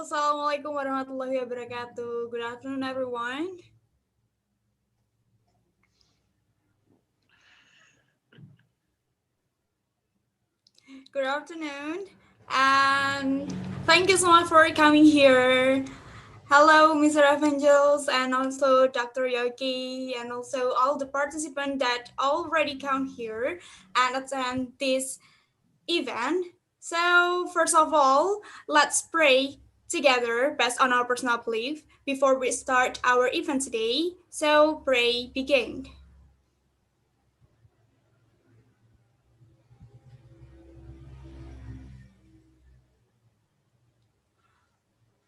Assalamualaikum warahmatullahi wabarakatuh. Good afternoon, everyone. Good afternoon, and thank you so much for coming here. Hello, Mr. Evangels, and also Dr. Yogi, and also all the participants that already come here and attend this event. So, first of all, let's pray together based on our personal belief before we start our event today. So, pray begin.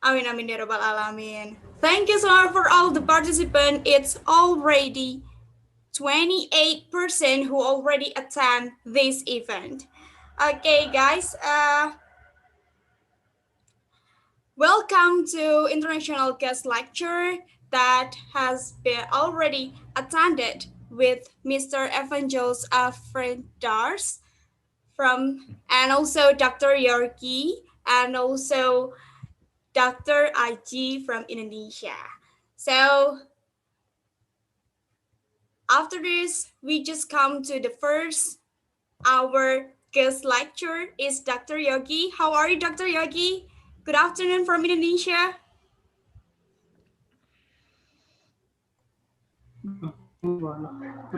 Amin amin ya rabbal alamin. Thank you so much for all the participants. It's already 28% who already attend this event. Okay, guys. Welcome to international guest lecture that has been already attended with Mr. Evangelos Afredars from and also Dr. Yorki and also Dr. Aji from Indonesia. So after this, we just come to the first. Our guest lecturer is Dr. Yogi. How are you, Dr. Yogi? Good afternoon from Indonesia.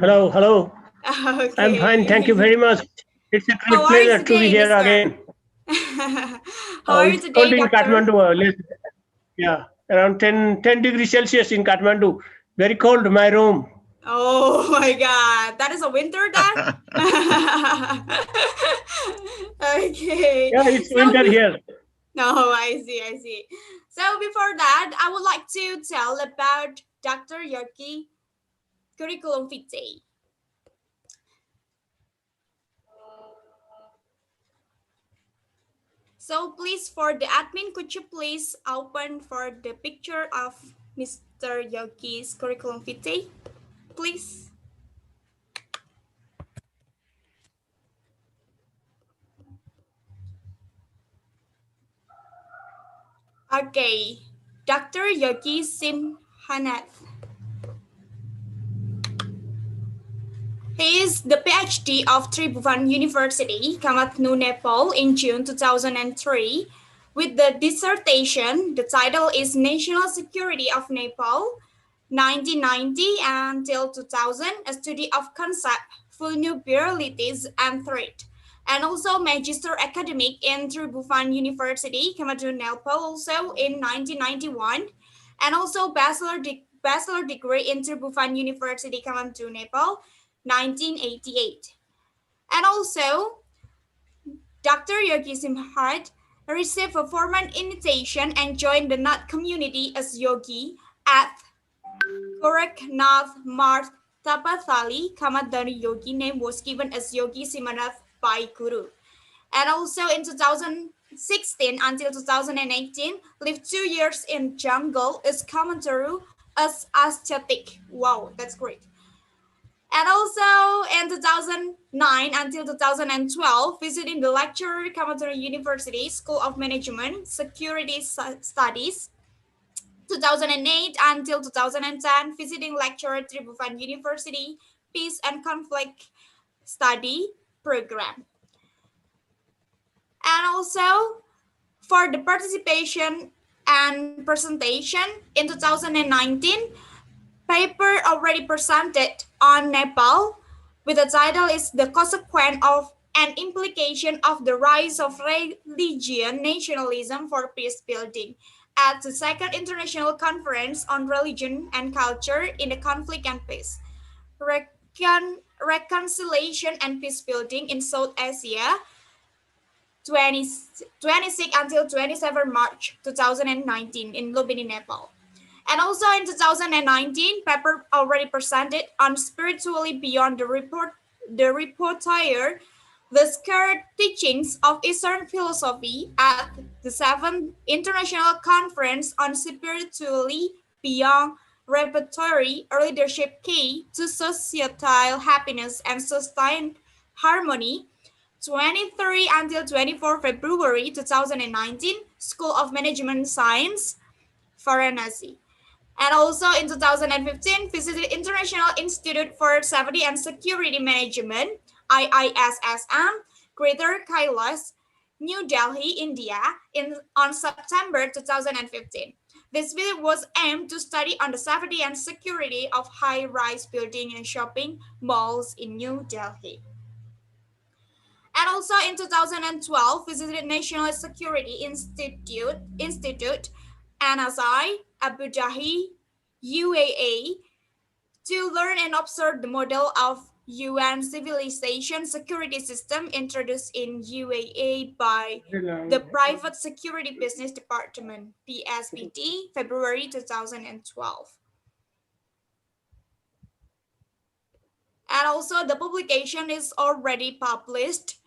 Hello, hello. I'm fine. Thank you Okay. very much. It's a How great are you pleasure to be today, here mister? again. How are you It's today, cold in doctor? Kathmandu. Yeah, around 10 degrees Celsius in Kathmandu. Very cold, my room. Oh my god, that is a winter then? Okay. Yeah, it's So, winter here. no, I see, I see. So before that, I would like to tell about Dr. Yogi curriculum vitae. So please, for the admin, could you please open for the picture of Mr. Yogi's curriculum vitae, please? Okay, Dr. Yogi Simhanath. He is the PhD of Tribhuvan University, Kathmandu, Nepal in June 2003. With the dissertation, the title is National Security of Nepal, 1990 until 2000, a study of concept, vulnerabilities, and threat. And also Magister Academic in Tribhuvan University, Kathmandu, Nepal, also in 1991. And also Bachelor degree in Tribhuvan University, Kathmandu, Nepal, 1988. And also, Dr. Yogi Simhat received a formal invitation and joined the Nath community as Yogi at Gorakhnath Marth Tapathali. Kamadhani Yogi name was given as Yogi Simhanath by Guru. And also in 2016 until 2018, lived 2 years in jungle as Kamantaru as aesthetic. Wow, that's great. And also in 2009 until 2012, visiting the lecturer Kamaturi University School of Management, Security Studies. 2008 until 2010, visiting lecturer Tribhuvan University Peace and Conflict Study Program. And also for the participation and presentation in 2019, paper already presented on Nepal with the title is The Consequence of and Implication of the Rise of Religion Nationalism for Peace Building at the Second International Conference on Religion and Culture in the Conflict and Peace. Reconciliation and Peace Building in South Asia 26 until 27 March 2019 in Lumbini, Nepal. And also in 2019, paper already presented on spiritually beyond the reporter, the scared teachings of Eastern philosophy at the 7th International Conference on Spiritually Beyond Repertory Leadership Key to Societal Happiness and Sustained Harmony 23 until 24 February 2019, School of Management Science, Varanasi. And also in 2015, visited International Institute for Safety and Security Management, IISSM, Greater Kailash, New Delhi, India, on September 2015. This visit was aimed to study on the safety and security of high-rise buildings and shopping malls in New Delhi. And also in 2012, visited National Security Institute, NSI, Abu Dhabi, UAE, to learn and observe the model of UN civilization security system introduced in UAE by the Private Security Business Department, PSBD, February 2012. And also the publication is already published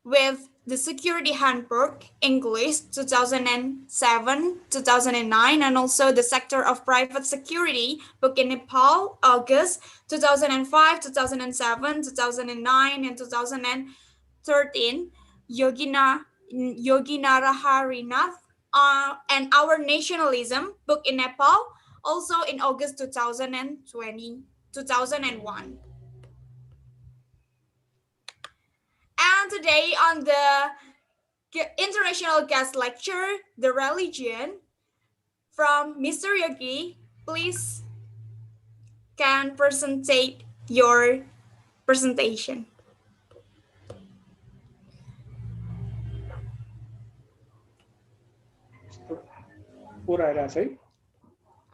with the Security Handbook, English, 2007, 2009, and also the Sector of Private Security, book in Nepal, August 2005, 2007, 2009, and 2013, Yoginara Harinath, and Our Nationalism, book in Nepal, also in August 2001. And today on the international guest lecture, The Religion, from Mr. Yogi, please can presentate your presentation.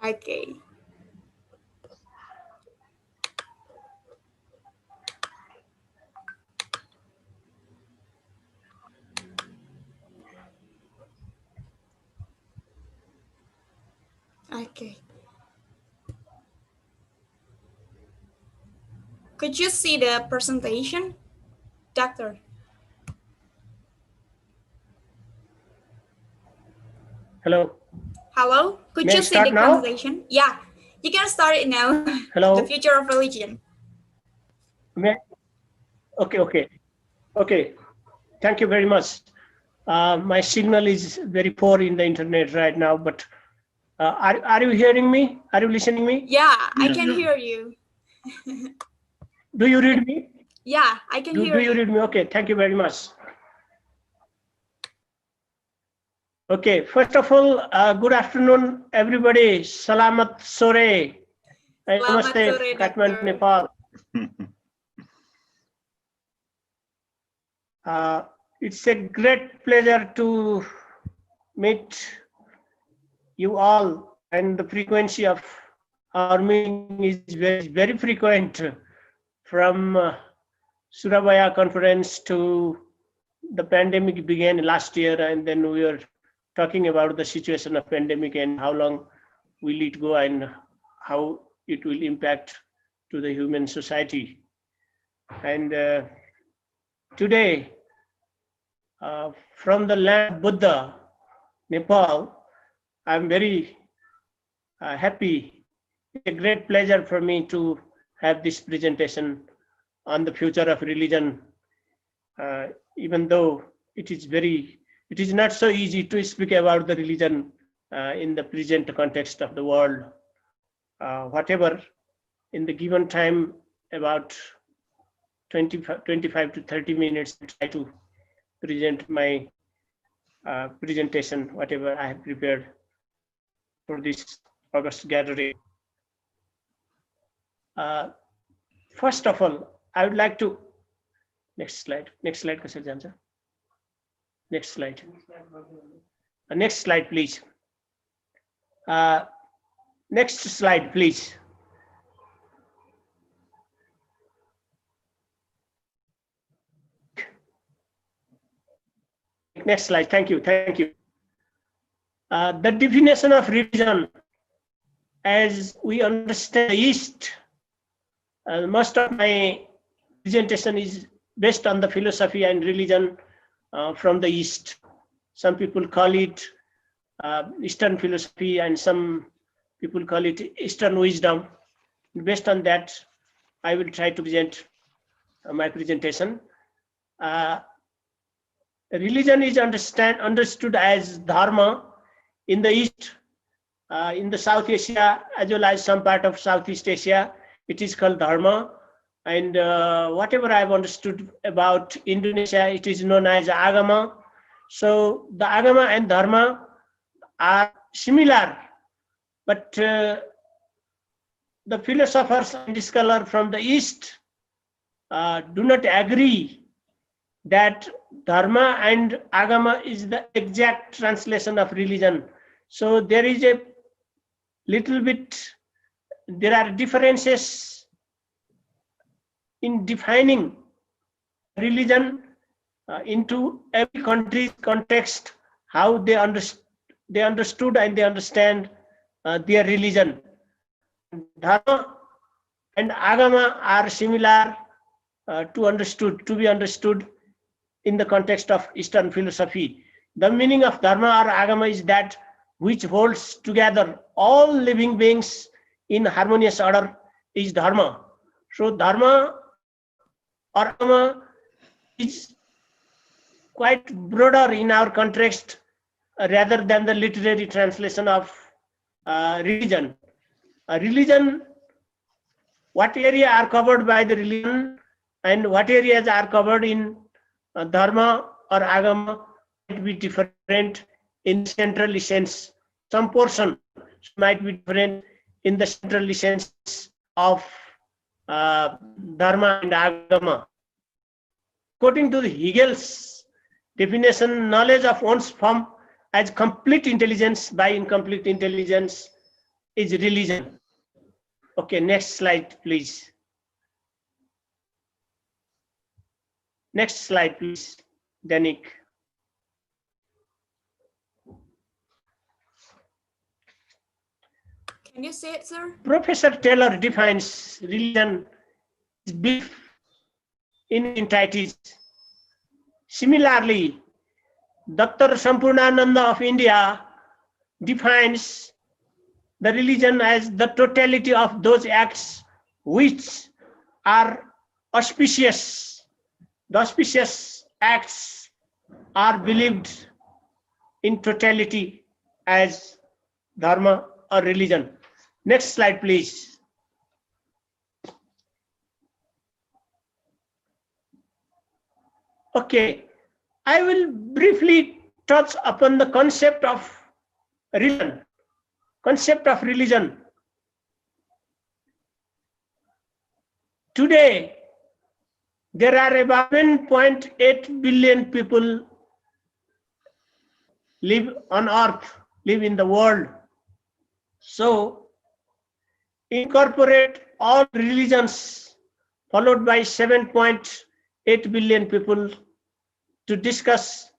Okay. Okay. Could you see the presentation, Doctor? Hello. Hello. Could you see the presentation? Yeah, you can start it now. Hello. The future of religion. Okay. Thank you very much. My signal is very poor in the internet right now, but are you hearing me? Are you listening me? Yeah, I can hear you. Do you read me? Yeah, I can hear you. Do you read me? Okay, thank you very much. Okay, first of all, good afternoon, everybody. Salamat sore. Namaste, Kathmandu, Nepal. It's a great pleasure to meet you all, and the frequency of our meeting is very frequent, from Surabaya conference to the pandemic began last year, and then we were talking about the situation of pandemic and how long will it go and how it will impact to the human society. And today, from the land of Buddha, Nepal, I'm very happy. It's a great pleasure for me to have this presentation on the future of religion, even though it is not so easy to speak about the religion in the present context of the world. Whatever, in the given time, about 25 to 30 minutes, I try to present my presentation, whatever I have prepared for this August gathering. First of all, I would like to, next slide, कसरी जान्छ? Next slide. Next slide, please. Next slide, please. Next slide. Thank you. The definition of religion, as we understand the East, most of my presentation is based on the philosophy and religion from the East. Some people call it Eastern philosophy, and some people call it Eastern wisdom. Based on that, I will try to present my presentation. uh, religion is understood as dharma in the East, in the South Asia, as well as some part of Southeast Asia. It is called dharma. And whatever I've understood about Indonesia, it is known as agama. So the agama and dharma are similar, but the philosophers and scholars from the East do not agree that dharma and agama is the exact translation of religion. So there is a little bit, there are differences in defining religion into every country's context, how they understood and they understand their religion. Dharma and agama are similar to be understood in the context of Eastern philosophy. The meaning of dharma or agama is that which holds together all living beings in harmonious order is dharma. So dharma or agama is quite broader in our context rather than the literary translation of religion. Religion, what area are covered by the religion and what areas are covered in dharma or agama might be different in central essence. Some portion might be different in the central essence of dharma and agama. According to the Hegel's definition, knowledge of one's form as complete intelligence by incomplete intelligence is religion. Okay, next slide, please. Next slide, please, Danik. Can you say it, sir? Professor Taylor defines religion as belief in entities. Similarly, Dr. Sampurnananda of India defines the religion as the totality of those acts which are auspicious. The auspicious acts are believed in totality as dharma or religion. Next slide, please. Okay, I will briefly touch upon the concept of religion. Concept of religion. Today, there are about 1.8 billion people live on earth, live in the world. So, incorporate all religions followed by 7.8 billion people to discuss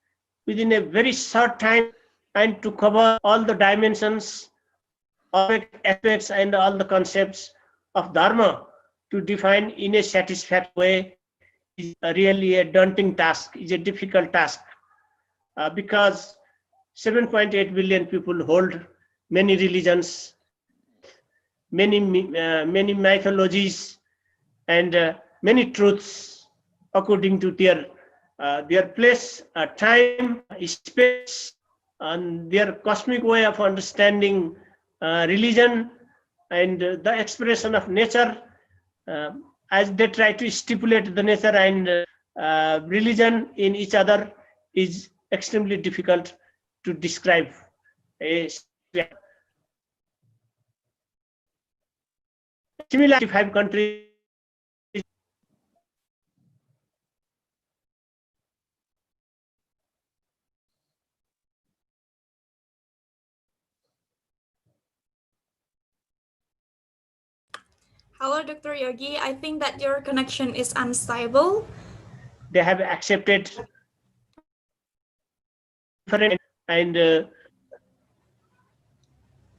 within a very short time and to cover all the dimensions, all aspects and all the concepts of dharma to define in a satisfactory way is really a daunting task, is a difficult task because 7.8 billion people hold many religions, many mythologies, and many truths according to their place, time, space, and their cosmic way of understanding religion and the expression of nature. As they try to stipulate the nature and religion in each other is extremely difficult to describe. Similarly, 5 countries. Hello, Dr. Yogi. I think that your connection is unstable. They have accepted different and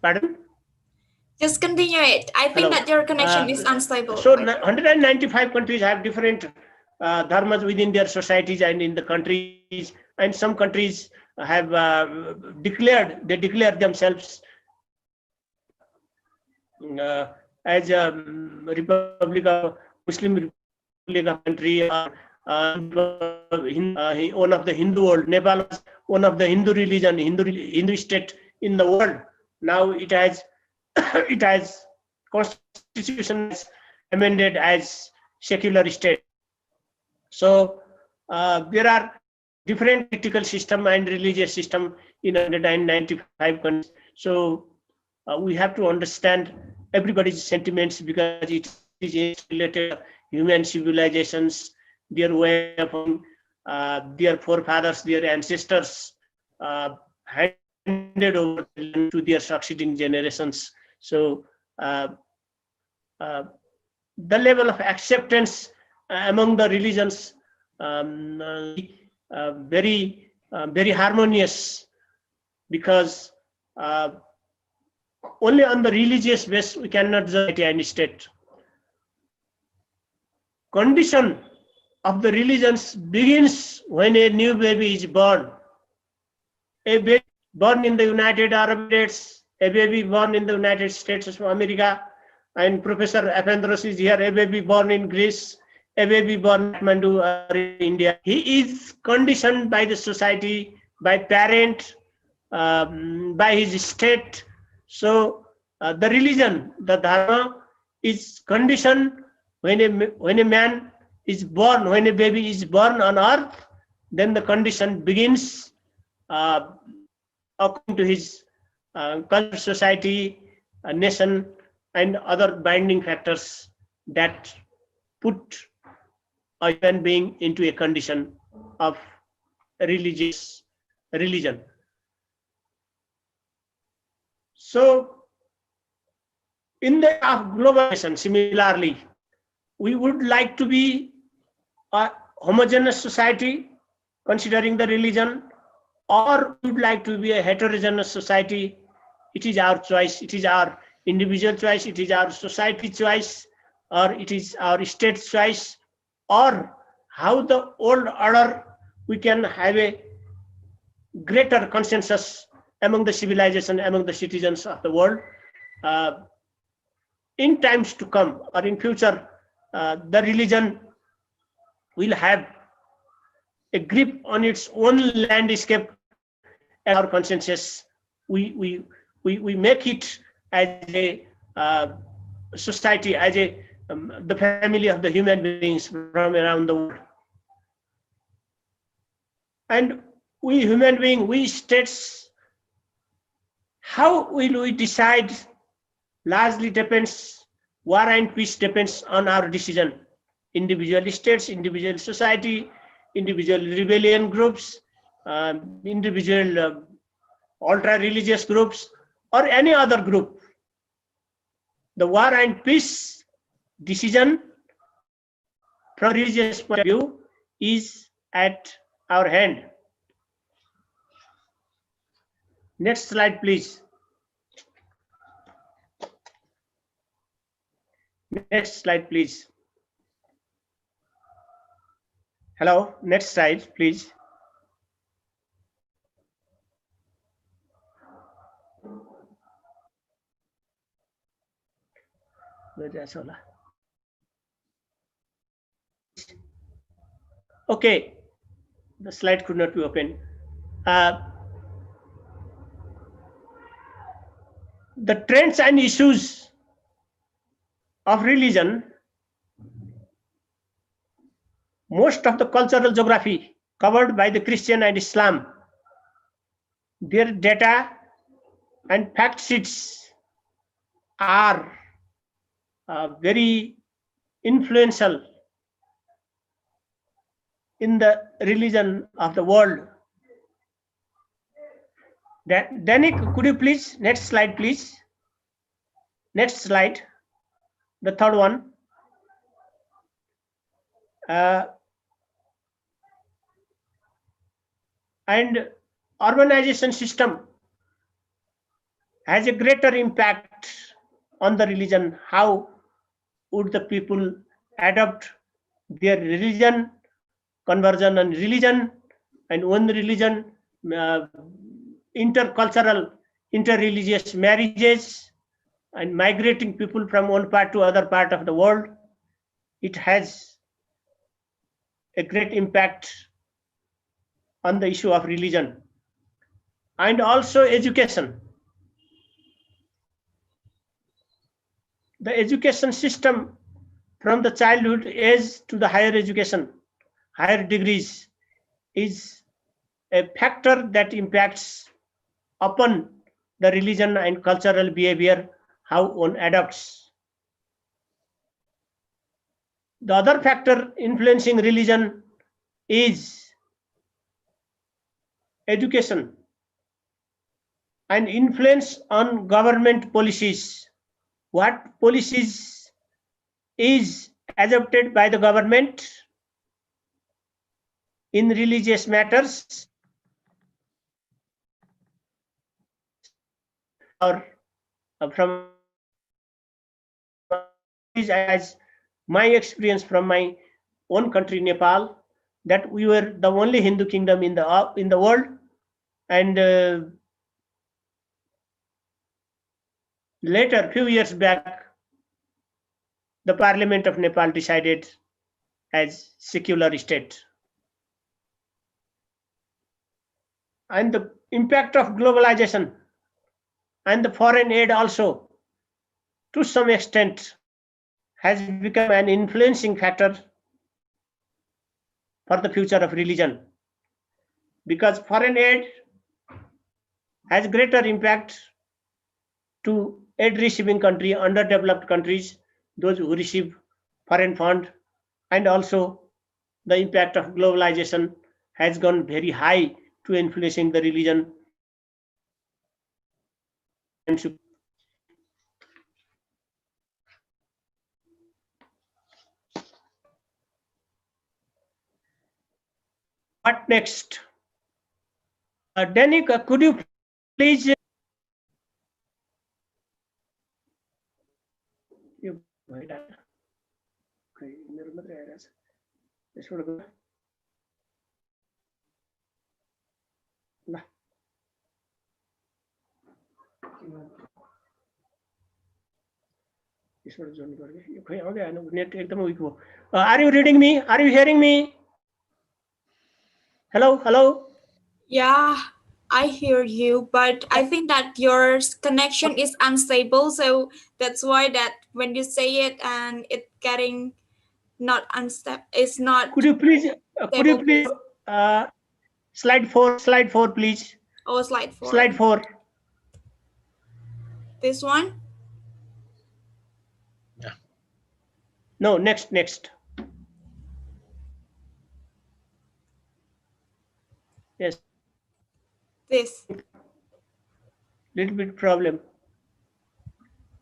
pardon? Just continue it. I think that your connection is unstable. So 195 countries have different dharmas within their societies and in the countries, and some countries have declare themselves as a Republic of Muslim Republic of country or one of the Hindu world. Nepal was one of the Hindu religion, Hindu state in the world. Now it has it has constitution amended as secular state. So there are different political system and religious system in 195 countries. So we have to understand everybody's sentiments because it is related to human civilizations, their way of their forefathers, their ancestors handed over to their succeeding generations. So the level of acceptance among the religions very harmonious, because only on the religious base we cannot judge any state. Condition of the religions begins when a new baby is born. A baby born in the United Arab Emirates, a baby born in the United States of America, and Professor Apandros is here, a baby born in Greece, a baby born in Kathmandu or in India. He is conditioned by the society, by parent, by his state. So the religion, the dharma, is conditioned when a man is born, when a baby is born on earth, then the condition begins according to his culture, society, nation, and other binding factors that put a human being into a condition of religion. So in the globalization, similarly, we would like to be a homogeneous society considering the religion, or we would like to be a heterogeneous society. It is our choice, it is our individual choice, it is our society choice, or it is our state choice, or how the old order we can have a greater consensus among the civilization, among the citizens of the world. In times to come or in future, the religion will have a grip on its own landscape as our consensus. We make it as a society, as the family of the human beings from around the world. And we human beings, we states, how will we decide largely depends, war and peace depends on our decision. Individual states, individual society, individual rebellion groups, individual ultra-religious groups, or any other group. The war and peace decision from religious point of view is at our hand. Next slide, please. Next slide, please. Hello, next slide, please. Okay, the slide could not be open. The trends and issues of religion, most of the cultural geography covered by the Christian and Islam, their data and fact sheets are very influential in the religion of the world. Danik, could you please, next slide, please. Next slide, the third one. And urbanization system has a greater impact on the religion. How would the people adopt their religion, conversion and religion, and one religion, intercultural, interreligious marriages, and migrating people from one part to other part of the world? It has a great impact on the issue of religion. And also education. The education system from the childhood age to the higher education, higher degrees, is a factor that impacts upon the religion and cultural behavior, how one adopts. The other factor influencing religion is education and influence on government policies. What policies is adopted by the government in religious matters, or from as my experience from my own country, Nepal, that we were the only Hindu kingdom in the world, and later, few years back, the Parliament of Nepal decided as secular state. And the impact of globalization and the foreign aid also, to some extent, has become an influencing factor for the future of religion, because foreign aid has greater impact to aid receiving country, underdeveloped countries, those who receive foreign fund, and also the impact of globalization has gone very high to influencing the religion. What next? Danik, could you please are you reading me? Are you hearing me? Hello, hello. Yeah, I hear you, but I think that your connection is unstable, so that's why that when you say it and it getting not unstable, it's not Could you please stable, please. slide four, please. Oh, slide 4. Slide 4. This one? No, next. Yes. This. Little bit problem.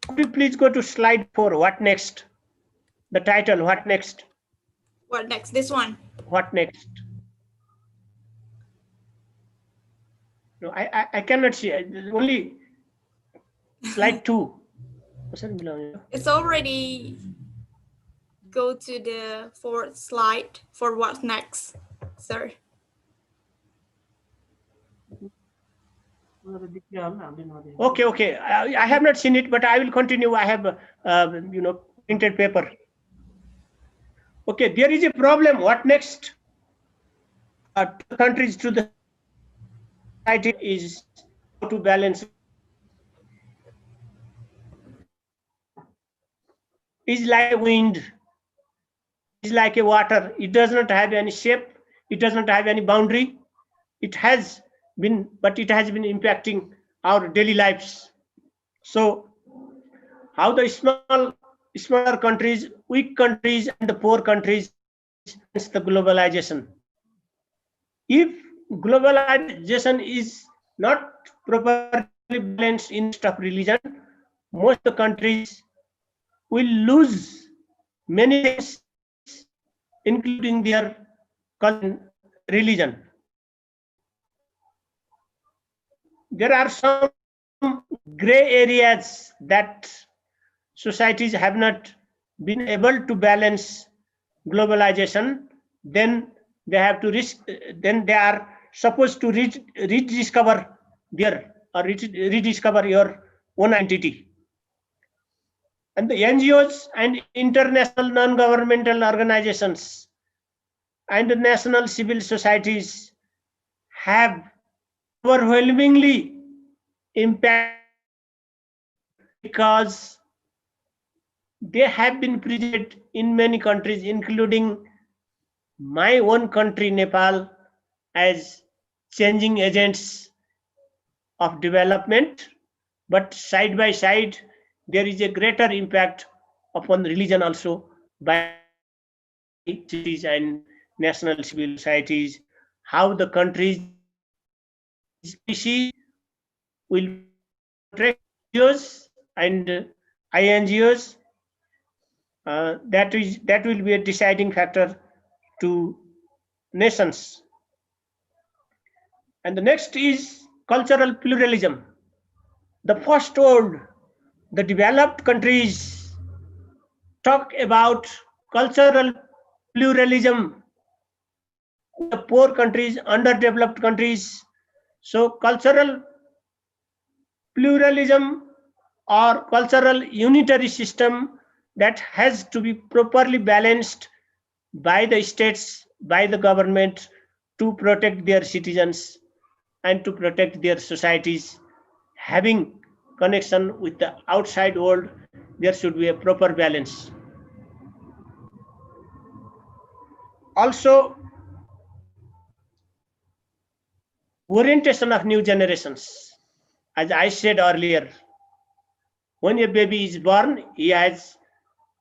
Could you please go to slide 4? What next? The title, what next? What next? This one. What next? No, I cannot see. Only slide 2. It's already go to the 4th slide for what next, sir. Okay. I have not seen it, but I will continue. I have, printed paper. Okay, there is a problem. What next? Countries to the society is how to balance. Is like a wind. Is like a water. It does not have any shape. It does not have any boundary. It has been impacting our daily lives. So, how the smaller countries, weak countries, and the poor countries against the globalization. If globalization is not properly balanced in of religion, most of the countries will lose many things, including their religion. There are some gray areas that societies have not been able to balance globalization. Then they have to then they are supposed to rediscover rediscover your own identity. And the NGOs and international non-governmental organizations and the national civil societies have overwhelmingly impacted because they have been present in many countries, including my own country, Nepal, as changing agents of development. But side by side, there is a greater impact upon religion also by cities and national civil societies, how the country's species will be NGOs and INGOs. That will be a deciding factor to nations. And the next is cultural pluralism. The first world, the developed countries talk about cultural pluralism, the poor countries, underdeveloped countries. So cultural pluralism or cultural unitary system that has to be properly balanced by the states, by the government to protect their citizens and to protect their societies. Having connection with the outside world, there should be a proper balance. Also, orientation of new generations. As I said earlier, when a baby is born, he has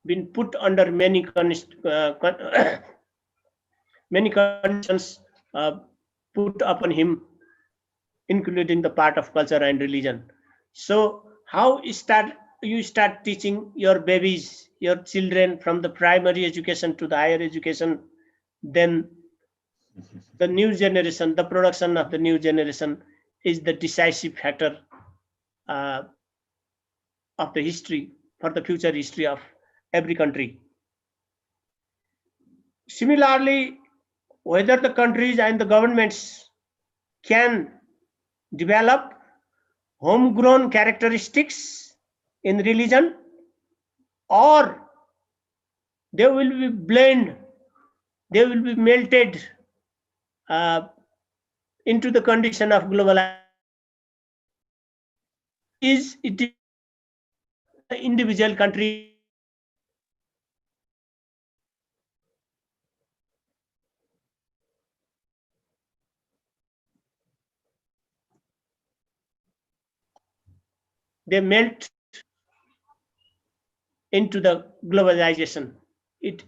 been put under many many conditions put upon him, including the part of culture and religion. So, how you start teaching your babies, your children from the primary education to the higher education, then the new generation, the production of the new generation is the decisive factor uh, of the history for the future history of every country. Similarly, whether the countries and the governments can develop homegrown characteristics in religion, or they will be blend, they will be melted uh, into the condition of globalization, it is the individual countries they melt into the globalization. It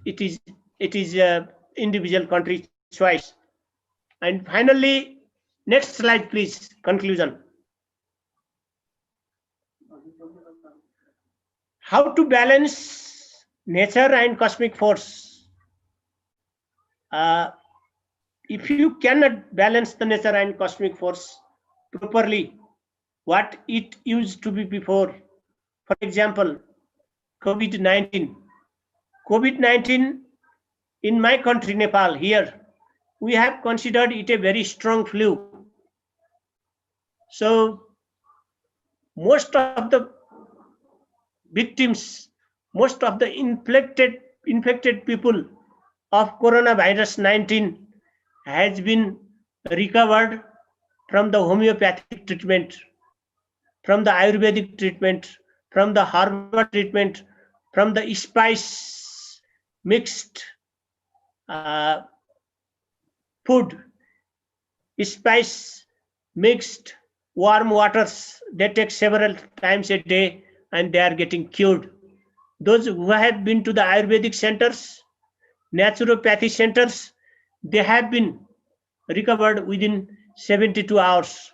is a individual country choice. And finally, next slide, please. Conclusion. How to balance nature and cosmic force? Uh, if you cannot balance the nature and cosmic force properly, what it used to be before, for example, COVID 19. COVID 19 in my country, Nepal, here, we have considered it a very strong flu. So, most of the victims, most of the infected people of coronavirus 19 has been recovered from the homeopathic treatment, from the Ayurvedic treatment, from the herbal treatment, from the spice mixed uh, food, spice mixed warm waters. They take several times a day and they are getting cured. Those who have been to the Ayurvedic centers, naturopathy centers, they have been recovered within 72 hours.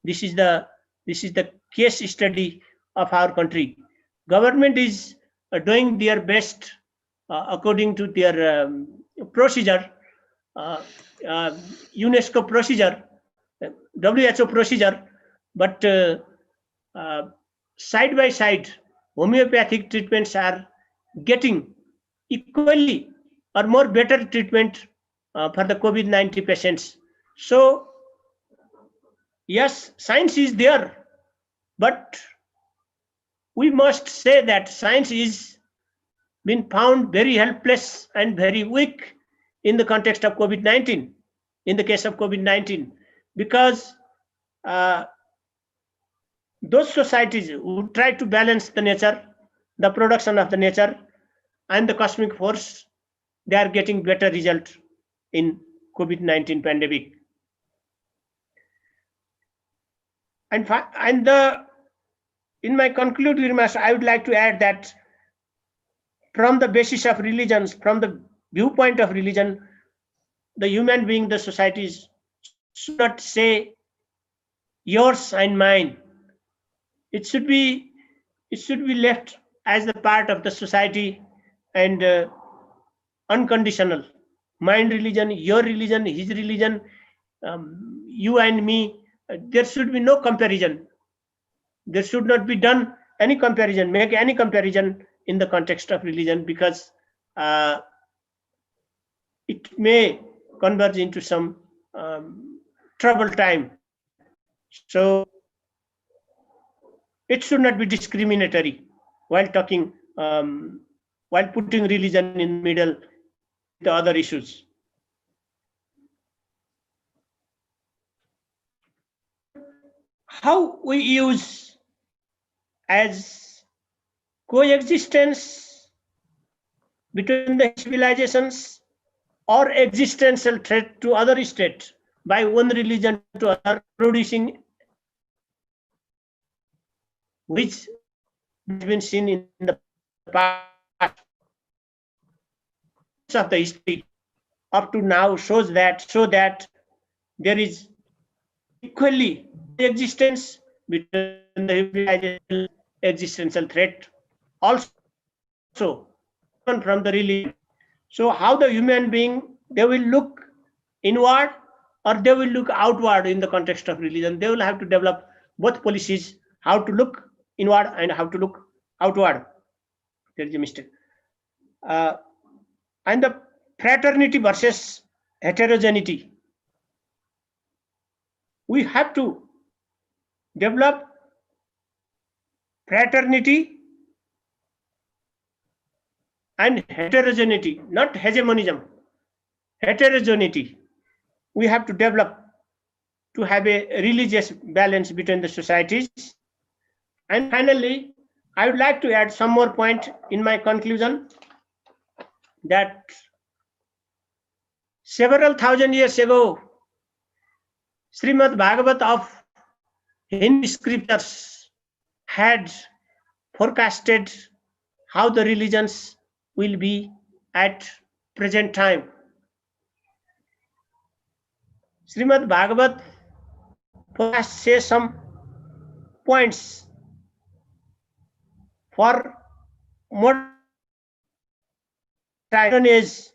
This is the this is the case study of our country. Government is doing their best according to their procedure, uh, uh, UNESCO procedure, WHO procedure, but uh, side by side, homeopathic treatments are getting equally or more better treatment for the COVID 19 patients. So, yes, science is there, but we must say that science is been found very helpless and very weak in the context of COVID-19, in the case of COVID-19, because those societies who try to balance the nature, the production of the nature, and the cosmic force, they are getting better result in COVID-19 pandemic. And in my concluding remarks, I would like to add that from the basis of religions, from the viewpoint of religion, the human being, the societies should not say yours and mine. It should be left as the part of the society and unconditional. Mine religion, your religion, his religion, you and me. There should be no comparison. There should not be done any comparison, make any comparison in the context of religion, because it may converge into some troubled time. So it should not be discriminatory while talking, while putting religion in the middle with the other issues. How we use as coexistence between the civilizations or existential threat to other states by one religion to other, producing, which has been seen in the past of the history up to now, show that there is equally existence between the existential threat also from the religion. So how the human being, they will look inward or they will look outward in the context of religion. They will have to develop both policies, how to look inward and how to look outward. There is a mistake. And the fraternity versus heterogeneity. We have to develop fraternity and heterogeneity, not hegemonism, heterogeneity. We have to develop to have a religious balance between the societies. And finally, I would like to add some more point in my conclusion, that several thousand years ago, Srimad Bhagavat of Hindu scriptures had forecasted how the religions will be at present time. Srimad Bhagavat forecast says some points for modern age.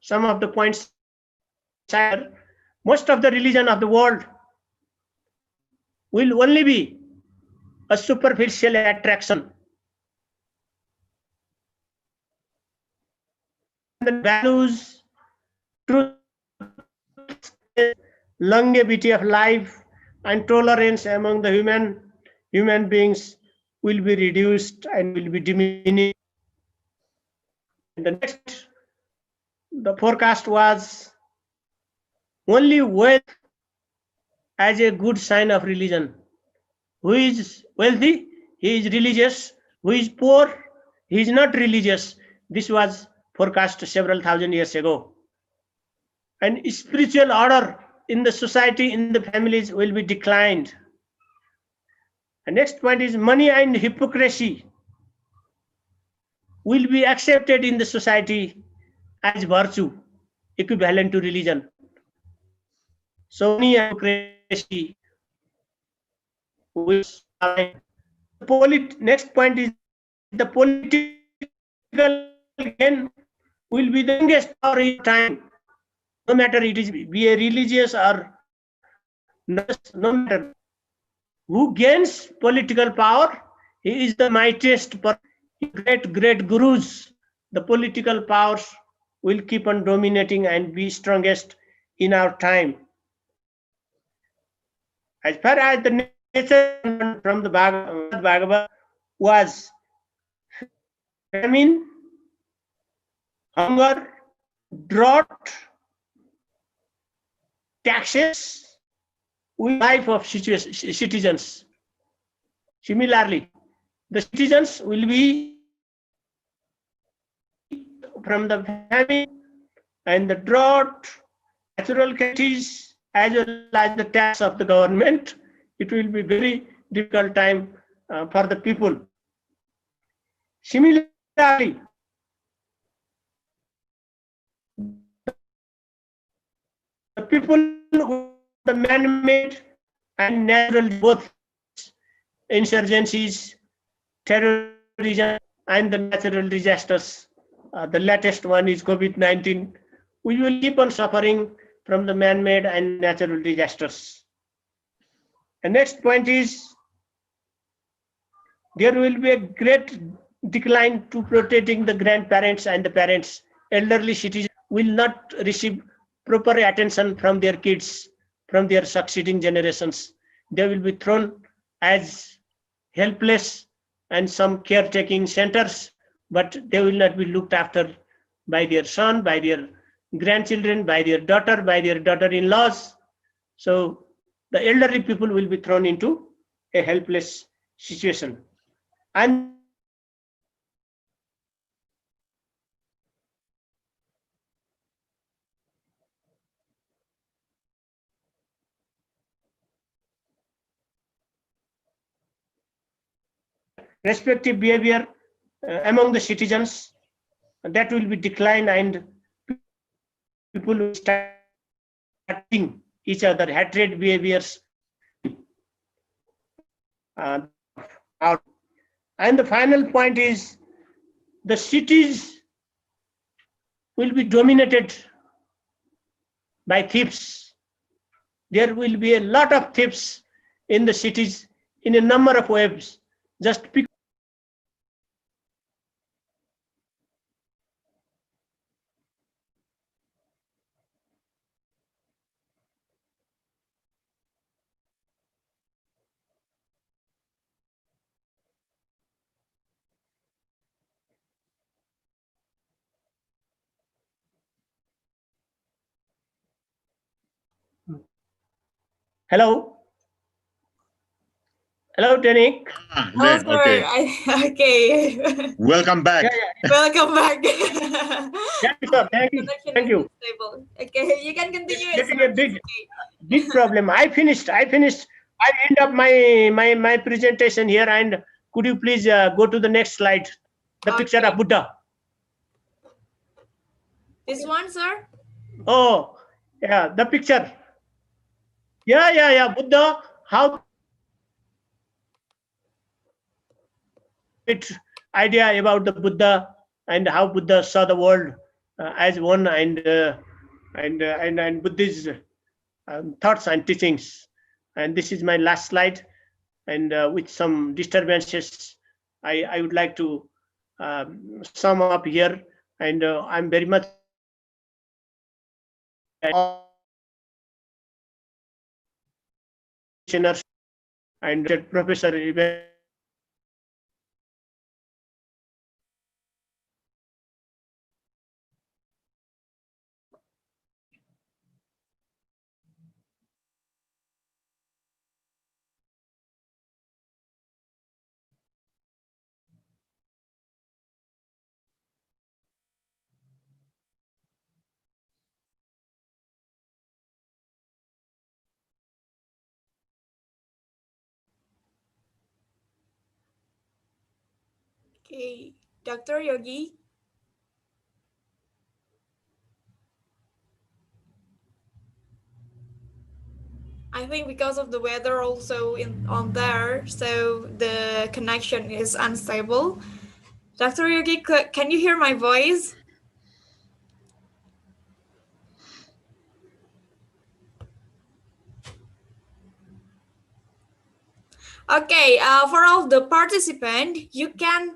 Some of the points are, most of the religion of the world will only be a superficial attraction. The values, truth, longevity of life, and tolerance among the human beings will be reduced and will be diminished. And the next, the forecast was only wealth as a good sign of religion. Who is wealthy, he is religious. Who is poor, he is not religious. This was forecast several thousand years ago. And spiritual order in the society, in the families, will be declined. The next point is money and hypocrisy will be accepted in the society as virtue, equivalent to religion. So money and hypocrisy will next point is the political gain will be the youngest power in time. No matter it is be a religious or not, no matter who gains political power, he is the mightiest. Great gurus, the political powers will keep on dominating and be strongest in our time. As far as the nature from the Bhagavad was famine, hunger, drought, taxes, with life of citizens. Similarly, the citizens will be from the famine and the drought, natural calamities, as well as the tax of the government. It will be very difficult time for the people. Similarly, the people who the man-made and natural both insurgencies, terrorism, and the natural disasters. The latest one is COVID-19. We will keep on suffering from the man-made and natural disasters. The next point is there will be a great decline to protecting the grandparents and the parents. Elderly citizens will not receive proper attention from their kids, from their succeeding generations. They will be thrown as helpless and some caretaking centers, but they will not be looked after by their son, by their grandchildren, by their daughter-in-laws. So the elderly people will be thrown into a helpless situation. And the next point is respective behavior among the citizens that will be declined and people will start each other hatred behaviors out. And the final point is the cities will be dominated by thieves. There will be a lot of thieves in the cities in a number of ways. Just pick. Hello, hello, Danik. Oh, Then, sir. okay. Okay. Welcome back. Yeah. Welcome back. Thank you, sir. Thank you. Connection Thank is you. unstable. Okay, you can It's continue it, getting sir. a It's big problem. I finished. I end up my presentation here. And could you please go to the next slide? The okay. picture of Okay. Buddha. This one, sir? Oh, yeah, the picture. Yeah. Buddha. How it idea about the Buddha and how Buddha saw the world as one and Buddhist thoughts and teachings. And this is my last slide. And with some disturbances, I would like to sum up here. And I'm very much and Professor even Okay. Dr. Yogi? I think because of the weather also on there, so the connection is unstable. Dr. Yogi, can you hear my voice? Okay, for all the participant, you can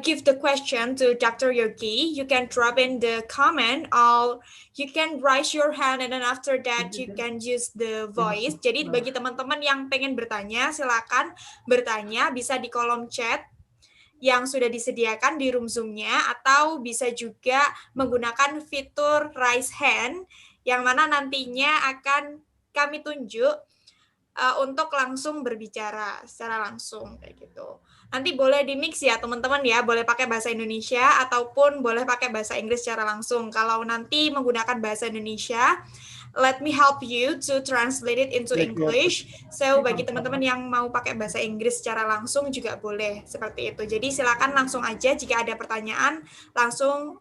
give the question to Dr. Yogi, you can drop in the comment or you can raise your hand and then after that you can use the voice. Jadi bagi teman-teman yang pengen bertanya, silakan bertanya bisa di kolom chat yang sudah disediakan di room Zoom-nya atau bisa juga menggunakan fitur raise hand yang mana nantinya akan kami tunjuk untuk langsung berbicara secara langsung kayak gitu. Nanti boleh di mix ya teman-teman ya, boleh pakai bahasa Indonesia ataupun boleh pakai bahasa Inggris secara langsung. Kalau nanti menggunakan bahasa Indonesia, let me help you to translate it into English. So bagi teman-teman yang mau pakai bahasa Inggris secara langsung juga boleh seperti itu. Jadi silakan langsung aja jika ada pertanyaan langsung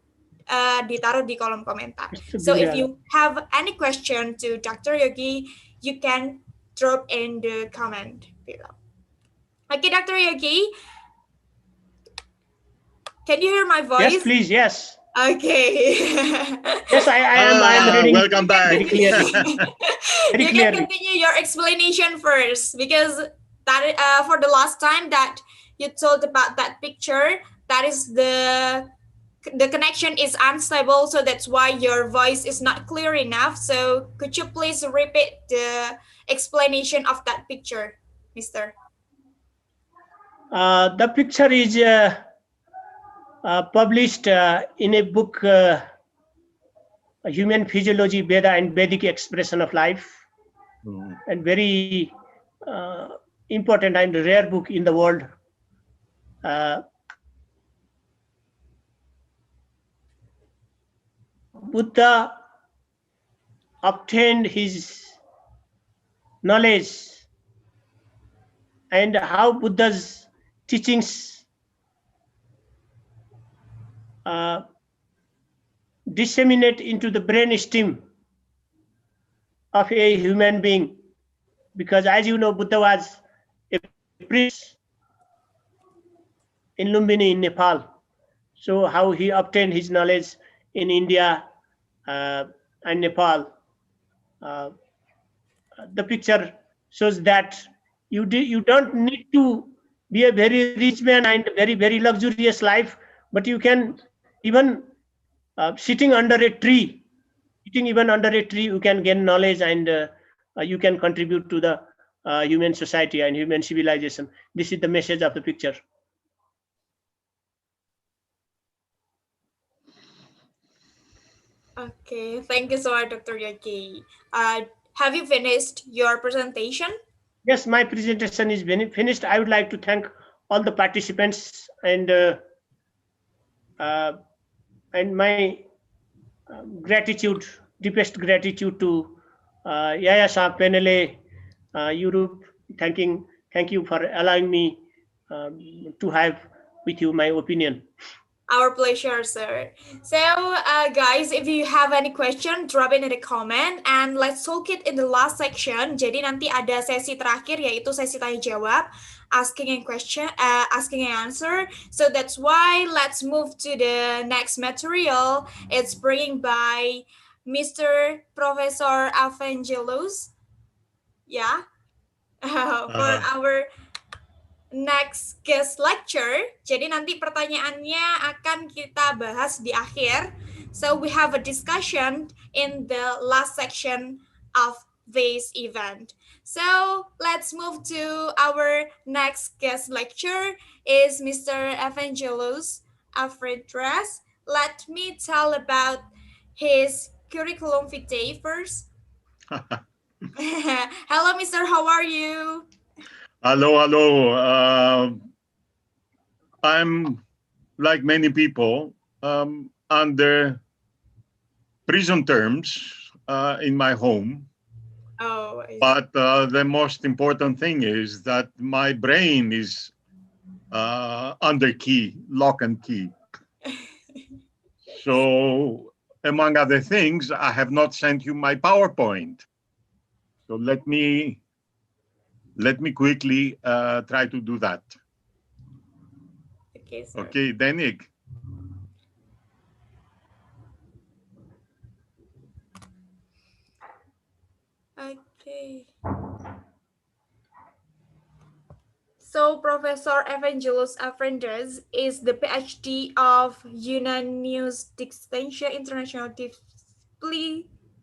ditaruh di kolom komentar. So if you have any question to Dr. Yogi, you can drop in the comment below. Okay, Dr. Yogi, can you hear my voice? Yes, please. Yes. Okay. Yes, I am. I am reading. Welcome back. Very clearly. Very You clearly. can continue your explanation first because that for the last time that you told about that picture, that is the connection is unstable, so that's why your voice is not clear enough. So could you please repeat the explanation of that picture, Mister? The picture is published in a book, Human Physiology, Veda and Vedic Expression of Life, and very important and rare book in the world. Buddha obtained his knowledge and how Buddha's teachings disseminate into the brain stem of a human being. Because as you know, Buddha was a priest in Lumbini in Nepal. So how he obtained his knowledge in India and Nepal. The picture shows that you don't need to be a very rich man and very luxurious life, but you can even sitting under a tree, you can gain knowledge and you can contribute to the human society and human civilization. This is the message of the picture. Okay, thank you so much, Dr. Yogi. Have you finished your presentation? Yes, my presentation is finished. I would like to thank all the participants and my gratitude, deepest gratitude to Yaya Saab Penele, Europe. Thank you for allowing me to have with you my opinion. Our pleasure, sir. So, guys, if you have any question, drop it in the comment and let's talk it in the last section. Jadi nanti ada sesi terakhir yaitu sesi tanya jawab, asking and question, asking and answer. So that's why let's move to the next material. It's bringing by Mr. Professor Evangelos. Yeah, for our next guest lecture. Jadi nanti pertanyaannya akan kita bahas di akhir. So we have a discussion in the last section of this event. So let's move to our next guest lecture is Mr. Evangelos Afredras. Let me tell about his curriculum vitae first. Hello, Mr. How are you? Hello. I'm like many people under prison terms in my home. Oh, but the most important thing is that my brain is under key, lock and key. So, among other things, I have not sent you my PowerPoint. So let me quickly try to do that. Okay, sir. Okay, Denik. Okay. So Professor Evangelos Avrandes is the PhD of Unanimous Distinction International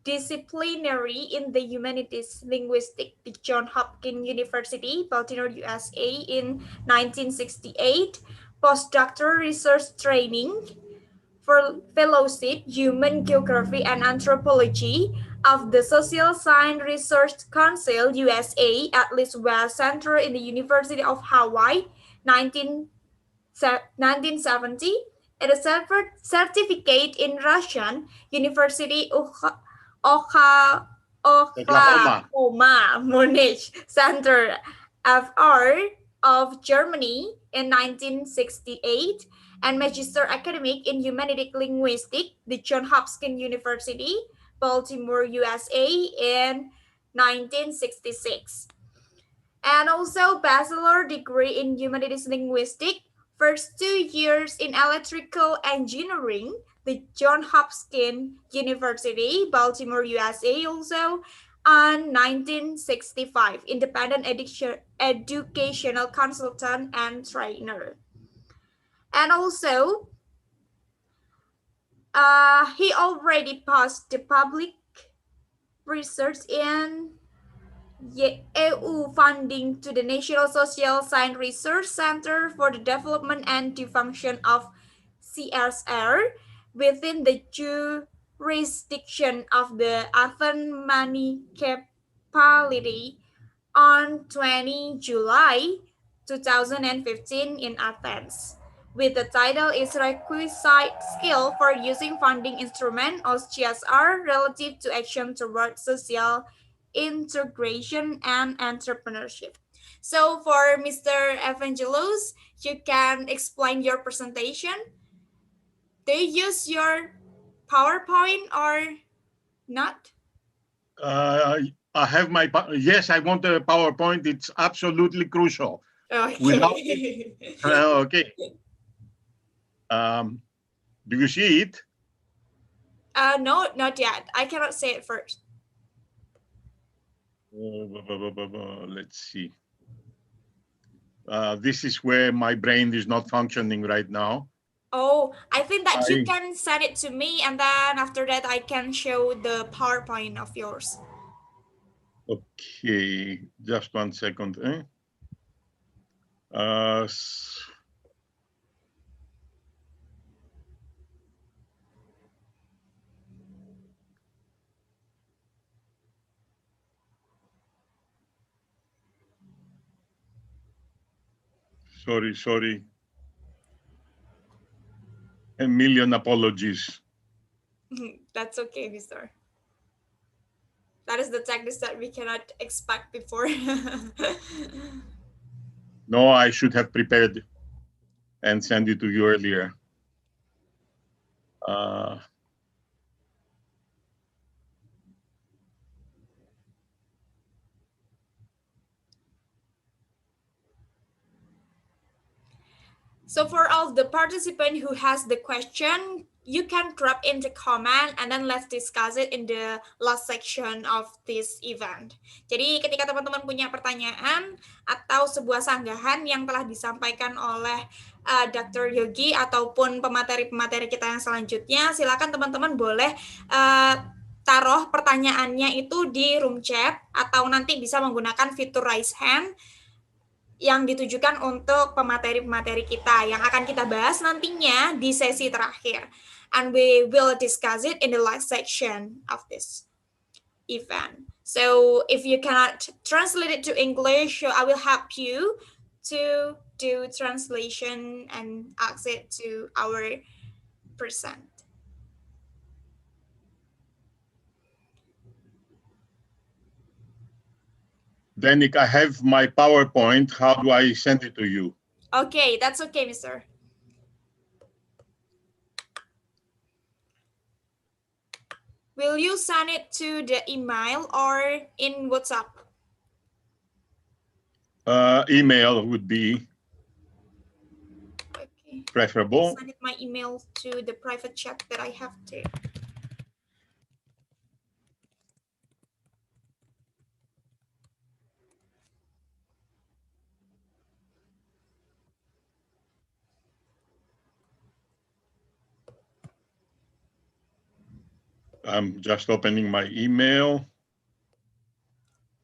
Disciplinary in the Humanities Linguistics at Johns Hopkins University, Baltimore, USA in 1968, postdoctoral research training for fellowship, human geography and anthropology of the Social Science Research Council USA at least West Center in the University of Hawaii, 1970, and a certificate in Russian University Oklahoma. Oklahoma Munich Center FR of Germany in 1968 and Magister Academic in Humanitic Linguistics, the Johns Hopkins University, Baltimore, USA in 1966. And also bachelor degree in Humanities Linguistics, first 2 years in Electrical Engineering, the Johns Hopkins University, Baltimore, USA also, on 1965, independent educational consultant and trainer. And also, he already passed the public research in EU funding to the National Social Science Research Center for the Development and the Function of CSR within the jurisdiction of the Athens Municipality on 20 July 2015 in Athens. With the title is requisite skill for using funding instrument or CSR relative to action toward social integration and entrepreneurship. So for Mr. Evangelos, you can explain your presentation. Do you use your PowerPoint or not? I have my, yes, I want the PowerPoint. It's absolutely crucial. Without it, Okay. okay. Do you see it? No, not yet. I cannot say it first. Let's see. This is where my brain is not functioning right now. Oh, I think that you can send it to me and then after that I can show the PowerPoint of yours. Okay, just 1 second. Sorry. A million apologies. That's okay, mister. That is the techniques that we cannot expect before. No, I should have prepared and sent it to you earlier. So for all the participant who has the question, you can drop in the comment and then let's discuss it in the last section of this event. Jadi ketika teman-teman punya pertanyaan atau sebuah sanggahan yang telah disampaikan oleh Dr. Yogi ataupun pemateri-pemateri kita yang selanjutnya, silakan teman-teman boleh taruh pertanyaannya itu di room chat atau nanti bisa menggunakan fitur raise hand yang ditujukan untuk pemateri-pemateri kita yang akan kita bahas nantinya di sesi terakhir. And we will discuss it in the last section of this event. So if you cannot translate it to English, I will help you to do translation and ask it to our present. Danik, I have my PowerPoint. How do I send it to you? Okay, that's okay, mister. Will you send it to the email or in WhatsApp? Email would be preferable. Send it my email to the private chat that I have there. I'm just opening my email.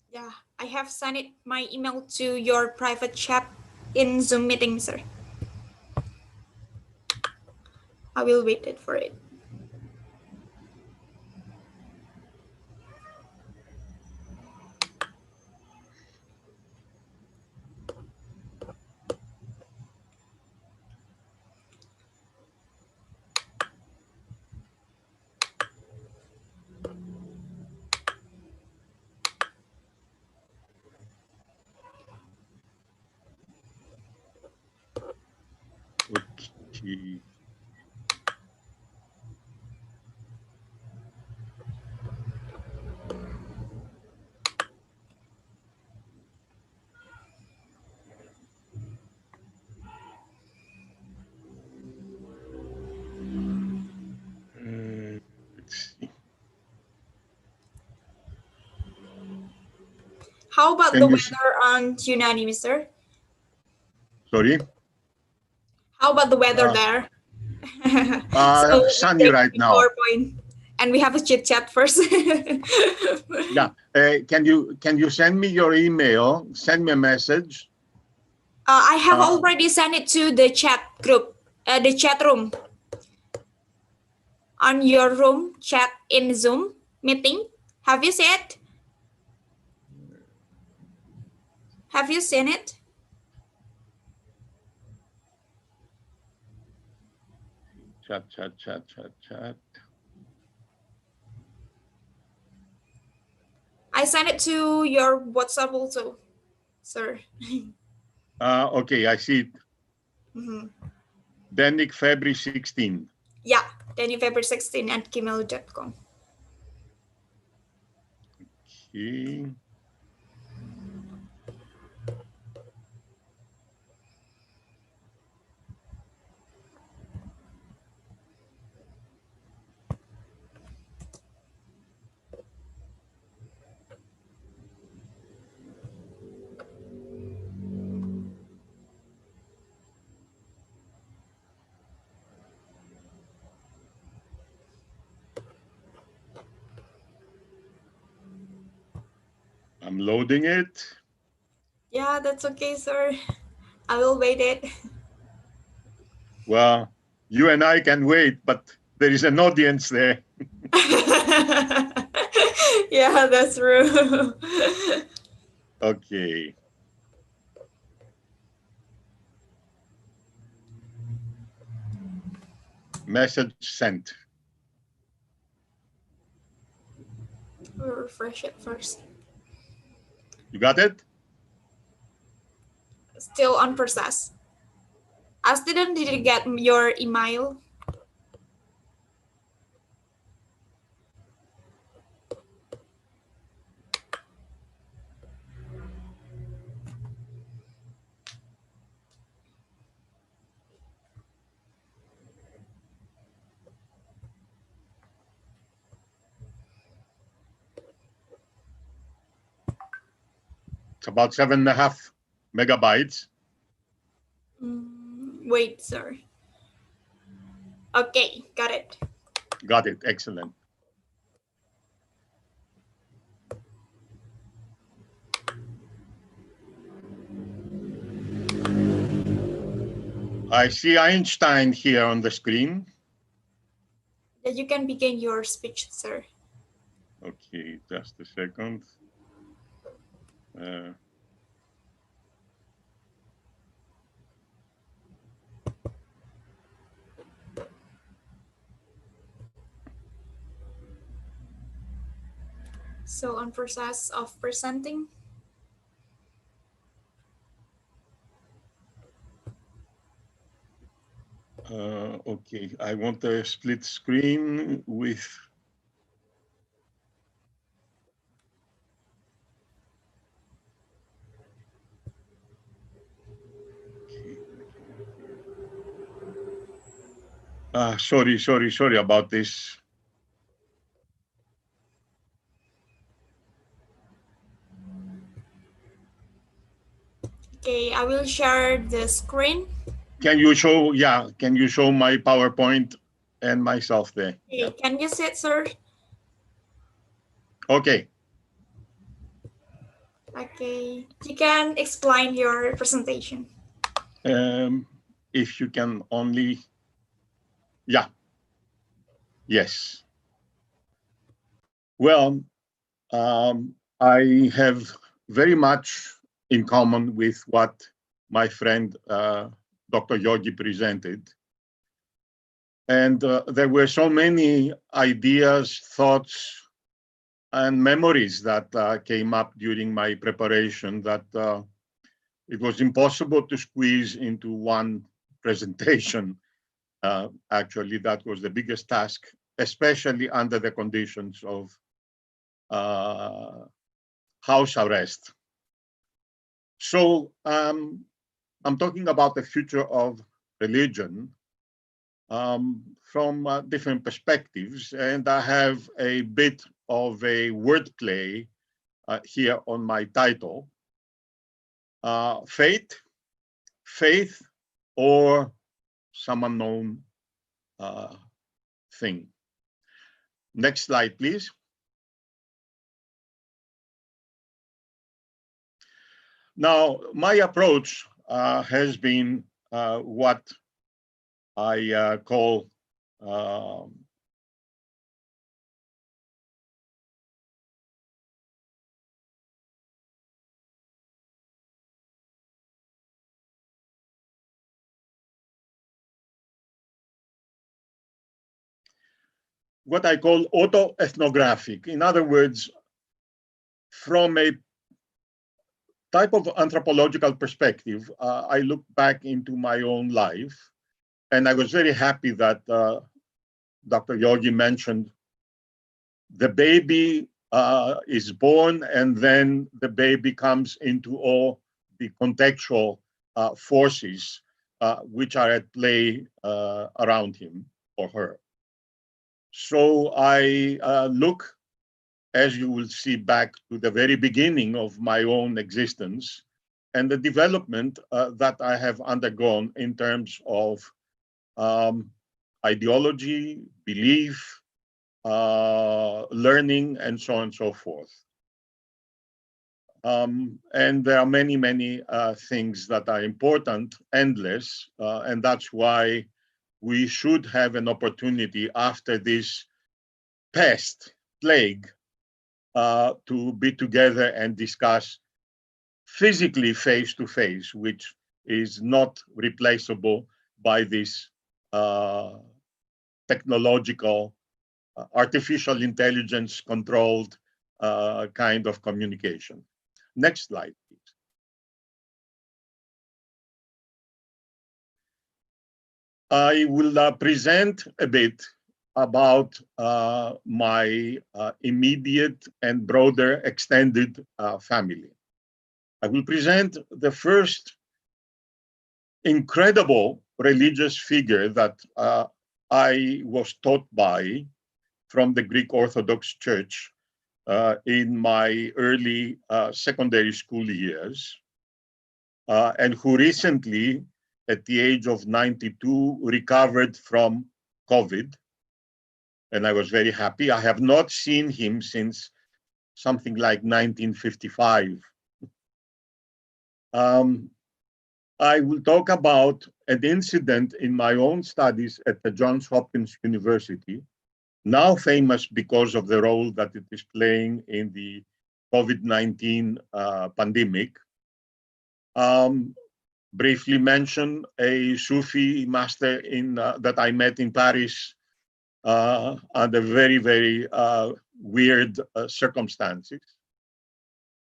Yeah, I have sent it my email to your private chat in Zoom meeting, sir. I will wait it for it. Okay. Let's see. How about Can the you weather on Yunnan, mister? sorry? How about the weather Uh, there? So we Sunny take right the now. PowerPoint and we have a chit chat first. Yeah. Can you send me your email? Send me a message. I have already sent it to the chat group, the chat room. On your room chat in Zoom meeting. Have you seen it? Have you seen it? Chat. I sent it to your WhatsApp also, sir. Okay, I see it. Mm-hmm. Denik February 16. Yeah, February16 at gmail.com. Okay. I'm loading it. Yeah, that's okay, sir. I will wait it. Well, you and I can wait, but there is an audience there. Yeah, that's true. Okay. Message sent. We'll refresh it first. You got it? Still on process. I still didn't get your email. It's about 7.5 megabytes. Wait, sir. Okay, got it. Got it. Excellent. I see Einstein here on the screen. Yeah, you can begin your speech, sir. Okay, just a second. So on process of presenting. Okay, I want a split screen with. Sorry about this. Okay, I will share the screen. Can you show my PowerPoint and myself there? Okay, can you see it, sir? Okay. Okay, you can explain your presentation. If you can only, yeah, yes. Well, I have very much in common with what my friend Dr. Yogi presented. And there were so many ideas, thoughts, and memories that came up during my preparation that it was impossible to squeeze into one presentation. Actually, that was the biggest task, especially under the conditions of house arrest. So I'm talking about the future of religion from different perspectives, and I have a bit of a wordplay here on my title. Faith, faith, or some unknown thing. Next slide, please. Now, my approach has been what I call what I call autoethnographic. In other words, from a type of anthropological perspective, I look back into my own life, and I was very happy that Dr. Yogi mentioned the baby is born, and then the baby comes into all the contextual forces which are at play around him or her. So I look, as you will see, back to the very beginning of my own existence and the development that I have undergone in terms of ideology, belief, learning, and so on and so forth. And there are many, many things that are important, endless, and that's why we should have an opportunity after this pest, plague, to be together and discuss physically face to face, which is not replaceable by this technological, artificial intelligence controlled kind of communication. Next slide, please. I will present a bit about my immediate and broader extended family. I will present the first incredible religious figure that I was taught by from the Greek Orthodox Church in my early secondary school years, and who recently, at the age of 92, recovered from COVID. And I was very happy. I have not seen him since something like 1955. I will talk about an incident in my own studies at the Johns Hopkins University, now famous because of the role that it is playing in the COVID-19 pandemic. Briefly mention a Sufi master that I met in Paris under very, very weird circumstances.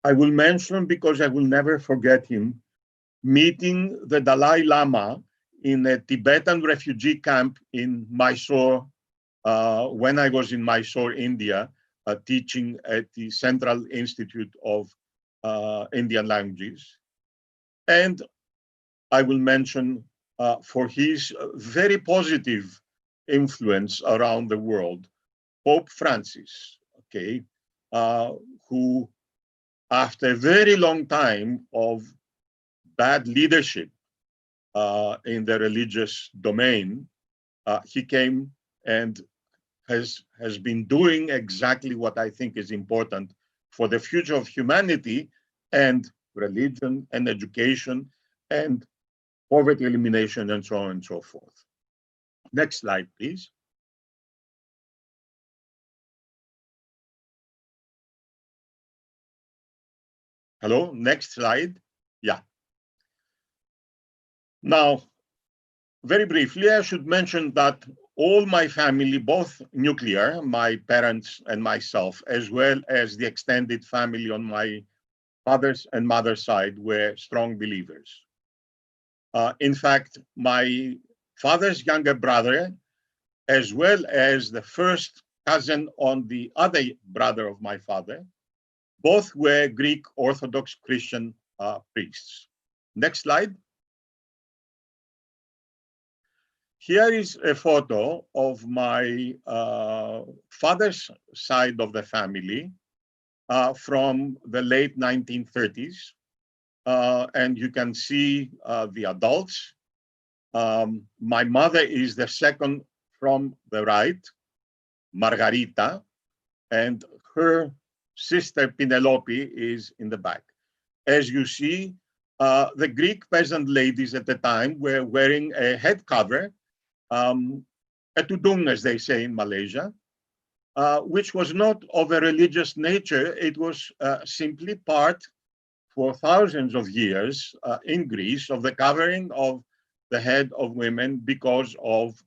I will mention, because I will never forget him, meeting the Dalai Lama in a Tibetan refugee camp in Mysore when I was in Mysore, India, teaching at the Central Institute of Indian Languages. And I will mention for his very positive influence around the world, Pope Francis, okay, who, after a very long time of bad leadership in the religious domain, he came and has been doing exactly what I think is important for the future of humanity and religion and education and poverty elimination and so on and so forth. Next slide, please. Hello, next slide. Yeah. Now, very briefly, I should mention that all my family, both nuclear, my parents and myself, as well as the extended family on my father's and mother's side, were strong believers. In fact, my father's younger brother, as well as the first cousin on the other brother of my father, both were Greek Orthodox Christian priests. Next slide. Here is a photo of my father's side of the family from the late 1930s. And you can see the adults. My mother is the second from the right, Margarita, and her sister Penelope is in the back. As you see, the Greek peasant ladies at the time were wearing a head cover, a tudung, as they say in Malaysia, which was not of a religious nature. It was simply part, for thousands of years in Greece, of the covering of the head of women because of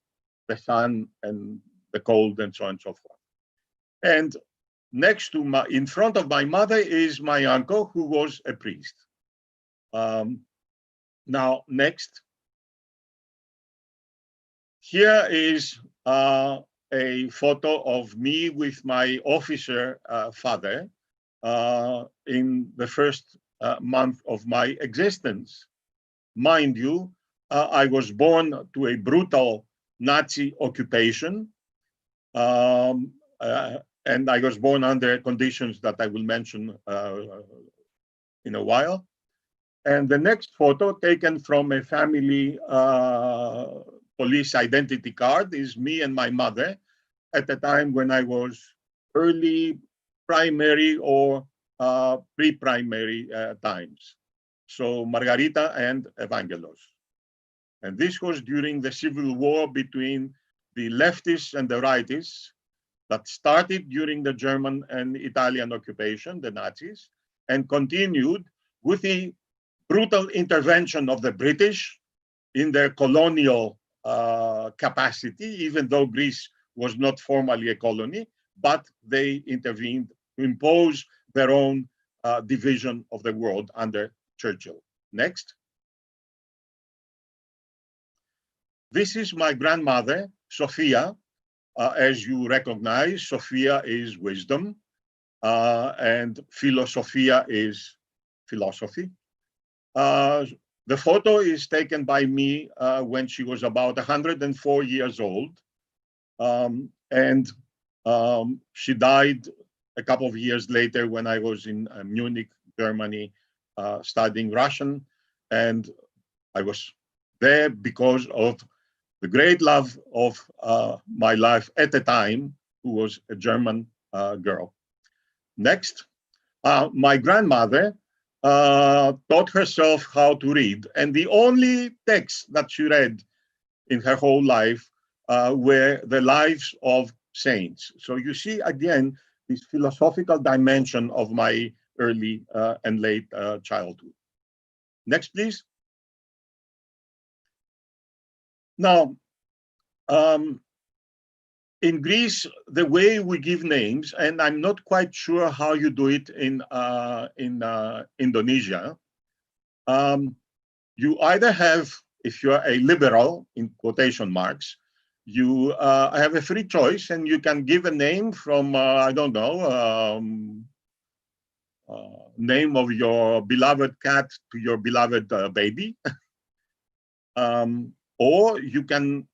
the sun and the cold and so on and so forth. And next to in front of my mother is my uncle, who was a priest. Now, next. Here is a photo of me with my officer father in the first month of my existence. Mind you, I was born to a brutal Nazi occupation, and I was born under conditions that I will mention in a while. And the next photo, taken from a family police identity card, is me and my mother at the time when I was early primary or pre-primary times. So Margarita and Evangelos. And this was during the civil war between the leftists and the rightists that started during the German and Italian occupation, the Nazis, and continued with the brutal intervention of the British in their colonial capacity, even though Greece was not formally a colony, but they intervened to impose their own division of the world under Churchill. Next. This is my grandmother, Sophia. As you recognize, Sophia is wisdom, and philosophia is philosophy. The photo is taken by me when she was about 104 years old. And she died a couple of years later when I was in Munich, Germany, studying Russian. And I was there because of the great love of my life at the time, who was a German girl. Next, my grandmother taught herself how to read. And the only text that she read in her whole life were the lives of saints. So you see, again, this philosophical dimension of my early and late childhood. Next, please. Now, in Greece, the way we give names, and I'm not quite sure how you do it in Indonesia, you either have, if you're a liberal, in quotation marks, you have a free choice and you can give a name from, I don't know, name of your beloved cat to your beloved baby. Or you can,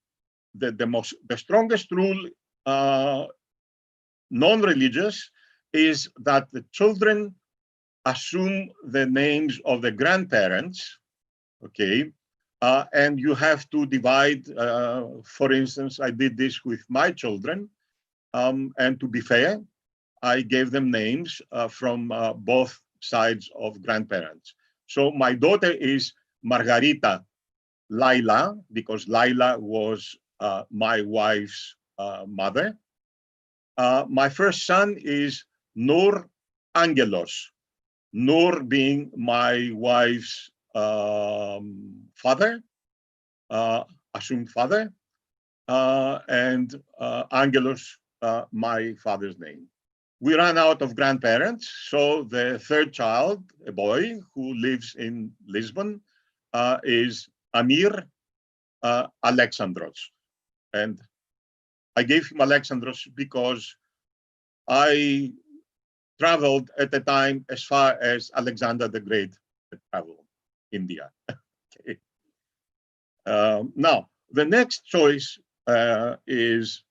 the strongest rule, non-religious, is that the children assume the names of the grandparents, okay? And you have to divide, for instance, I did this with my children. And to be fair, I gave them names from both sides of grandparents. So my daughter is Margarita Laila, because Laila was my wife's mother. My first son is Nur Angelos, Nur being my wife's father, assumed father, and Angelos, my father's name. We ran out of grandparents, so the third child, a boy who lives in Lisbon, is Amir Alexandros. And I gave him Alexandros because I traveled at the time as far as Alexander the Great had traveled, India. Okay. Now, the next choice is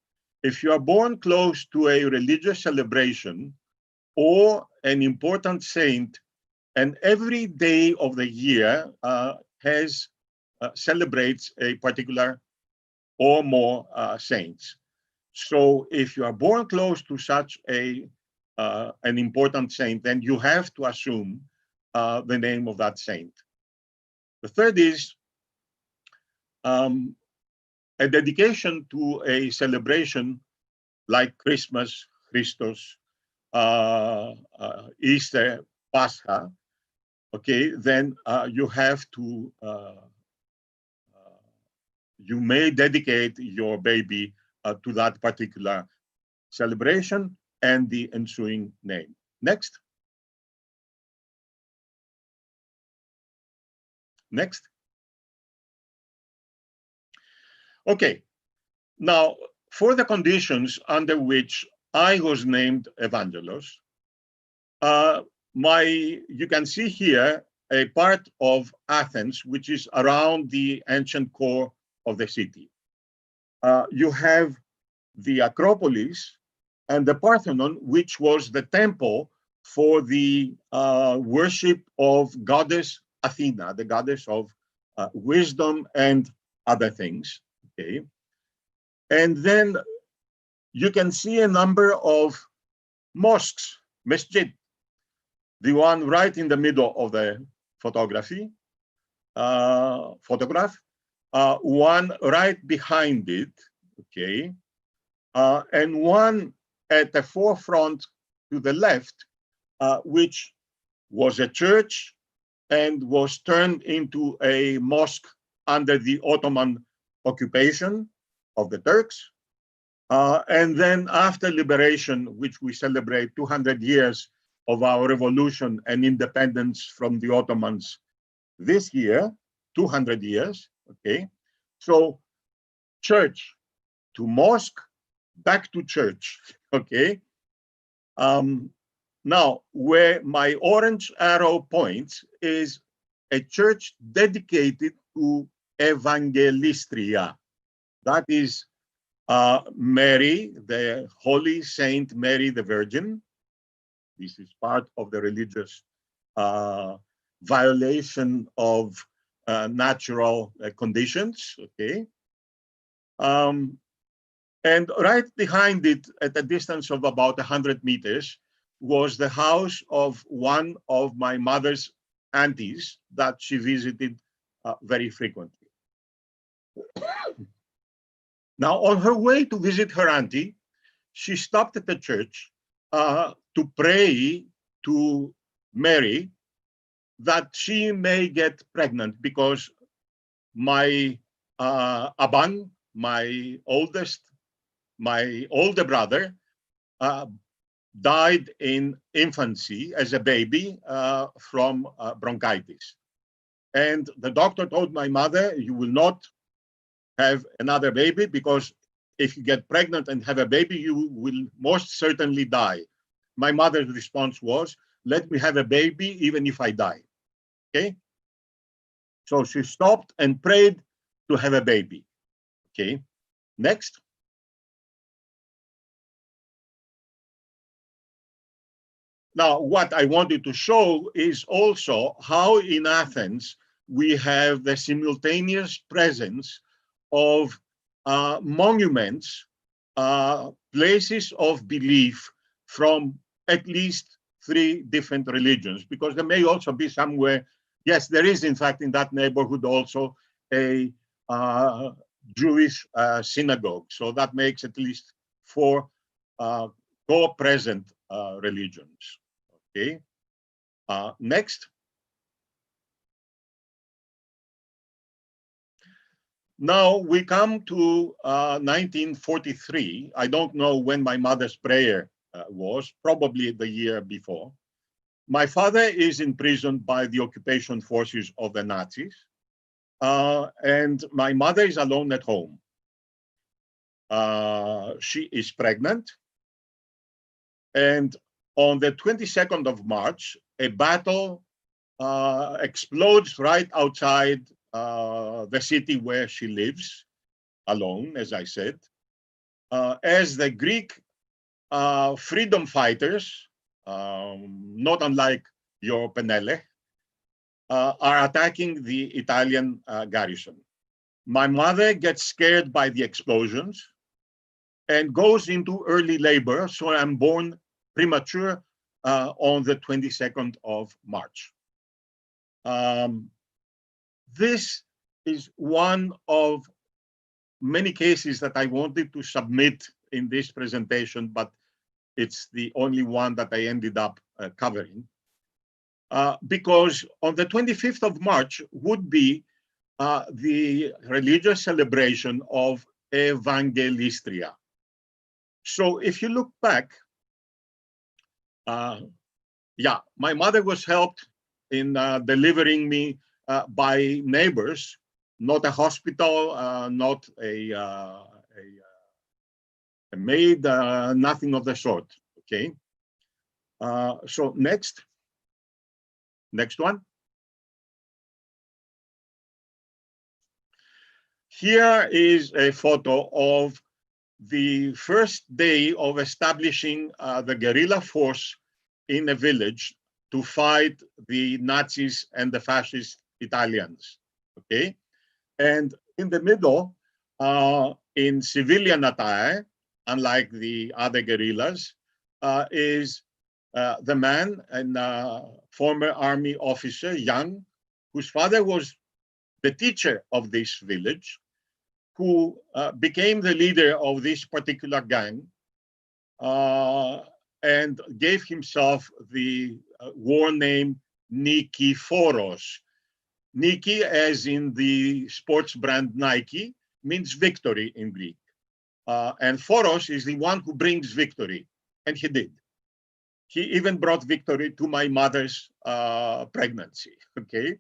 if you are born close to a religious celebration or an important saint, and every day of the year celebrates a particular or more saints. So if you are born close to such an important saint, then you have to assume the name of that saint. The third is a dedication to a celebration like Christmas, Christos, Easter, Pascha. Okay, then you have to, you may dedicate your baby to that particular celebration and the ensuing name. Next. Next. Okay, now for the conditions under which I was named Evangelos, you can see here a part of Athens, which is around the ancient core of the city. You have the Acropolis and the Parthenon, which was the temple for the worship of goddess Athena, the goddess of wisdom and other things. Okay, and then you can see a number of mosques, masjid, the one right in the middle of the photograph, one right behind it, okay, and one at the forefront to the left, which was a church and was turned into a mosque under the Ottoman occupation of the Turks. And then after liberation, which we celebrate 200 years of our revolution and independence from the Ottomans this year, 200 years, okay? So church to mosque, back to church, okay? Now, where my orange arrow points is a church dedicated to Evangelistria. That is Mary, the Holy Saint Mary the Virgin. This is part of the religious violation of natural conditions, okay? And right behind it, at a distance of about 100 meters, was the house of one of my mother's aunties that she visited very frequently. Now, on her way to visit her auntie, she stopped at the church to pray to Mary that she may get pregnant, because my Abang, my older brother, died in infancy as a baby from bronchitis. And the doctor told my mother, you will not have another baby, because if you get pregnant and have a baby, you will most certainly die. My mother's response was, let me have a baby even if I die. Okay? So she stopped and prayed to have a baby. Okay? Next. Now, what I wanted to show is also how in Athens we have the simultaneous presence of monuments places of belief from at least 3 different religions, because there may also be somewhere, yes, there is in fact in that neighborhood also a Jewish synagogue. So that makes at least 4 co-present religions. Okay. Next. Now we come to 1943. I don't know when my mother's prayer was, probably the year before. My father is imprisoned by the occupation forces of the Nazis, and my mother is alone at home. She is pregnant, and on the 22nd of March, a battle explodes right outside the city where she lives, alone, as I said, as the Greek freedom fighters, not unlike your Penele, are attacking the Italian garrison. My mother gets scared by the explosions and goes into early labor, so I'm born premature on the 22nd of March. This is one of many cases that I wanted to submit in this presentation, but it's the only one that I ended up covering. Because on the 25th of March would be the religious celebration of Evangelistria. So if you look back, yeah, my mother was helped in delivering me by neighbors, not a hospital, not a maid, nothing of the sort. Okay. So next one. Here is a photo of the first day of establishing the guerrilla force in a village to fight the Nazis and the fascist Italians. Okay. And in the middle, in civilian attire, unlike the other guerrillas, is the man and former army officer, young, whose father was the teacher of this village, who became the leader of this particular gang and gave himself the war name Nikiforos. Niki, as in the sports brand Nike, means victory in Greek. And Foros is the one who brings victory. And he did. He even brought victory to my mother's pregnancy, okay?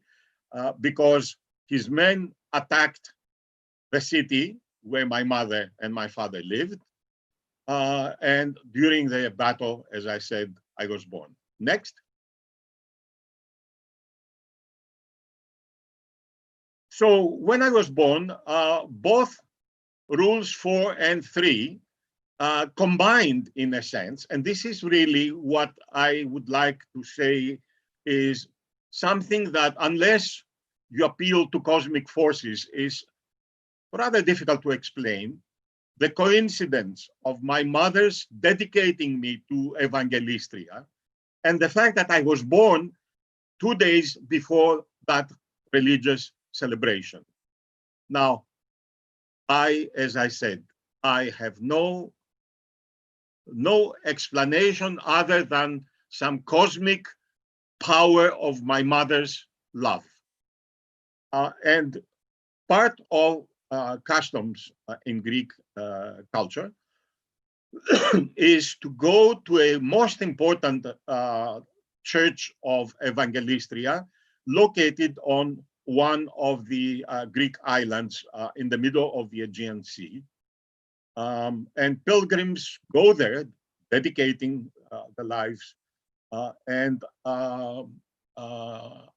Because his men attacked the city where my mother and my father lived. And during the battle, as I said, I was born. Next. So when I was born, both rules 4 and 3 combined in a sense, and this is really what I would like to say is something that unless you appeal to cosmic forces is rather difficult to explain. The coincidence of my mother's dedicating me to Evangelistria and the fact that I was born 2 days before that religious celebration. Now, as I said, I have no explanation other than some cosmic power of my mother's love. And part of customs in Greek culture is to go to a most important church of Evangelistria located on one of the Greek islands in the middle of the Aegean Sea. And pilgrims go there, dedicating the lives and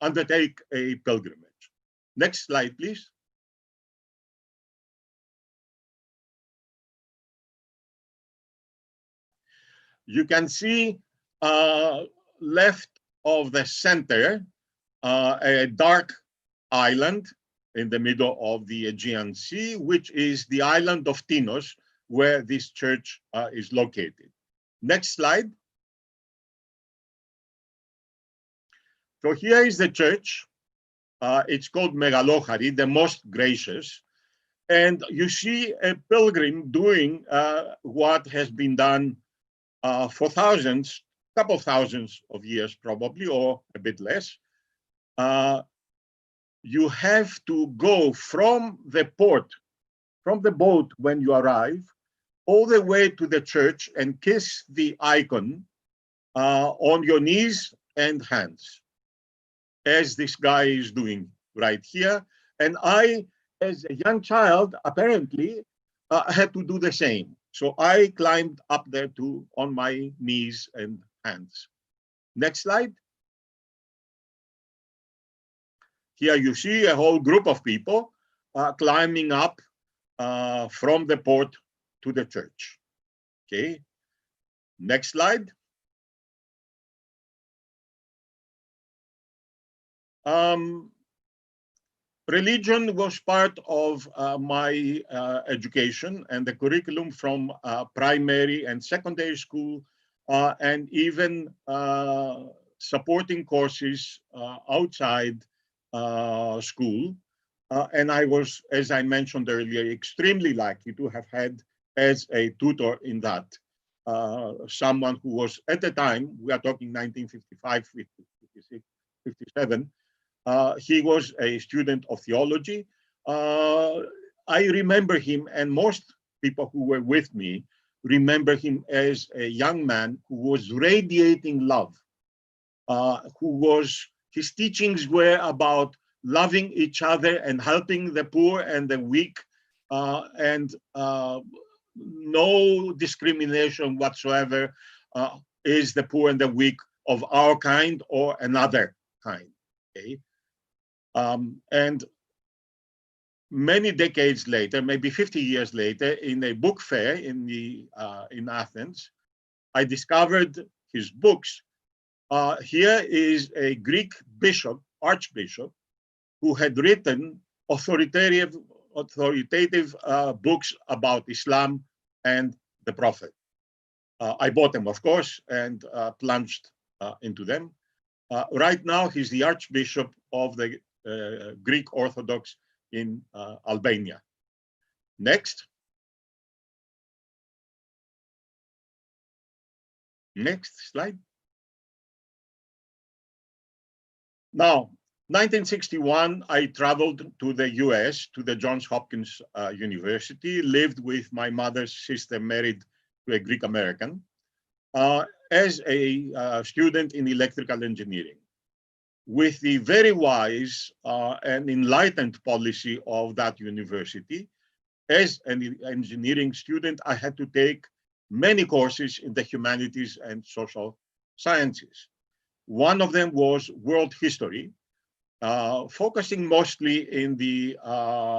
undertake a pilgrimage. Next slide, please. You can see left of the center a dark island in the middle of the Aegean Sea, which is the island of Tinos, where this church is located. Next slide. So here is the church. It's called Megalohari, the most gracious. And you see a pilgrim doing what has been done for thousands, couple thousands of years probably, or a bit less. You have to go from the port, from the boat when you arrive, all the way to the church and kiss the icon on your knees and hands, as this guy is doing right here. And I, as a young child, apparently had to do the same. So I climbed up there too on my knees and hands. Next slide. Here you see a whole group of people climbing up from the port to the church. Okay. Next slide. Religion was part of my education and the curriculum from primary and secondary school, and even supporting courses outside school. And I was, as I mentioned earlier, extremely lucky to have had as a tutor in that someone who was, at the time, we are talking 1955, 56, 57, he was a student of theology. I remember him, and most people who were with me remember him as a young man who was radiating love, his teachings were about loving each other and helping the poor and the weak, and no discrimination whatsoever is the poor and the weak of our kind or another kind. Okay? And many decades later, maybe 50 years later, in a book fair in Athens, I discovered his books. Here is a Greek bishop, archbishop, who had written authoritative books about Islam and the Prophet. I bought them, of course, and plunged into them. Right now, he's the archbishop of the Greek Orthodox in Albania. Next. Next slide. Now, 1961, I traveled to the US, to the Johns Hopkins University, lived with my mother's sister, married to a Greek American, as a student in electrical engineering. With the very wise and enlightened policy of that university, as an engineering student, I had to take many courses in the humanities and social sciences. One of them was world history, focusing mostly in the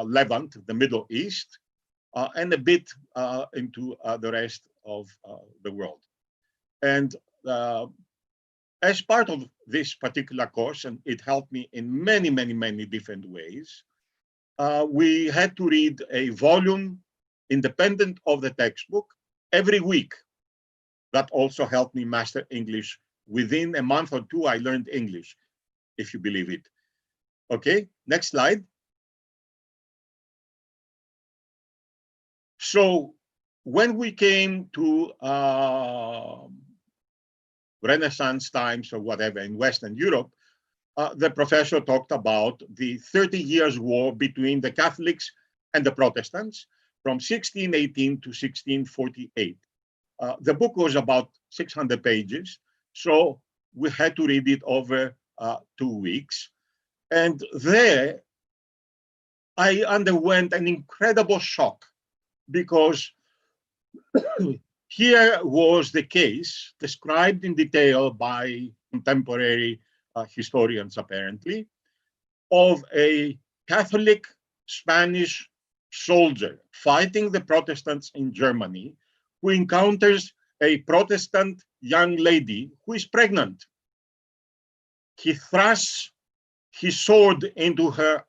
Levant, the Middle East, and a bit into the rest of the world. And as part of this particular course, and it helped me in many, many, many different ways, we had to read a volume independent of the textbook every week. That also helped me master English. Within a month or two, I learned English, if you believe it. Okay, next slide. So when we came to Renaissance times or whatever in Western Europe, the professor talked about the 30 Years' War between the Catholics and the Protestants from 1618 to 1648. The book was about 600 pages, so we had to read it over 2 weeks. And there, I underwent an incredible shock because here was the case described in detail by contemporary historians, apparently, of a Catholic Spanish soldier fighting the Protestants in Germany who encounters a Protestant young lady who is pregnant. He thrusts his sword into her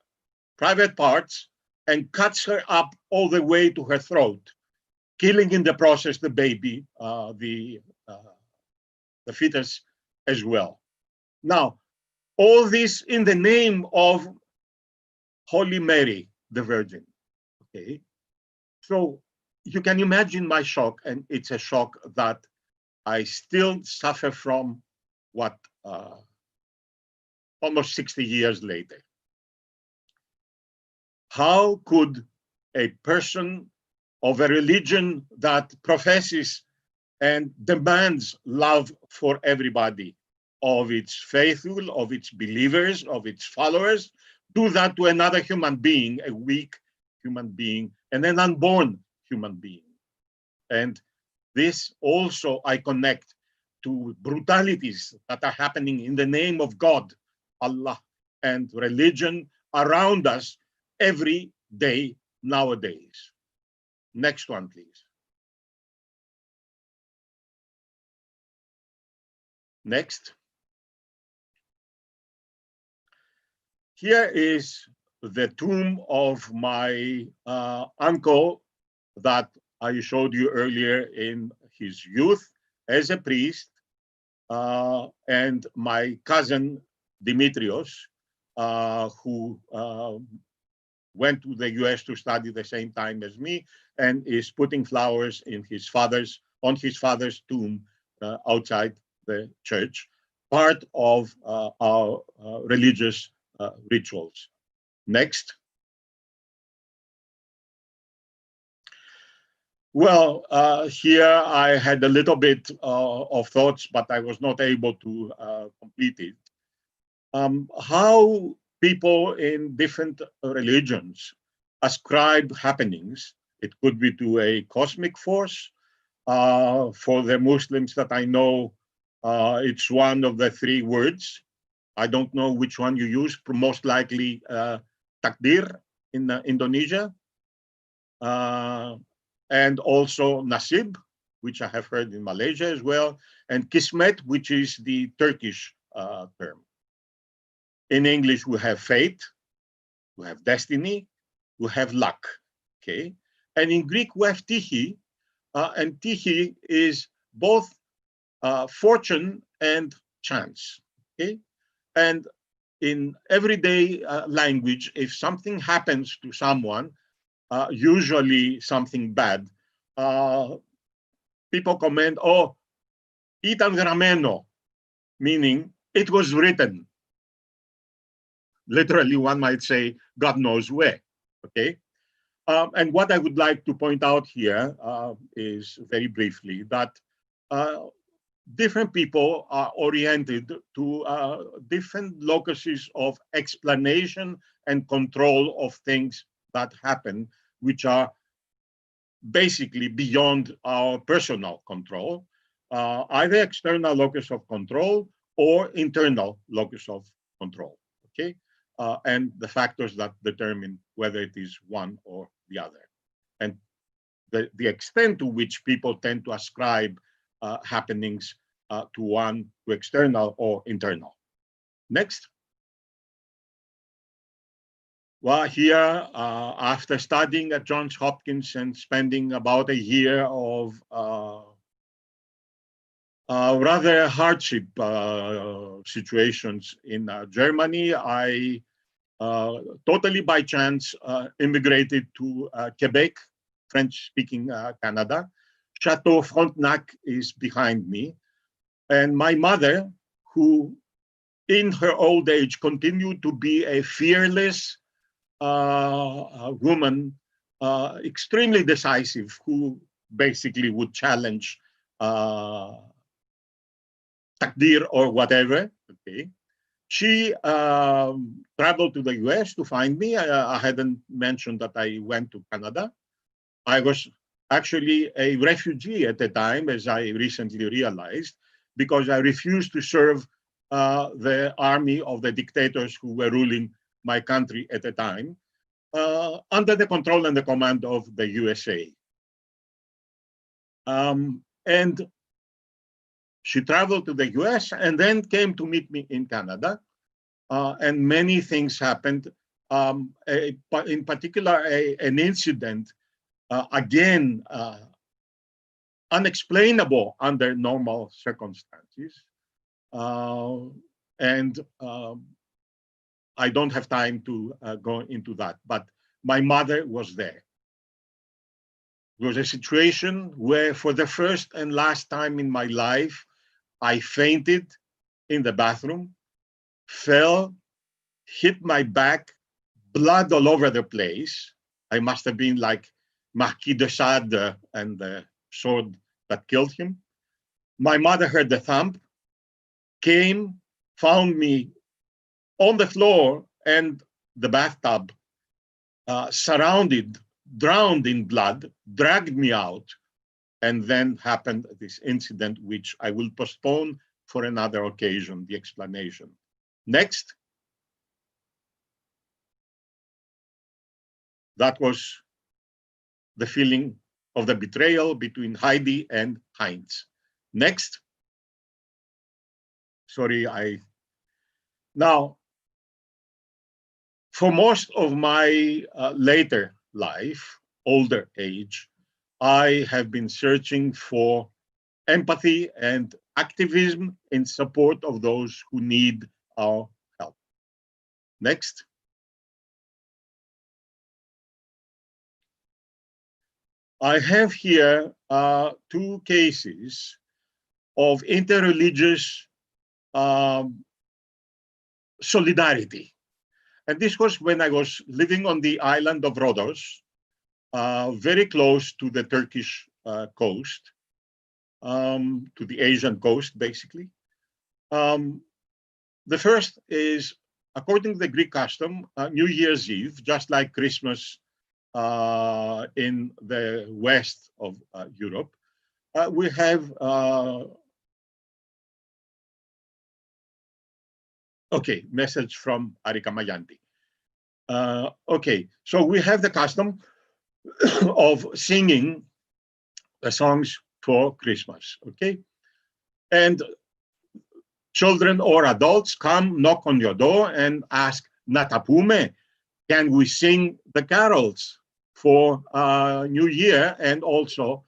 private parts and cuts her up all the way to her throat. killing in the process the baby, the fetus as well. Now, all this in the name of Holy Mary, the Virgin. Okay, so you can imagine my shock, and it's a shock that I still suffer from. What almost 60 years later, how could a person of a religion that professes and demands love for everybody, of its faithful, of its believers, of its followers, do that to another human being, a weak human being, and an unborn human being? And this also I connect to brutalities that are happening in the name of God, Allah, and religion around us every day nowadays. Next one, please. Next. Here is the tomb of my uncle that I showed you earlier in his youth as a priest, and my cousin Dimitrios, who went to the US to study the same time as me, and is putting flowers in on his father's tomb outside the church, part of our religious rituals. Next. Well, here I had a little bit of thoughts, but I was not able to complete it. How people in different religions ascribe happenings. It could be to a cosmic force. For the Muslims that I know, it's one of the three words. I don't know which one you use, most likely takdir in Indonesia. And also nasib, which I have heard in Malaysia as well, and kismet, which is the Turkish term. In English, we have fate, we have destiny, we have luck, okay? And in Greek, we have tihi, and tihi is both fortune and chance, okay? And in everyday language, if something happens to someone, usually something bad, people comment, oh, itan grameno, meaning it was written. Literally, one might say, God knows where, okay? And what I would like to point out here is very briefly that different people are oriented to different locuses of explanation and control of things that happen, which are basically beyond our personal control, either external locus of control or internal locus of control, okay? And the factors that determine whether it is one or the other. And the extent to which people tend to ascribe happenings to external or internal. Next. Well, here, after studying at Johns Hopkins and spending about a year of rather hardship situations in Germany, I totally by chance immigrated to Quebec, French-speaking Canada. Chateau Frontenac is behind me. And my mother, who in her old age continued to be a fearless woman, extremely decisive, who basically would challenge takdir or whatever, okay? She traveled to the US to find me. I hadn't mentioned that I went to Canada. I was actually a refugee at the time, as I recently realized, because I refused to serve the army of the dictators who were ruling my country at the time, under the control and the command of the USA. And she traveled to the US and then came to meet me in Canada. And many things happened. In particular, an incident, again, unexplainable under normal circumstances. And I don't have time to go into that, but my mother was there. It was a situation where, for the first and last time in my life, I fainted in the bathroom, fell, hit my back, blood all over the place. I must have been like Marquis de Sade and the sword that killed him. My mother heard the thump, came, found me on the floor and the bathtub, surrounded, drowned in blood, dragged me out, and then happened this incident, which I will postpone for another occasion, the explanation. Next. That was the feeling of the betrayal between Heidi and Heinz. Next. Sorry, now, for most of my later life, older age, I have been searching for empathy and activism in support of those who need our help. Next. I have here two cases of interreligious solidarity. And this was when I was living on the island of Rhodos, very close to the Turkish coast, to the Asian coast, basically. The first is, according to the Greek custom, New Year's Eve, just like Christmas in the west of Europe, we have okay, message from Arika Mayanti. Okay, so we have the custom of singing the songs for Christmas, okay? And children or adults come, knock on your door and ask, Natapume, can we sing the carols for New Year and also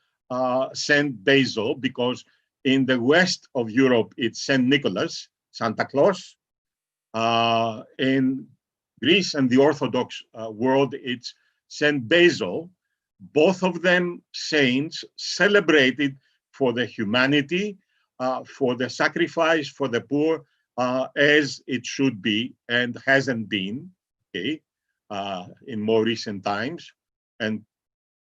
Saint Basil, because in the west of Europe, it's Saint Nicholas, Santa Claus. In Greece and the Orthodox world, it's Saint Basil, both of them saints celebrated for the humanity, for the sacrifice for the poor, as it should be and hasn't been, okay, in more recent times. And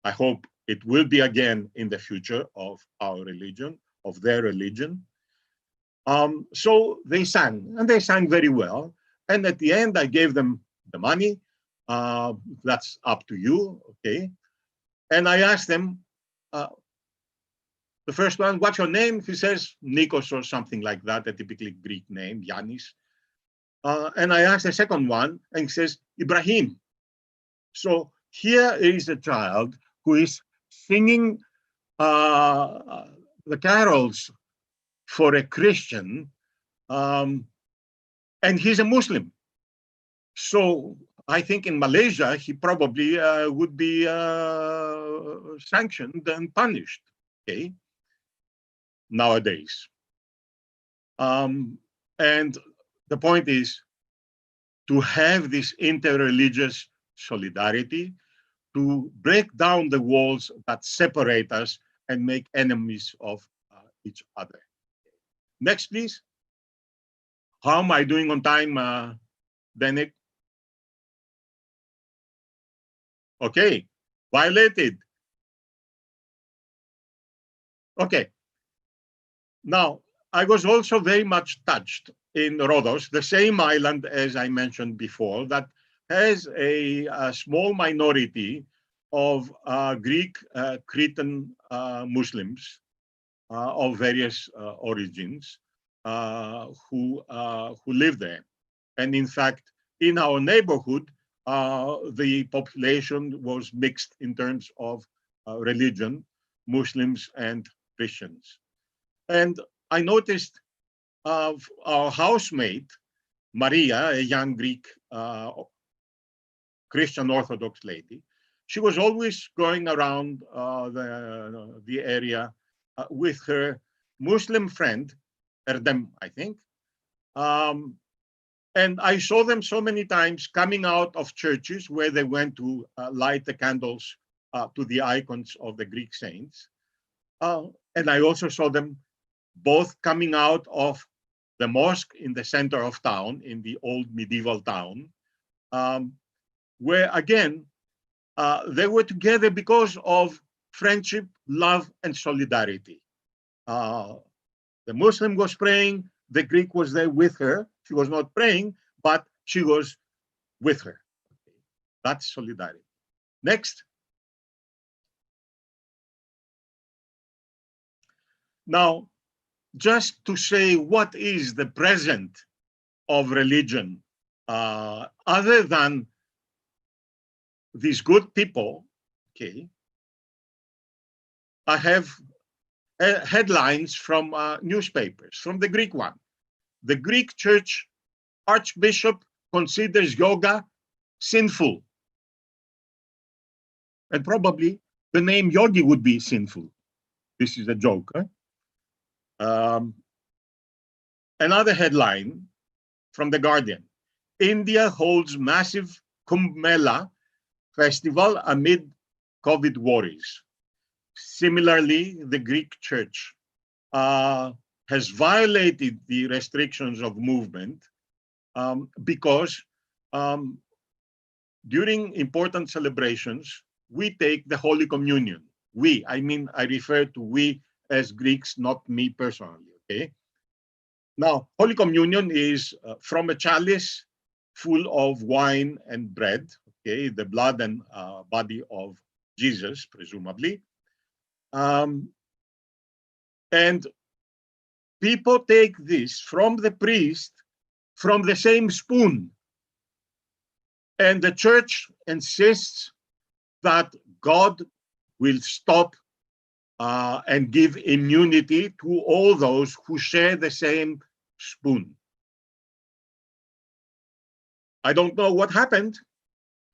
I hope it will be again in the future of our religion, of their religion. So they sang, and they sang very well. And at the end, I gave them the money. That's up to you, okay? And I asked them, the first one, what's your name? He says Nikos or something like that, a typically Greek name, Yannis. And I asked the second one, and he says Ibrahim. So here is a child who is singing the carols for a Christian, and he's a Muslim. So I think in Malaysia, he probably would be sanctioned and punished, okay, nowadays. And the point is to have this interreligious solidarity, to break down the walls that separate us and make enemies of each other. Next, please. How am I doing on time, Bennett? Okay, violated. Okay. Now, I was also very much touched in Rhodos, the same island as I mentioned before, that has a small minority of Greek Cretan Muslims of various origins who live there. And in fact, in our neighborhood, the population was mixed in terms of religion, Muslims and Christians. And I noticed our housemate, Maria, a young Greek Christian Orthodox lady, she was always going around the area with her Muslim friend, Erdem, I think. And I saw them so many times coming out of churches where they went to light the candles to the icons of the Greek saints. And I also saw them both coming out of the mosque in the center of town, in the old medieval town, where again, they were together because of friendship, love, and solidarity. The Muslim was praying, the Greek was there with her. She was not praying, but she was with her. That's solidarity. Next. Now, just to say what is the present of religion, other than these good people, okay, I have headlines from newspapers, from the Greek one. The Greek church archbishop considers yoga sinful. And probably the name yogi would be sinful. This is a joke. Huh? Another headline from The Guardian. India holds massive Kumbh Mela festival amid COVID worries. Similarly, the Greek church has violated the restrictions of movement because during important celebrations, we take the Holy Communion. We, I refer to we as Greeks, not me personally, okay? Now, Holy Communion is from a chalice full of wine and bread, okay, the blood and body of Jesus, presumably. And people take this from the priest from the same spoon. And the church insists that God will stop and give immunity to all those who share the same spoon. I don't know what happened,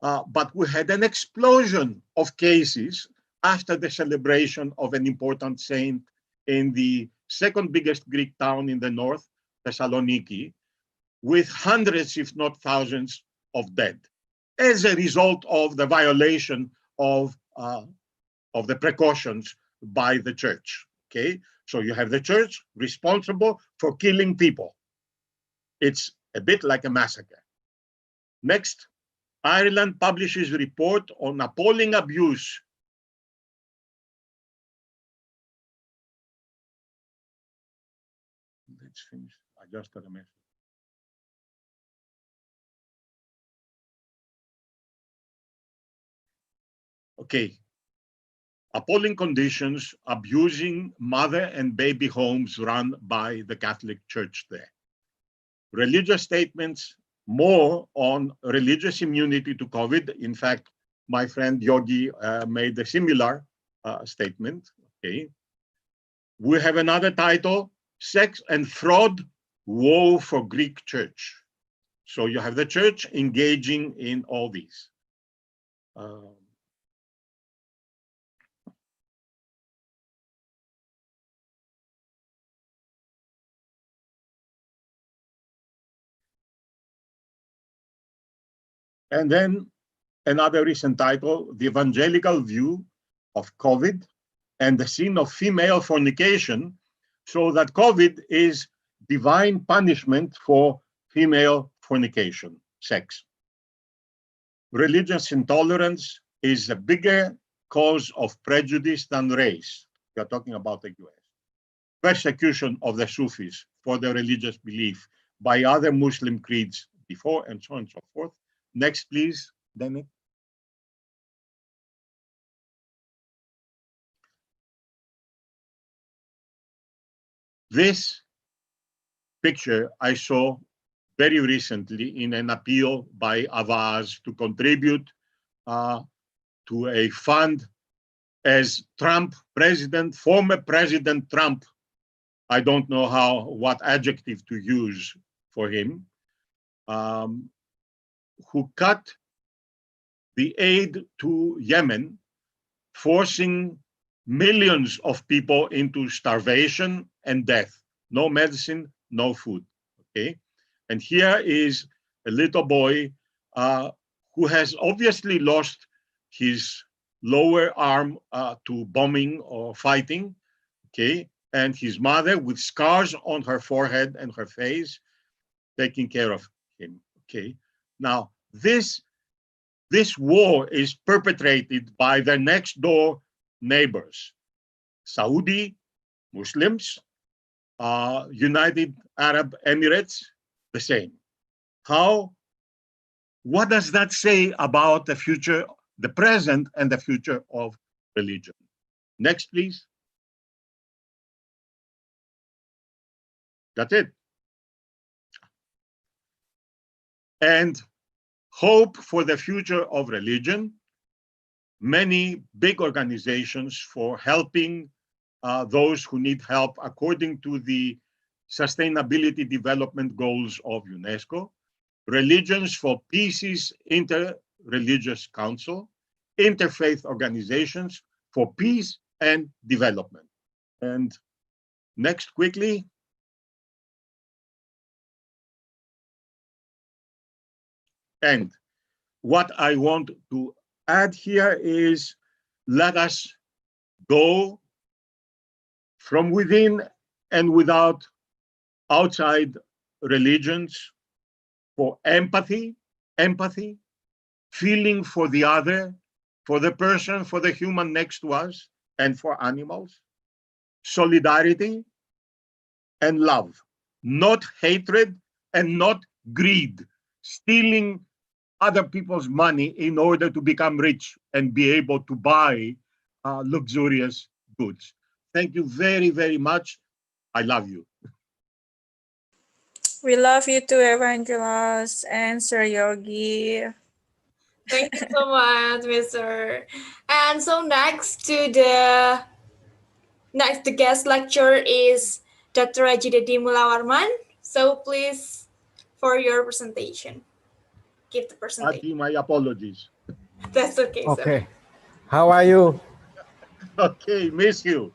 but we had an explosion of cases after the celebration of an important saint in the second biggest Greek town in the north, Thessaloniki, with hundreds, if not thousands, of dead as a result of the violation of the precautions by the church. Okay, so you have the church responsible for killing people. It's a bit like a massacre. Next, Ireland publishes report on appalling abuse. Let's finish. I just got a message. Okay. Appalling conditions abusing mother and baby homes run by the Catholic Church there. Religious statements more on religious immunity to COVID. In fact, my friend Yogi made a similar statement. Okay. We have another title, Sex and Fraud, Woe for Greek Church. So you have the church engaging in all these. And then another recent title, The Evangelical View of COVID and the Sin of Female Fornication, so that COVID is divine punishment for female fornication, sex. Religious intolerance is a bigger cause of prejudice than race. We are talking about the US. Persecution of the Sufis for their religious belief by other Muslim creeds before, and so on and so forth. Next, please, Dennis. This picture I saw very recently in an appeal by Avaz to contribute to a fund as Trump president, former President Trump, I don't know what adjective to use for him, who cut the aid to Yemen, forcing millions of people into starvation and death. No medicine, no food. Okay, and here is a little boy who has obviously lost his lower arm to bombing or fighting. Okay, and his mother with scars on her forehead and her face, taking care of him. Okay, now this war is perpetrated by their next door neighbors, Saudi Muslims, United Arab Emirates, the same. What does that say about the future, the present and the future of religion? Next, please. That's it. And hope for the future of religion, many big organizations for helping those who need help according to the Sustainability Development Goals of UNESCO, Religions for Peace's Inter-Religious Council, interfaith organizations for peace and development. And next, quickly. And what I want to add here is, let us go from within and without outside religions for empathy, feeling for the other, for the person, for the human next to us, and for animals, solidarity and love, not hatred and not greed, stealing other people's money in order to become rich and be able to buy luxurious goods. Thank you very, very much. I love you. We love you too, Evangelos and Sir Yogi. Thank you so much, Mr. And so the guest lecturer is Dr. Rajidadi Mulawarman. So please, for your presentation, give the presentation. Adi, my apologies. That's okay, sir. Okay. How are you? Okay, miss you.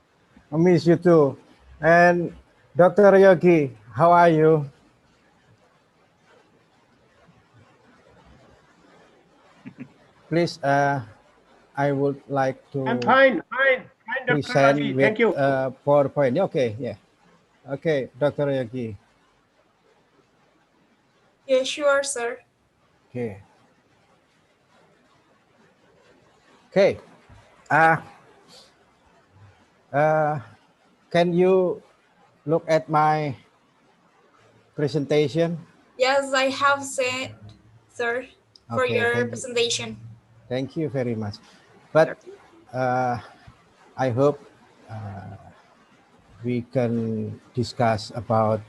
I miss you too. And Dr. Yogi, how are you? Please, I would like to I'm fine, Dr. present Raji. with Thank you. PowerPoint. Okay, yeah. Okay, Dr. Yogi. Yeah, sure, sir. Okay. Okay. Can you look at my presentation? Yes, I have said, sir, for Okay, your thank you. presentation. Thank you very much. But I hope we can discuss about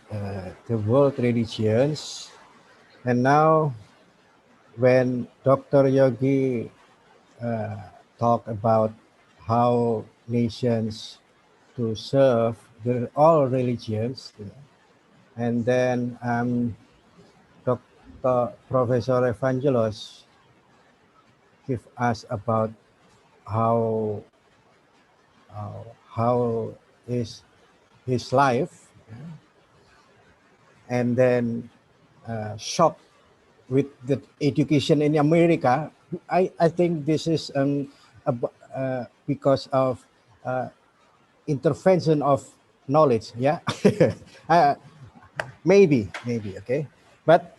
the world religions. And now, when Dr. Yogi talk about how nations to serve all religions, and then Dr. Professor Evangelos give us about how how is his life, and then shocked with the education in America. I think this is because of intervention of knowledge. Yeah, maybe okay. But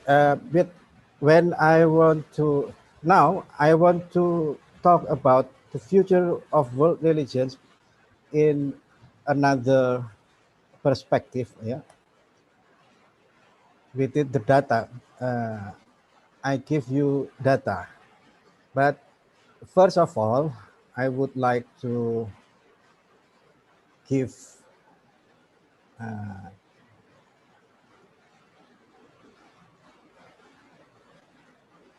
when I want to talk about the future of world religions in another perspective. Yeah, with the data. I give you data. But first of all, I would like to give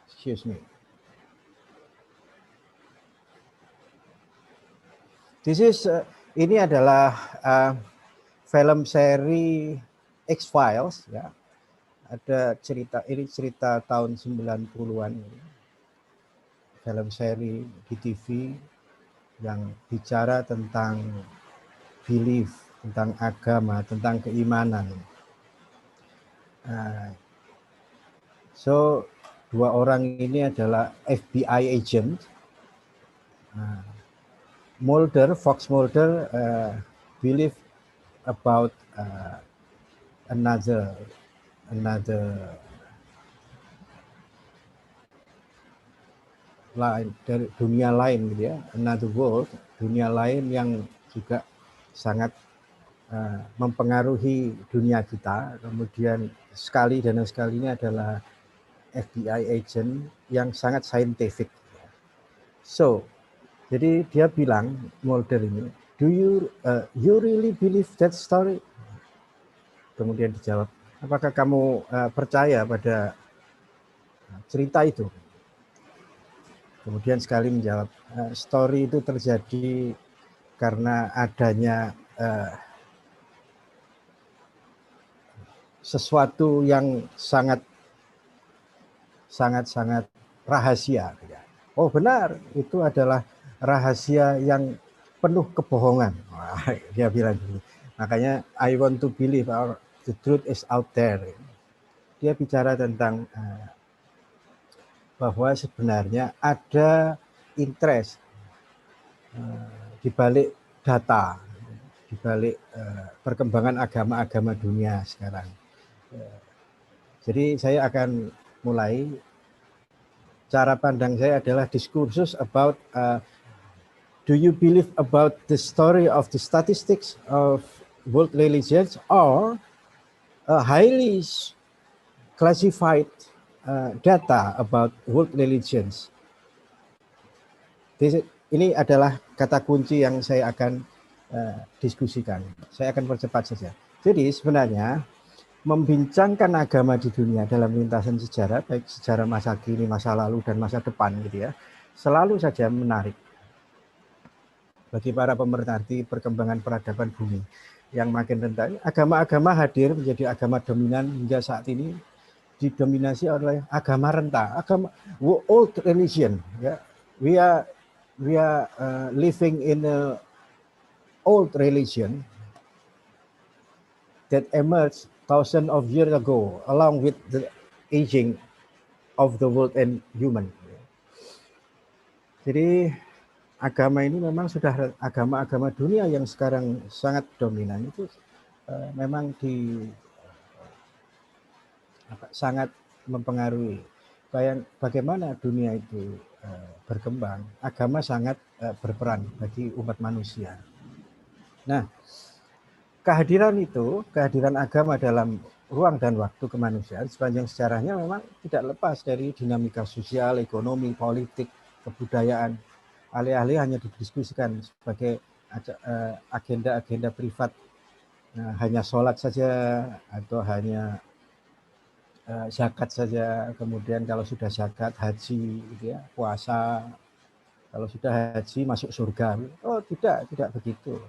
excuse me. This is ini adalah film seri X-Files ya. Ada cerita tahun 90-an. Film seri di TV yang bicara tentang belief, tentang agama, tentang keimanan. So dua orang ini adalah FBI agent. Fox Mulder believe about another lain, dari dunia lain gitu ya, another world, dunia lain yang juga sangat mempengaruhi dunia kita. Kemudian sekali dan sekalinya adalah FBI agent yang sangat scientific. So, jadi dia bilang, Mulder ini, do you really believe that story? Kemudian dijawab, apakah kamu percaya pada cerita itu? Kemudian sekali menjawab, story itu terjadi karena adanya sesuatu yang sangat rahasia. Oh benar, itu adalah rahasia yang penuh kebohongan. Wah, dia bilang gitu. Makanya I want to believe the truth is out there. Dia bicara tentang bahwa sebenarnya ada interest di balik data, di balik perkembangan agama-agama dunia sekarang. Jadi saya akan mulai. Cara pandang saya adalah diskursus about do you believe about the story of the statistics of world religions or highly classified data about world religions. Ini adalah kata kunci yang saya akan diskusikan. Saya akan percepat saja. Jadi sebenarnya membincangkan agama di dunia dalam lintasan sejarah, baik sejarah masa kini, masa lalu, dan masa depan gitu ya, selalu saja menarik bagi para pemerhati perkembangan peradaban bumi yang makin rentan. Agama-agama hadir menjadi agama dominan hingga saat ini didominasi oleh agama renta, agama old religion. Ya, we are living in a old religion that emerged thousands of years ago, along with the aging of the world and human. Jadi agama ini memang sudah agama-agama dunia yang sekarang sangat dominan itu memang sangat mempengaruhi bagaimana dunia itu berkembang. Agama sangat berperan bagi umat manusia. Nah, kehadiran agama dalam ruang dan waktu kemanusiaan sepanjang sejarahnya memang tidak lepas dari dinamika sosial, ekonomi, politik, kebudayaan. Alih-alih hanya didiskusikan sebagai agenda-agenda privat, hanya sholat saja atau hanya zakat saja. Kemudian kalau sudah zakat, haji, gitu ya, puasa. Kalau sudah haji masuk surga. Oh tidak begitu.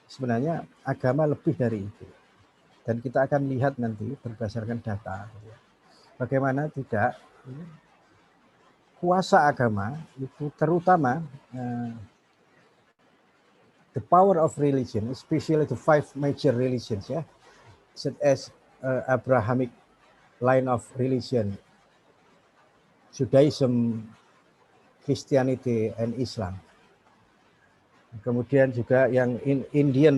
Sebenarnya agama lebih dari itu. Dan kita akan lihat nanti berdasarkan data. Bagaimana tidak kuasa agama itu terutama the power of religion, especially the 5 major religions, ya, such as Abrahamic line of religion, Judaism, Christianity, and Islam. Kemudian juga yang Indian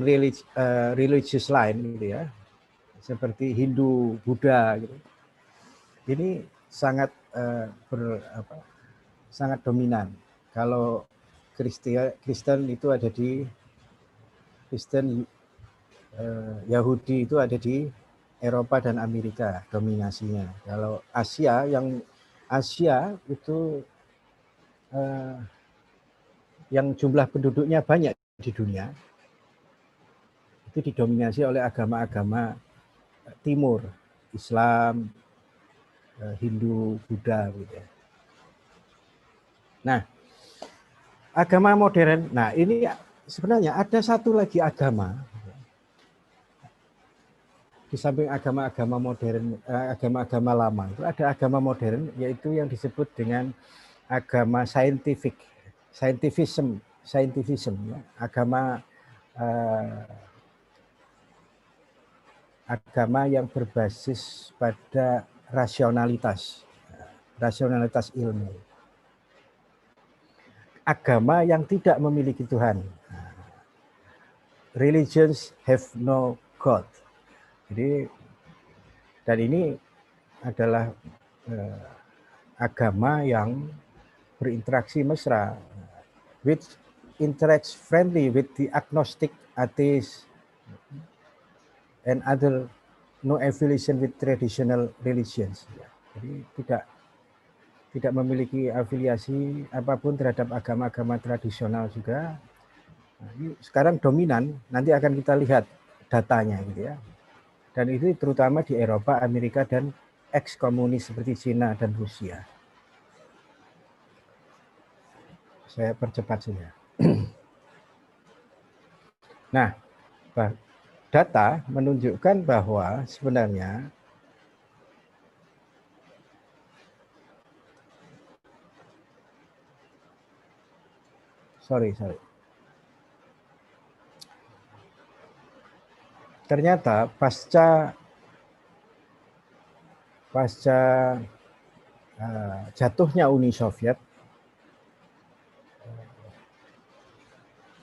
religious line, gitu ya, seperti Hindu, Buddha, gitu. Ini sangat sangat dominan. Kalau Kristen itu ada di Yahudi itu ada di Eropa dan Amerika dominasinya. Kalau Asia itu yang jumlah penduduknya banyak di dunia itu didominasi oleh agama-agama Timur, Islam, Hindu, Buddha, gitu. Nah, agama modern. Nah, ini sebenarnya ada satu lagi agama di samping agama-agama modern, agama-agama lama. Itu ada agama modern, yaitu yang disebut dengan agama scientificism scientificism, ya. Agama yang berbasis pada rasionalitas ilmu. Agama yang tidak memiliki Tuhan. Religions have no God. Jadi, dan ini adalah agama yang berinteraksi mesra, which interacts friendly with the agnostic, atheist, and other no affiliation with traditional religions. Jadi tidak memiliki afiliasi apapun terhadap agama-agama tradisional juga. Nah, ini sekarang dominan, nanti akan kita lihat datanya gitu ya. Dan itu terutama di Eropa, Amerika, dan ex-komunis seperti Cina dan Rusia. Saya percepat saja. Nah, data menunjukkan bahwa sebenarnya ternyata pasca jatuhnya Uni Soviet,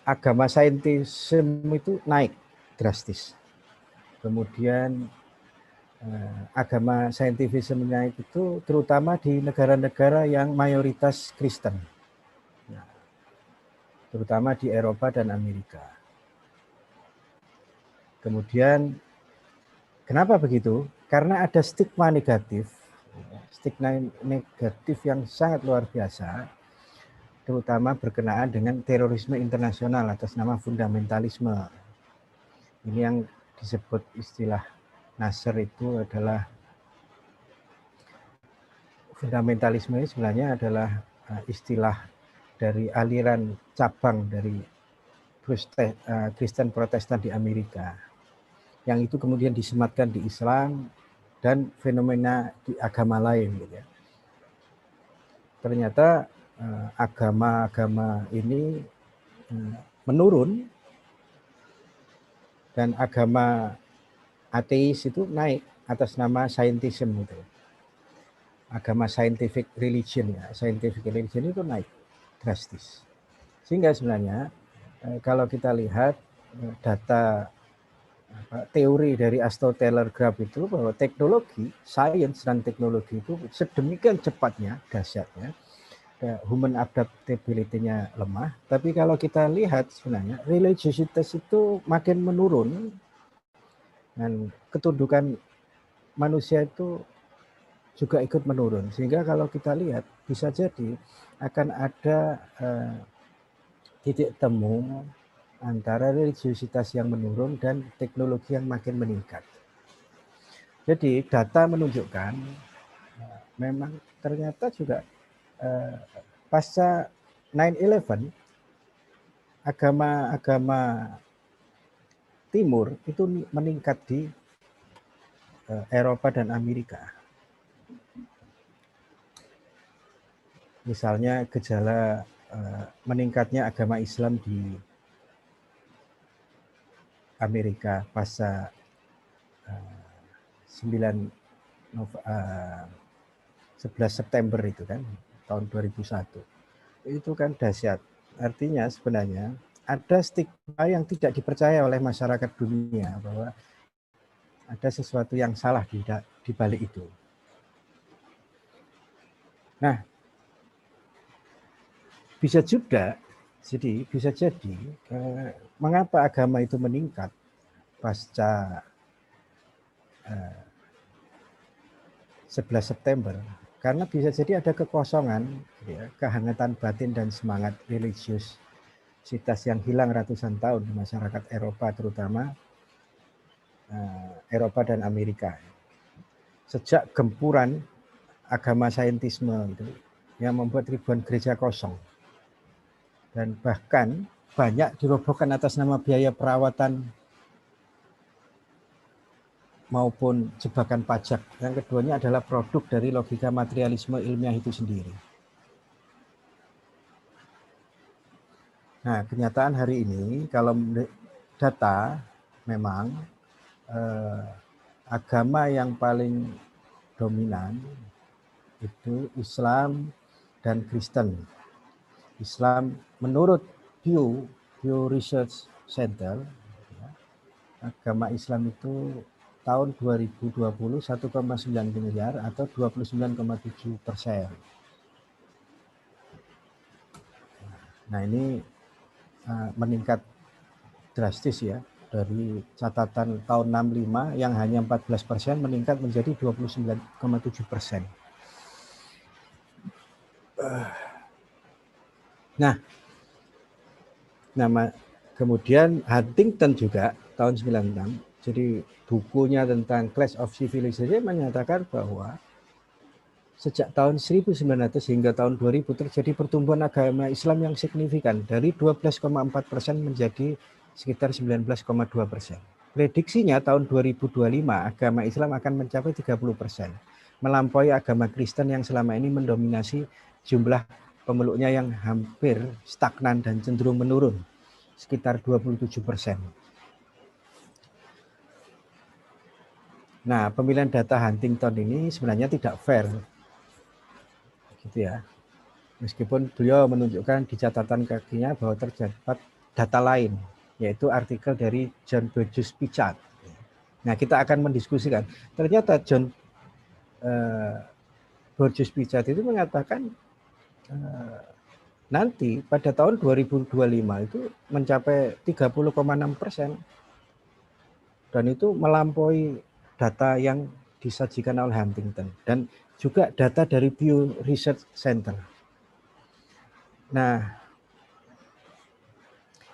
agama saintisme itu naik drastis. Kemudian agama saintifisme naik itu terutama di negara-negara yang mayoritas Kristen, terutama di Eropa dan Amerika. Kemudian kenapa begitu? Karena ada stigma negatif yang sangat luar biasa, terutama berkenaan dengan terorisme internasional atas nama fundamentalisme. Ini yang disebut istilah Nasr itu adalah fundamentalisme ini sebenarnya adalah istilah dari aliran cabang dari Kristen Protestan di Amerika, yang itu kemudian disematkan di Islam dan fenomena di agama lain. Gitu ya. Ternyata agama-agama ini menurun dan agama ateis itu naik atas nama scientism gitu. Agama scientific religion ya, scientific religion itu naik drastis. Sehingga sebenarnya kalau kita lihat data teori dari Aristoteles Graph itu bahwa teknologi, sains dan teknologi itu sedemikian cepatnya, dahsyatnya, human adaptability-nya lemah. Tapi kalau kita lihat sebenarnya religiositas itu makin menurun dan ketundukan manusia itu juga ikut menurun. Sehingga kalau kita lihat bisa jadi akan ada titik temu antara religiositas yang menurun dan teknologi yang makin meningkat. Jadi data menunjukkan memang ternyata juga pasca 9/11 agama-agama timur itu meningkat di Eropa dan Amerika. Misalnya gejala meningkatnya agama Islam di Amerika pasca 11 September itu kan, tahun 2001. Itu kan dahsyat. Artinya sebenarnya ada stigma yang tidak dipercaya oleh masyarakat dunia bahwa ada sesuatu yang salah di balik itu. Nah, bisa jadi mengapa agama itu meningkat pasca 11 September? Karena bisa jadi ada kekosongan, ya, kehangatan batin dan semangat religiusitas yang hilang ratusan tahun di masyarakat Eropa, terutama Eropa dan Amerika. Sejak gempuran agama saintisme itu yang membuat ribuan gereja kosong. Dan bahkan banyak dirobohkan atas nama biaya perawatan maupun jebakan pajak. Yang keduanya adalah produk dari logika materialisme ilmiah itu sendiri. Nah, kenyataan hari ini kalau data memang agama yang paling dominan itu Islam dan Kristen. Islam menurut Pew Research Center, agama Islam itu tahun 2020 1,9 miliar atau 29,7%. Nah ini meningkat drastis ya, dari catatan tahun 65 yang hanya 14% meningkat menjadi 29,7%. Nah, kemudian Huntington juga tahun 96, jadi bukunya tentang Clash of Civilization menyatakan bahwa sejak tahun 1900 hingga tahun 2000 terjadi pertumbuhan agama Islam yang signifikan dari 12,4% menjadi sekitar 19,2%. Prediksinya tahun 2025 agama Islam akan mencapai 30%, melampaui agama Kristen yang selama ini mendominasi jumlah pemeluknya yang hampir stagnan dan cenderung menurun, sekitar 27%. Nah, pemilihan data Huntington ini sebenarnya tidak fair, gitu ya. Meskipun beliau menunjukkan di catatan kakinya bahwa terdapat data lain, yaitu artikel dari John Burgess Pichard. Nah, kita akan mendiskusikan. Ternyata John Burgess Pichard itu mengatakan nanti pada tahun 2025 itu mencapai 30,6%, dan itu melampaui data yang disajikan oleh Huntington dan juga data dari Pew Research Center. Nah,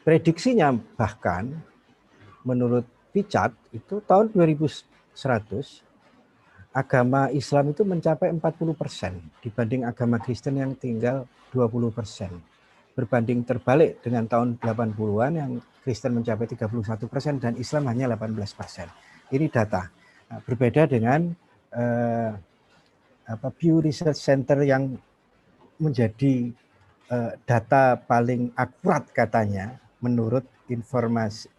prediksinya bahkan menurut Pichard itu tahun 2100 agama Islam itu mencapai 40% dibanding agama Kristen yang tinggal 20%. Berbanding terbalik dengan tahun 80-an yang Kristen mencapai 31% dan Islam hanya 18%. Ini data. Nah, berbeda dengan Pew Research Center yang menjadi data paling akurat katanya menurut informasi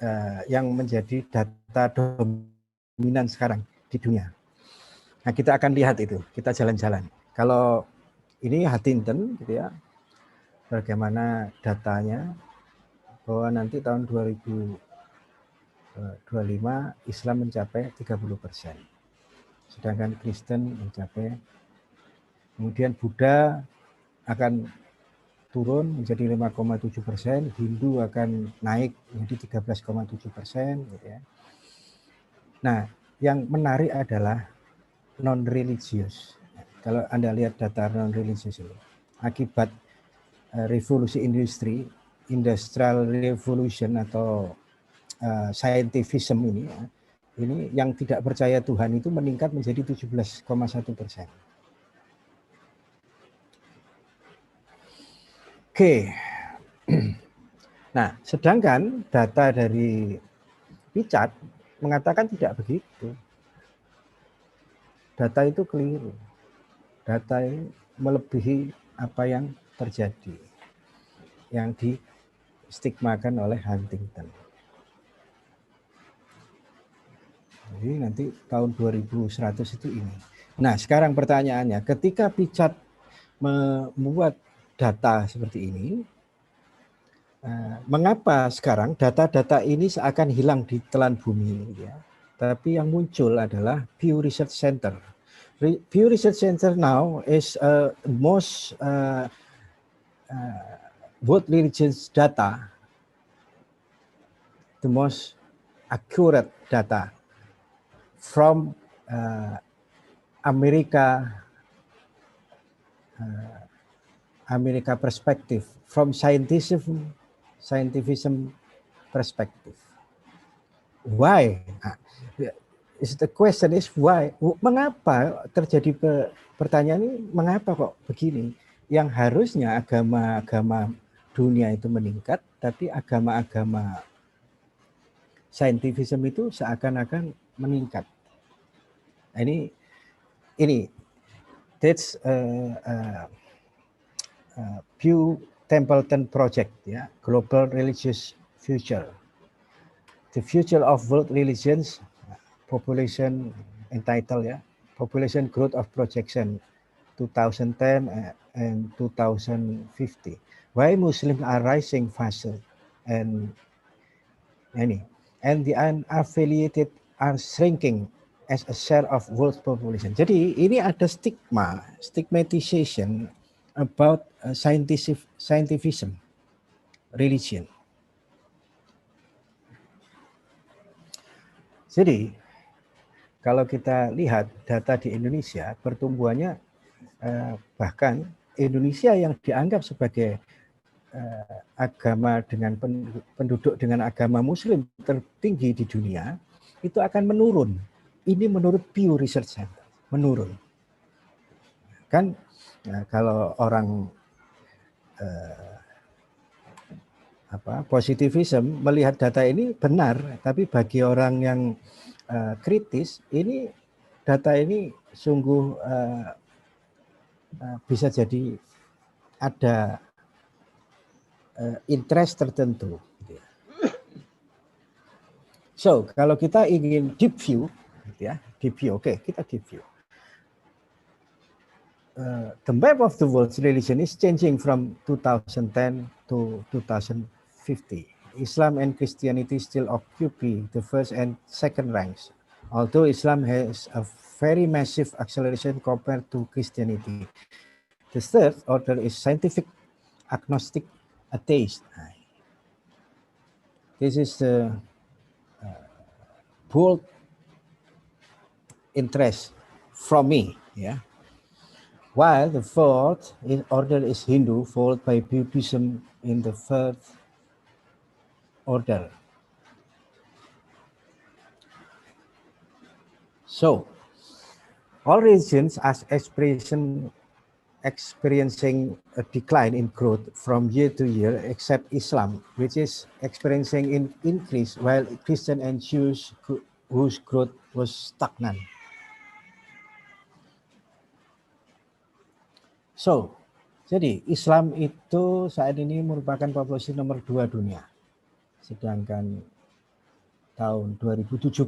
yang menjadi data dominan sekarang di dunia. Nah, kita akan lihat itu, kita jalan-jalan. Kalau ini Huntington gitu ya, bagaimana datanya bahwa nanti tahun 2025 Islam mencapai 30%. Sedangkan Kristen mencapai, kemudian Buddha akan turun menjadi 5,7%, Hindu akan naik menjadi 13,7%, gitu ya. Nah, yang menarik adalah non-religius. Kalau Anda lihat data non-religius ini, akibat revolusi industri, industrial revolution atau scientifism ini yang tidak percaya Tuhan itu meningkat menjadi 17,1%. Oke. Nah, sedangkan data dari Pichard mengatakan tidak begitu. Data itu keliru. Data ini melebihi apa yang terjadi, yang distigmakan oleh Huntington. Jadi nanti tahun 2100 itu ini. Nah, sekarang pertanyaannya, ketika Pichard membuat data seperti ini, mengapa sekarang data-data ini seakan hilang di telan bumi, ya? Tapi yang muncul adalah Pew Research Center. Pew Research Center now is most world religions data, the most accurate data from America perspective, from scientism perspective. Why? The question is why? Mengapa terjadi pertanyaan ini? Mengapa kok begini? Yang harusnya agama-agama dunia itu meningkat, tapi agama-agama scientism itu seakan-akan meningkat. Ini that's Pew Templeton Project, ya, Global Religious Future, The Future of World Religions, Population entitled, ya, Population Growth of Projection 2010 and 2050. Why Muslims are rising faster and the unaffiliated are shrinking as a share of world population. Jadi ini ada stigmatization about scientism, religion. Jadi kalau kita lihat data di Indonesia, pertumbuhannya bahkan Indonesia yang dianggap sebagai agama dengan penduduk dengan agama Muslim tertinggi di dunia itu akan menurun. Ini menurut Pew Research Center, menurun. Kan kalau orang positivism melihat data ini benar, tapi bagi orang yang kritis, ini data ini sungguh bisa jadi ada interest tertentu. So, kalau kita ingin deep view, ya, deep view, oke, kita deep view. The map of the world's religion is changing from 2010 to 2050. Islam and Christianity still occupy the first and second ranks, although Islam has a very massive acceleration compared to Christianity. The third order is scientific, agnostic, atheist. This is the bold interest from me, yeah. While the fourth order is Hindu, followed by Buddhism in the third order. So, all religions as experiencing a decline in growth from year to year, except Islam, which is experiencing an increase, while Christian and Jews whose growth was stagnant. So, jadi Islam itu saat ini merupakan populasi nomor 2 dunia. Sedangkan tahun 2070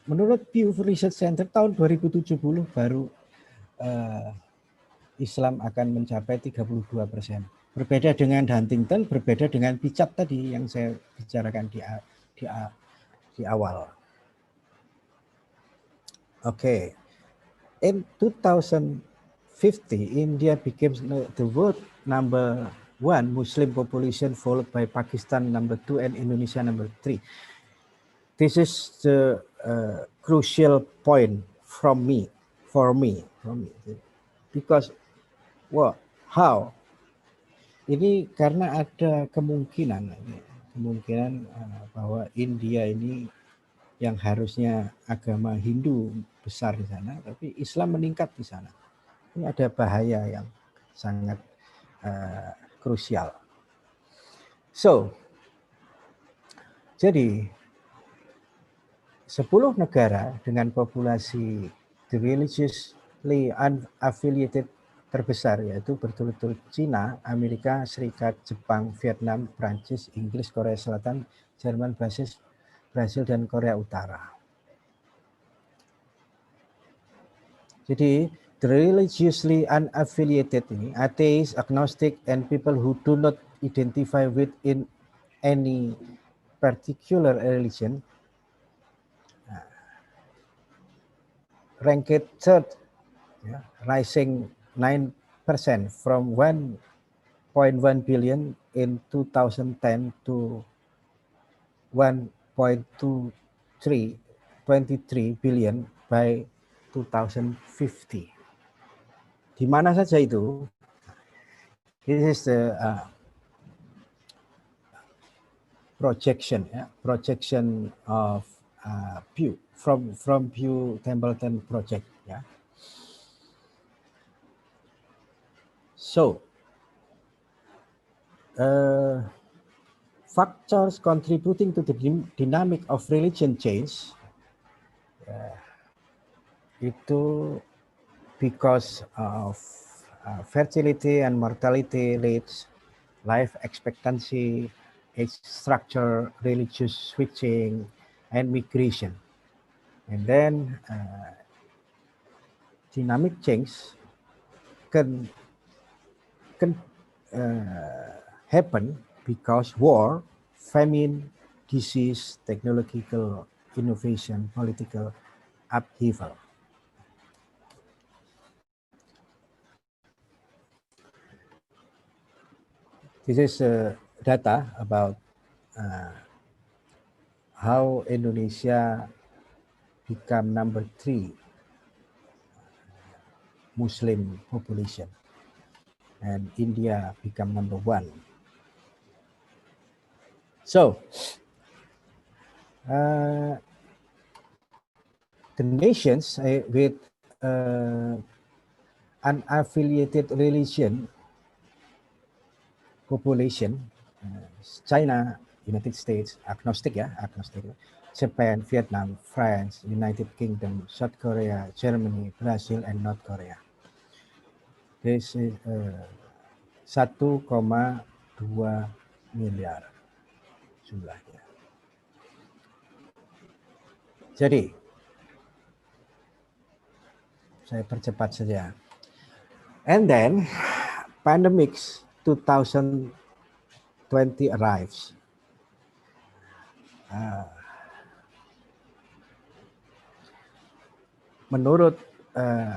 menurut Pew Research Center tahun 2070 baru Islam akan mencapai 32%. Berbeda dengan Huntington, berbeda dengan Pichat tadi yang saya bicarakan di awal. Okay. In 2050, India became the world number 1 Muslim population, followed by Pakistan number 2 and Indonesia number 3. This is the crucial point for me, because how? Ini karena ada kemungkinan bahwa India ini yang harusnya agama Hindu besar di sana, tapi Islam meningkat di sana. Ini ada bahaya yang sangat krusial. So, jadi 10 negara dengan populasi religiously unaffiliated terbesar, yaitu berturut-turut Cina, Amerika Serikat, Jepang, Vietnam, Prancis, Inggris, Korea Selatan, Jerman, Brasil, dan Korea Utara. Jadi, the religiously unaffiliated ini, atheist, agnostic, and people who do not identify with in any particular religion, ranked third, rising 9% from 1.1 billion in 2010 to 1.23 billion by 2050. Di mana saja itu? This is the projection of Pew from Pew Templeton Project. Yeah. So, factors contributing to the dynamic of religion change itu because of fertility and mortality rates life expectancy, age structure, religious switching, and migration. And then dynamic change can happen because war, famine, disease, technological innovation, political upheaval. This is data about how Indonesia become number 3 Muslim population and India become number 1. So the nations with unaffiliated religion population, China, United States, agnostic, Japan, Vietnam, France, United Kingdom, South Korea, Germany, Brazil, and North Korea. This is 1,2 miliar jumlahnya. Jadi, saya percepat saja. And then, pandemics 2020 arrives. Menurut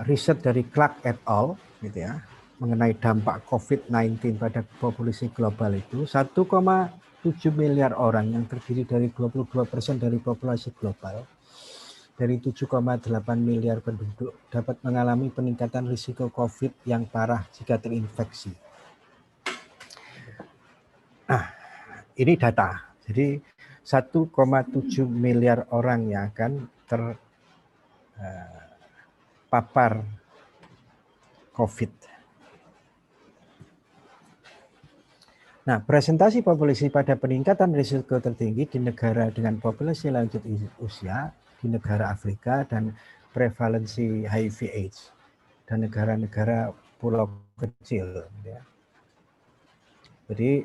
riset dari Clark et al. Gitu ya, mengenai dampak COVID-19 pada populasi global itu 1,7 miliar orang yang terdiri dari 22% dari populasi global dari 7,8 miliar penduduk dapat mengalami peningkatan risiko COVID yang parah jika terinfeksi. Nah, ini data. Jadi 1,7 miliar orang yang akan terpapar COVID. Nah, presentasi populasi pada peningkatan risiko tertinggi di negara dengan populasi lanjut usia, di negara Afrika, dan prevalensi HIV/AIDS, dan negara-negara pulau kecil. Jadi,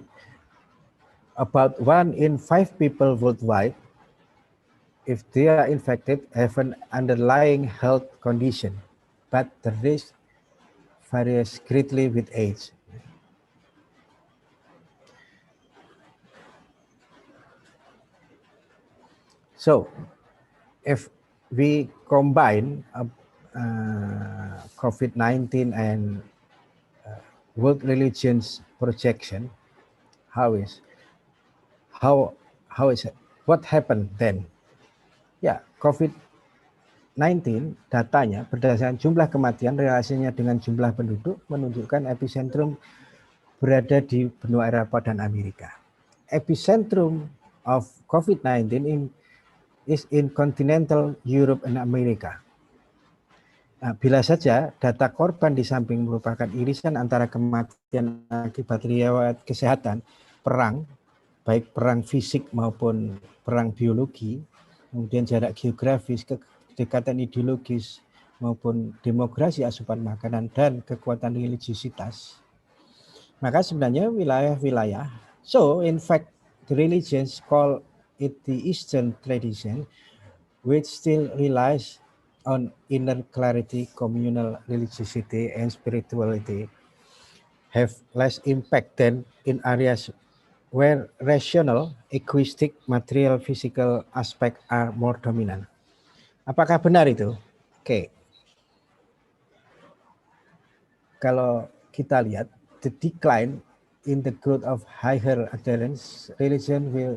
about 1 in 5 people worldwide, if they are infected, have an underlying health condition, but the risk varies greatly with age. So, if we combine COVID-19 and world religions projection, what happened then? Ya, COVID-19 datanya berdasarkan jumlah kematian relasinya dengan jumlah penduduk menunjukkan epicentrum berada di benua Eropa dan Amerika. Epicentrum of COVID-19 is in continental Europe and America. Nah, bila saja data korban di samping merupakan irisan antara kematian akibat riwayat kesehatan, perang, baik perang fisik maupun perang biologi, kemudian jarak geografis, kedekatan ideologis, maupun demografi asupan makanan, dan kekuatan religiositas, maka sebenarnya wilayah-wilayah, so in fact the religions call it the Eastern tradition, which still relies on inner clarity, communal religiosity, and spirituality, have less impact than in areas where rational, egoistic, material, physical aspect are more dominant. Apakah benar itu? Oke. Kalau kita lihat, the decline in the growth of higher adherence religion will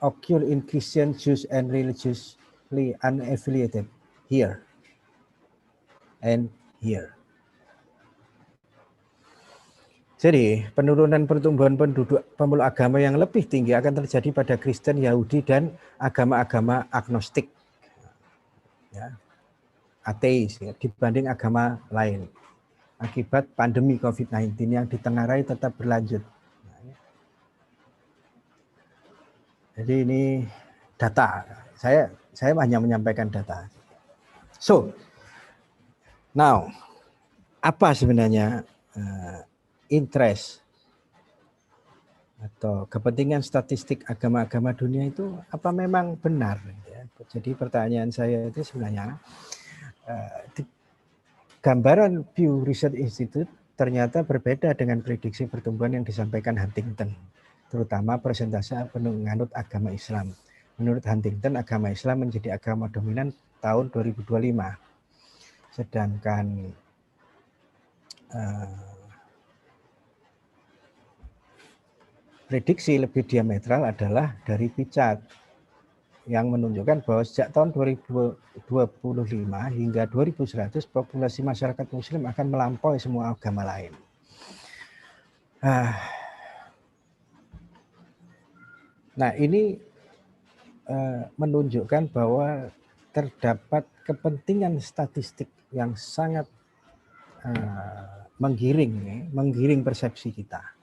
occur in Christian, Jews, and religiously unaffiliated here and here. Jadi, penurunan pertumbuhan penduduk pemeluk agama yang lebih tinggi akan terjadi pada Kristen, Yahudi, dan agama-agama agnostik, ya, ateis, ya, dibanding agama lain, akibat pandemi COVID-19 yang ditengarai tetap berlanjut. Jadi ini data, saya hanya menyampaikan data. So, now, apa sebenarnya interest atau kepentingan statistik agama-agama dunia itu apa memang benar? Ya. Jadi pertanyaan saya itu sebenarnya gambaran Pew Research Institute ternyata berbeda dengan prediksi pertumbuhan yang disampaikan Huntington, terutama persentase penganut agama Islam. Menurut Huntington, agama Islam menjadi agama dominan tahun 2025, sedangkan prediksi lebih diametral adalah dari Pichat yang menunjukkan bahwa sejak tahun 2025 hingga 2100 populasi masyarakat muslim akan melampaui semua agama lain. Nah, ini menunjukkan bahwa terdapat kepentingan statistik yang sangat menggiring persepsi kita.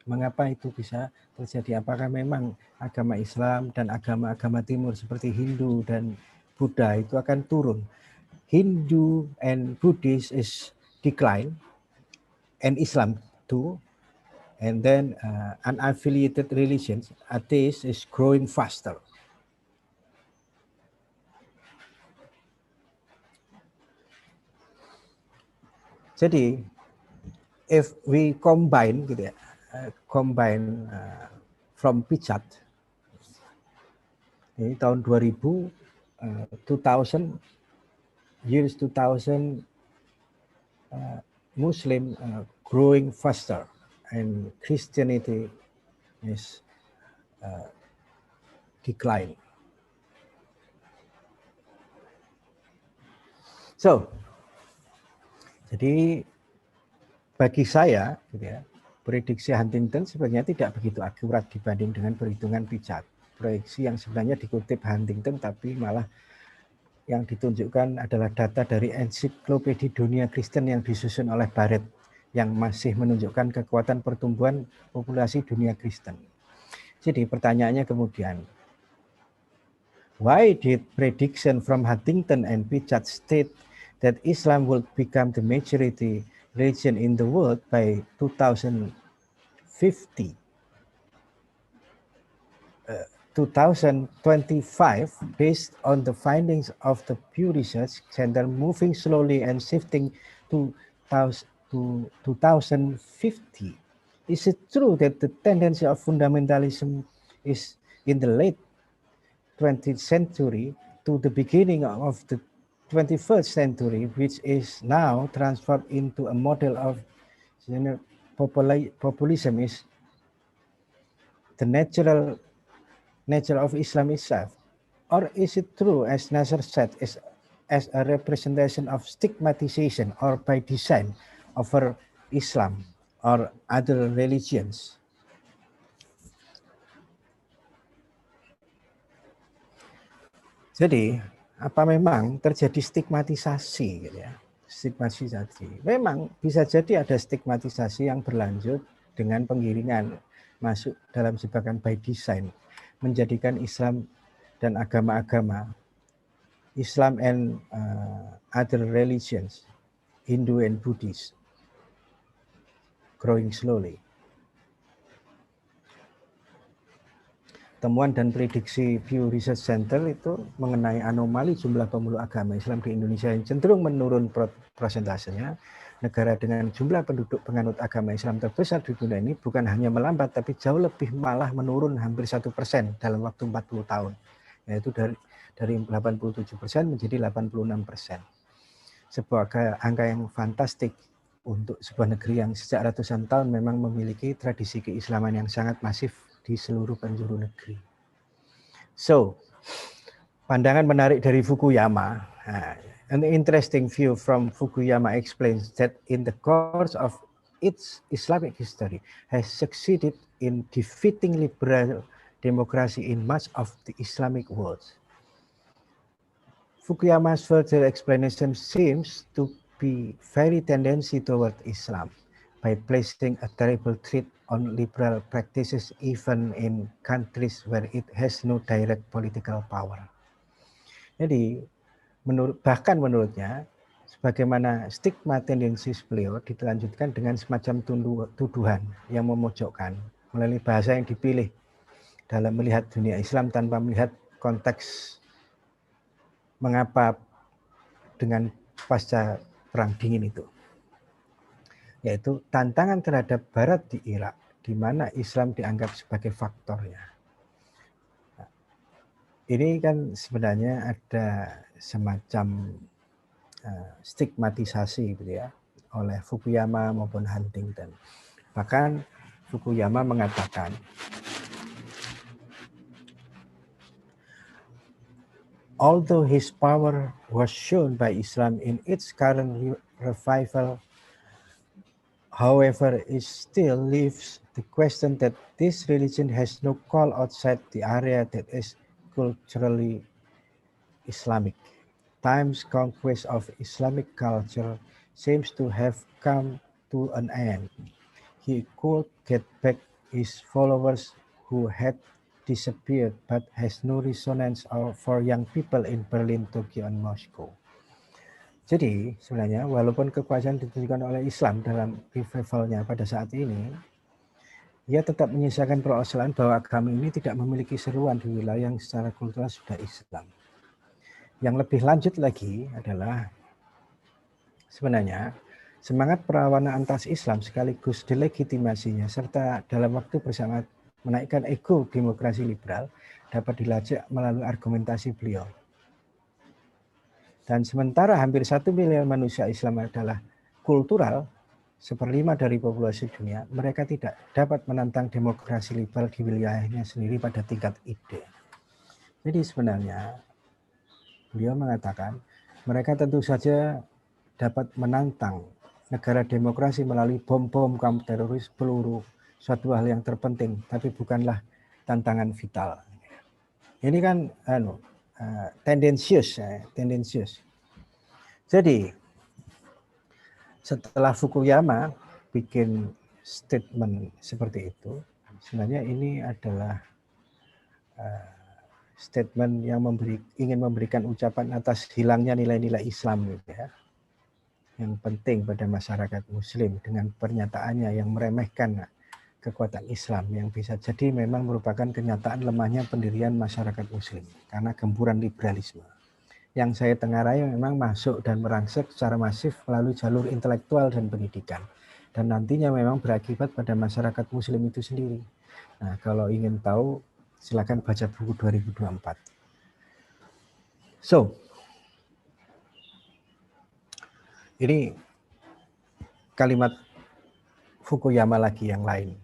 Mengapa itu bisa terjadi? Apakah memang agama Islam dan agama-agama timur seperti Hindu dan Buddha itu akan turun? Hindu and Buddhist is decline, and Islam too. And then unaffiliated religions, atheist, is growing faster. Jadi, if we combine gitu ya, from Pichat, ini tahun 2000, 2000 Muslim growing faster and Christianity is declining. So, jadi bagi saya, gitu ya, prediksi Huntington sebenarnya tidak begitu akurat dibanding dengan perhitungan Pichat. Proyeksi yang sebenarnya dikutip Huntington, tapi malah yang ditunjukkan adalah data dari ensiklopedia dunia Kristen yang disusun oleh Barrett, yang masih menunjukkan kekuatan pertumbuhan populasi dunia Kristen. Jadi pertanyaannya kemudian, why did prediction from Huntington and Pichat state that Islam would become the majority religion in the world by 2050? 2025, based on the findings of the Pew Research Center, moving slowly and shifting to 2050. Is it true that the tendency of fundamentalism is in the late 20th century to the beginning of the 21st century, which is now transformed into a model of populism, is the natural nature of Islam itself? Or is it true, as Nasser said, as a representation of stigmatization or by design over Islam or other religions? Jadi, apa memang terjadi stigmatisasi gitu ya? Stigmatisasi. Memang bisa jadi ada stigmatisasi yang berlanjut dengan penggiringan masuk dalam jebakan by design, menjadikan Islam dan agama-agama, Islam and other religions, Hindu and Buddhist, growing slowly. Temuan dan prediksi Pew Research Center itu mengenai anomali jumlah pemeluk agama Islam di Indonesia yang cenderung menurun prosentasenya. Negara dengan jumlah penduduk penganut agama Islam terbesar di dunia ini bukan hanya melambat, tapi jauh lebih malah menurun hampir 1% dalam waktu 40 tahun. Yaitu dari 87% menjadi 86%. Sebuah angka yang fantastik untuk sebuah negeri yang sejak ratusan tahun memang memiliki tradisi keislaman yang sangat masif di seluruh penjuru negeri. So, pandangan menarik dari Fukuyama. An interesting view from Fukuyama explains that in the course of its Islamic history has succeeded in defeating liberal democracy in much of the Islamic world. Fukuyama's further explanation seems to be very tendency toward Islam by placing a terrible threat on liberal practices even in countries where it has no direct political power. Jadi, bahkan menurutnya, sebagaimana stigma tendensius beliau dilanjutkan dengan semacam tuduhan yang memojokkan melalui bahasa yang dipilih dalam melihat dunia Islam tanpa melihat konteks mengapa dengan pasca Perang Dingin itu, yaitu tantangan terhadap Barat di Irak, di mana Islam dianggap sebagai faktornya. Ini kan sebenarnya ada semacam stigmatisasi gitu ya oleh Fukuyama maupun Huntington. Bahkan Fukuyama mengatakan although his power was shown by Islam in its current revival, however, it still leaves the question that this religion has no call outside the area that is culturally Islamic. Time's conquest of Islamic culture seems to have come to an end. He could get back his followers who had disappeared but has no resonance for young people in Berlin, Tokyo, and Moscow. Jadi sebenarnya walaupun kekuasaan ditunjukkan oleh Islam dalam revivalnya pada saat ini, ia tetap menyisakan persoalan bahwa agama ini tidak memiliki seruan di wilayah yang secara kultural sudah Islam. Yang lebih lanjut lagi adalah sebenarnya semangat perlawanan atas Islam sekaligus delegitimasinya serta dalam waktu bersama menaikkan ego demokrasi liberal dapat dilacak melalui argumentasi beliau. Dan sementara hampir 1 miliar manusia Islam adalah kultural, 1/5 dari populasi dunia, mereka tidak dapat menantang demokrasi liberal di wilayahnya sendiri pada tingkat ide. Jadi sebenarnya beliau mengatakan mereka tentu saja dapat menantang negara demokrasi melalui bom-bom kaum teroris, peluru, suatu hal yang terpenting, tapi bukanlah tantangan vital. Ini kan tendensius. Jadi setelah Fukuyama bikin statement seperti itu, sebenarnya ini adalah statement yang ingin memberikan ucapan atas hilangnya nilai-nilai Islam gitu ya, yang penting pada masyarakat Muslim dengan pernyataannya yang meremehkan kekuatan Islam yang bisa jadi memang merupakan kenyataan lemahnya pendirian masyarakat Muslim karena gempuran liberalisme yang saya tengarai memang masuk dan merangsek secara masif melalui jalur intelektual dan pendidikan dan nantinya memang berakibat pada masyarakat Muslim itu sendiri. Nah, kalau ingin tahu silakan baca buku 2024. So, ini kalimat Fukuyama lagi yang lain.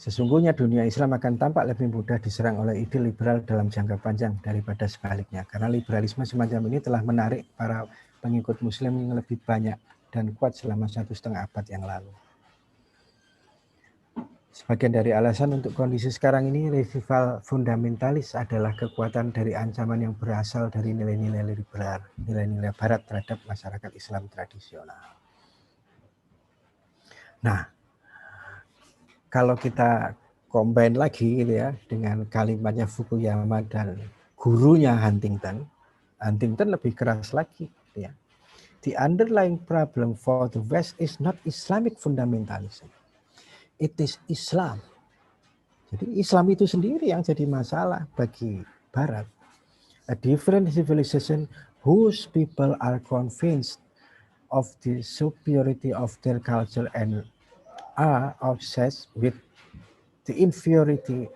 Sesungguhnya dunia Islam akan tampak lebih mudah diserang oleh ide liberal dalam jangka panjang daripada sebaliknya. Karena liberalisme semacam ini telah menarik para pengikut Muslim yang lebih banyak dan kuat selama 1,5 abad yang lalu. Sebagian dari alasan untuk kondisi sekarang ini, revival fundamentalis adalah kekuatan dari ancaman yang berasal dari nilai-nilai liberal, nilai-nilai barat terhadap masyarakat Islam tradisional. Nah, kalau kita combine lagi gitu ya dengan kalimatnya Fukuyama dan gurunya Huntington lebih keras lagi gitu ya. The underlying problem for the West is not Islamic fundamentalism. It is Islam. Jadi Islam itu sendiri yang jadi masalah bagi Barat. A different civilization whose people are convinced of the superiority of their culture and are obsessed with the inferiority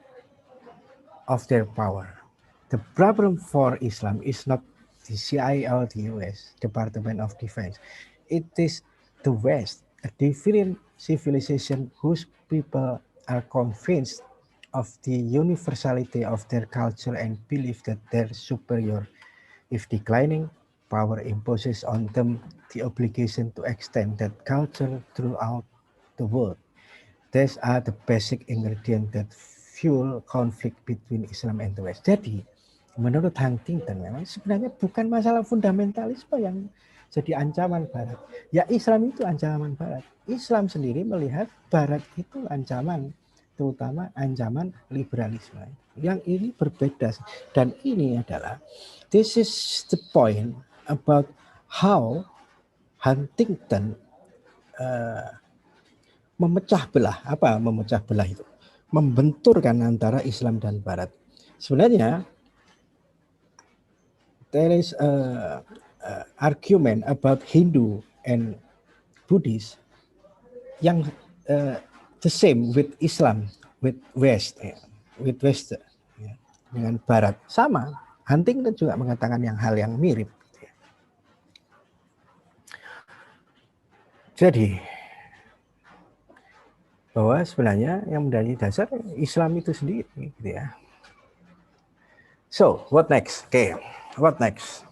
of their power. The problem for Islam is not the CIA or the US, Department of Defense. It is the West, a different civilization whose people are convinced of the universality of their culture and believe that they're superior. If declining, power imposes on them the obligation to extend that culture throughout the world. These are the basic ingredients that fuel conflict between Islam and the West. Jadi, menurut Huntington memang sebenarnya bukan masalah fundamentalisme yang jadi ancaman Barat. Ya Islam itu ancaman Barat. Islam sendiri melihat Barat itu ancaman, terutama ancaman liberalisme. Yang ini berbeda. Dan ini adalah, this is the point about how Huntington memecah belah. Apa memecah belah itu? Membenturkan antara Islam dan Barat. Sebenarnya there is a argument about Hindu and Buddhist yang the same with Islam, with West, with West, ya, dengan Barat sama. Huntington juga mengatakan hal yang mirip. Jadi bahwa sebenarnya yang menjadi dasar Islam itu sendiri, gitu ya. So what next? What next?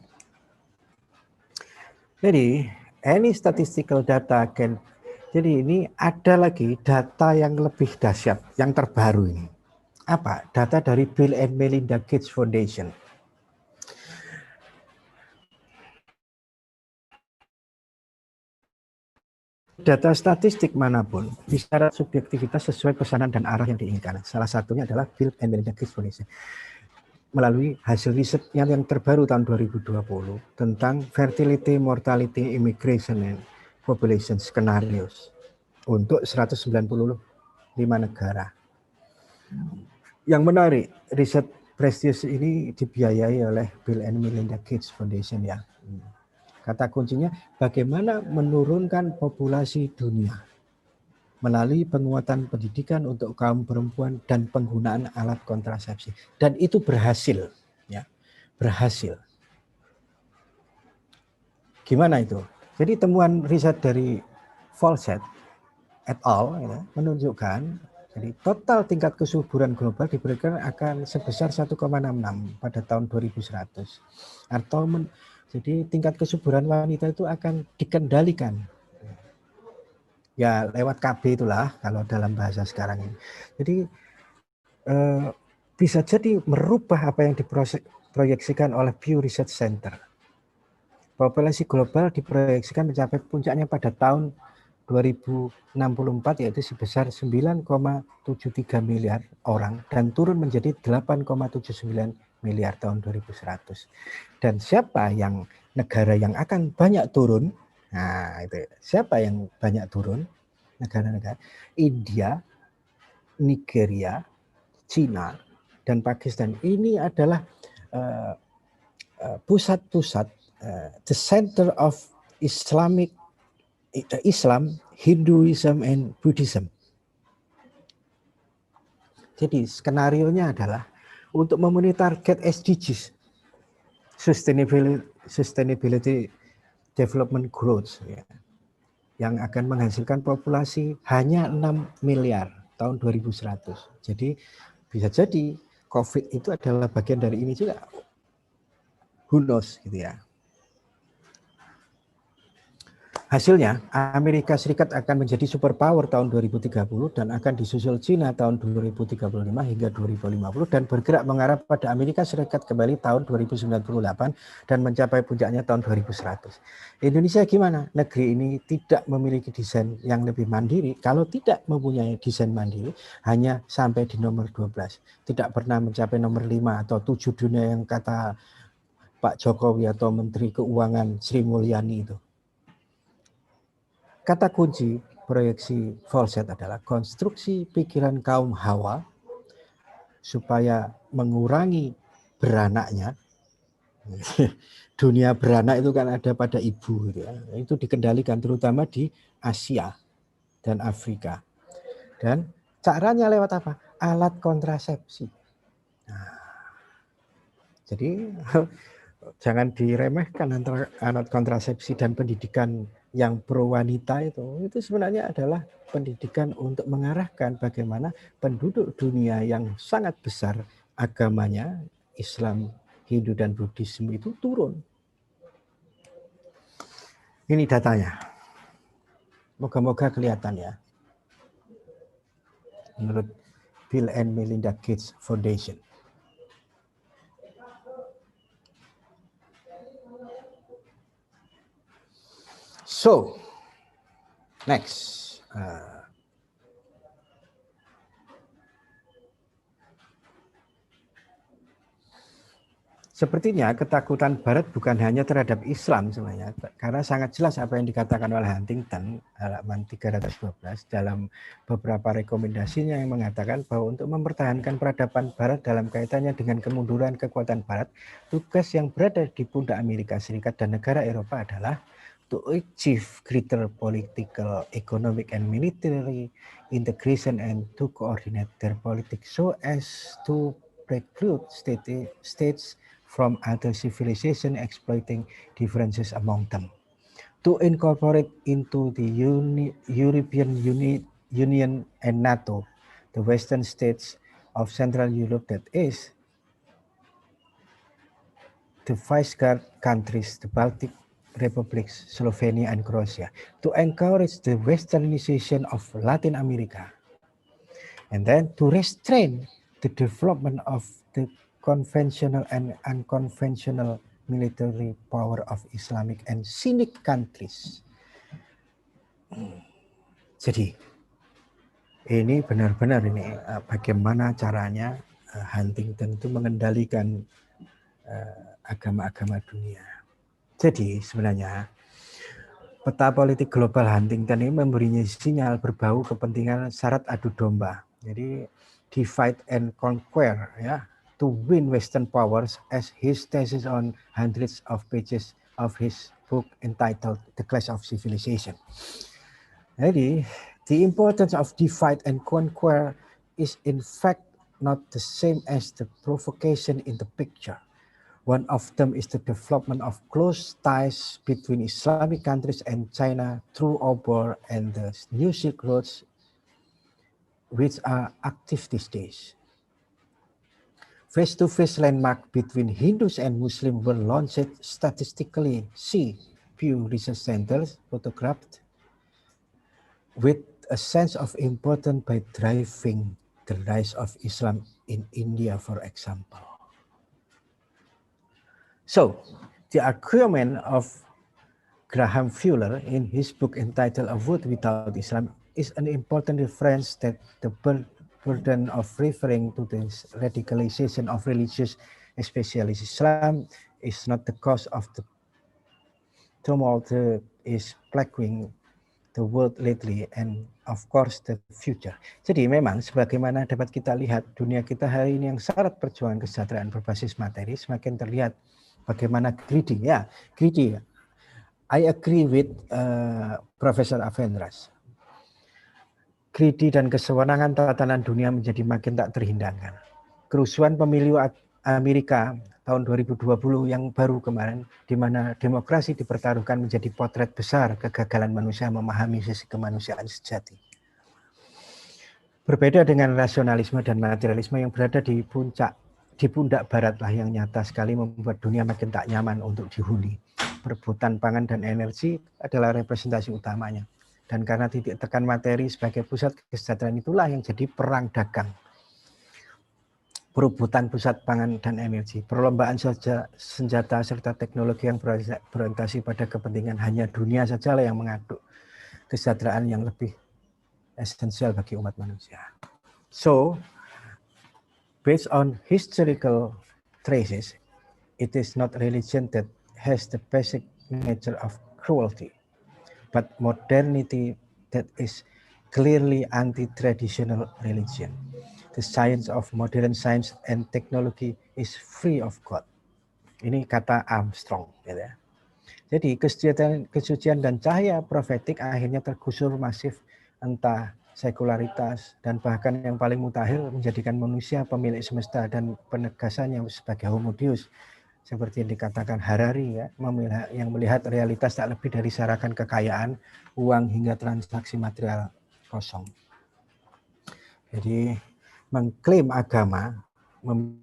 Jadi any statistical data can. Jadi ini ada lagi data yang lebih dahsyat, yang terbaru ini. Apa? Data dari Bill and Melinda Gates Foundation. Data statistik manapun bicara subjektivitas sesuai pesanan dan arah yang diinginkan. Salah satunya adalah Bill and Melinda Gates Foundation. Melalui hasil riset yang terbaru tahun 2020 tentang fertility, mortality, immigration, and population scenarios untuk 195 negara. Yang menarik, riset prestisius ini dibiayai oleh Bill and Melinda Gates Foundation ya. Kata kuncinya bagaimana menurunkan populasi dunia melalui penguatan pendidikan untuk kaum perempuan dan penggunaan alat kontrasepsi. Dan itu berhasil, ya, berhasil. Gimana itu? Jadi temuan riset dari Fawcett et al. Ya, menunjukkan jadi total tingkat kesuburan global diperkirakan akan sebesar 1,66 pada tahun 2100. Atau jadi tingkat kesuburan wanita itu akan dikendalikan. Ya lewat KB itulah kalau dalam bahasa sekarang ini. Jadi bisa jadi merubah apa yang diproyeksikan oleh Pew Research Center. Populasi global diproyeksikan mencapai puncaknya pada tahun 2064 yaitu sebesar 9,73 miliar orang dan turun menjadi 8,79 miliar tahun 2100. Dan siapa yang negara yang akan banyak turun? Nah, itu siapa yang banyak turun? Negara-negara India, Nigeria, Cina, dan Pakistan. Ini adalah pusat-pusat the center of Islam, Hinduism, and Buddhism. Jadi skenario-nya adalah untuk memenuhi target SDGs, Sustainability Development Goals, ya, yang akan menghasilkan populasi hanya 6 miliar tahun 2100. Jadi bisa jadi COVID itu adalah bagian dari ini juga. Who knows gitu ya. Hasilnya, Amerika Serikat akan menjadi superpower tahun 2030 dan akan disusul Cina tahun 2035 hingga 2050 dan bergerak mengarah pada Amerika Serikat kembali tahun 2098 dan mencapai puncaknya tahun 2100. Indonesia gimana? Negeri ini tidak memiliki desain yang lebih mandiri. Kalau tidak mempunyai desain mandiri, hanya sampai di nomor 12. Tidak pernah mencapai nomor 5 atau 7 dunia yang kata Pak Jokowi atau Menteri Keuangan Sri Mulyani itu. Kata kunci proyeksi Fawcett adalah konstruksi pikiran kaum Hawa supaya mengurangi beranaknya. Dunia beranak itu kan ada pada ibu, gitu ya. Itu dikendalikan terutama di Asia dan Afrika. Dan caranya lewat apa? Alat kontrasepsi. Nah, jadi jangan diremehkan antara alat kontrasepsi dan pendidikan yang pro wanita itu sebenarnya adalah pendidikan untuk mengarahkan bagaimana penduduk dunia yang sangat besar agamanya Islam, Hindu dan Buddhisme itu turun. Ini datanya. Moga-moga kelihatan ya. Menurut Bill and Melinda Gates Foundation. So, next. Sepertinya ketakutan Barat bukan hanya terhadap Islam sebenarnya, karena sangat jelas apa yang dikatakan oleh Huntington halaman 312 dalam beberapa rekomendasinya yang mengatakan bahwa untuk mempertahankan peradaban Barat dalam kaitannya dengan kemunduran kekuatan Barat, tugas yang berada di pundak Amerika Serikat dan negara Eropa adalah to achieve greater political, economic, and military integration and to coordinate their politics so as to preclude states from other civilizations exploiting differences among them. To incorporate into the European Union and NATO, the Western states of Central Europe, that is, the Visegrad countries, the Baltic republics, Slovenia and Croatia, to encourage the westernization of Latin America, and then to restrain the development of the conventional and unconventional military power of Islamic and Sunni countries. Jadi ini benar-benar ini bagaimana caranya Huntington itu mengendalikan agama-agama dunia. Jadi sebenarnya peta politik global Huntington ini memberinya sinyal berbau kepentingan syarat adu domba. Jadi divide and conquer, ya, to win Western powers, as his thesis on hundreds of pages of his book entitled The Clash of Civilization. Jadi, the importance of divide and conquer is in fact not the same as the provocation in the picture. One of them is the development of close ties between Islamic countries and China through Obor and the New Silk Roads, which are active these days. Face-to-face landmark between Hindus and Muslims were launched statistically. See Pew Research Centers photographed with a sense of importance by driving the rise of Islam in India, for example. So, the argument of Graham Fuller in his book entitled A World Without Islam is an important reference that the burden of referring to the radicalization of religious, especially Islam, is not the cause of the tumult is plaguing the world lately and of course the future. Jadi memang sebagaimana dapat kita lihat dunia kita hari ini yang syarat perjuangan kesejahteraan berbasis materi semakin terlihat bagaimana greedy. I agree with Profesor Avendras. Greedy dan kesewenangan tatanan dunia menjadi makin tak terhindarkan. Kerusuhan pemilu Amerika tahun 2020 yang baru kemarin, di mana demokrasi dipertaruhkan menjadi potret besar kegagalan manusia memahami sisi kemanusiaan sejati. Berbeda dengan rasionalisme dan materialisme yang berada di pundak barat lah yang nyata sekali membuat dunia makin tak nyaman untuk dihuni. Perebutan pangan dan energi adalah representasi utamanya. Dan karena titik tekan materi sebagai pusat kesejahteraan itulah yang jadi perang dagang. Perebutan pusat pangan dan energi, perlombaan senjata serta teknologi yang berorientasi pada kepentingan hanya dunia sajalah yang mengaduk kesejahteraan yang lebih esensial bagi umat manusia. So, based on historical traces, it is not religion that has the basic nature of cruelty, but modernity that is clearly anti-traditional religion. The science of modern science and technology is free of God. Ini kata Armstrong. Gitu ya. Jadi kesucian dan cahaya profetik akhirnya tergusur masif entah sekularitas dan bahkan yang paling mutakhir menjadikan manusia pemilik semesta dan penegasannya sebagai homo deus. Seperti yang dikatakan Harari, ya, yang melihat realitas tak lebih dari sarakan kekayaan, uang hingga transaksi material kosong. Jadi mengklaim agama memiliki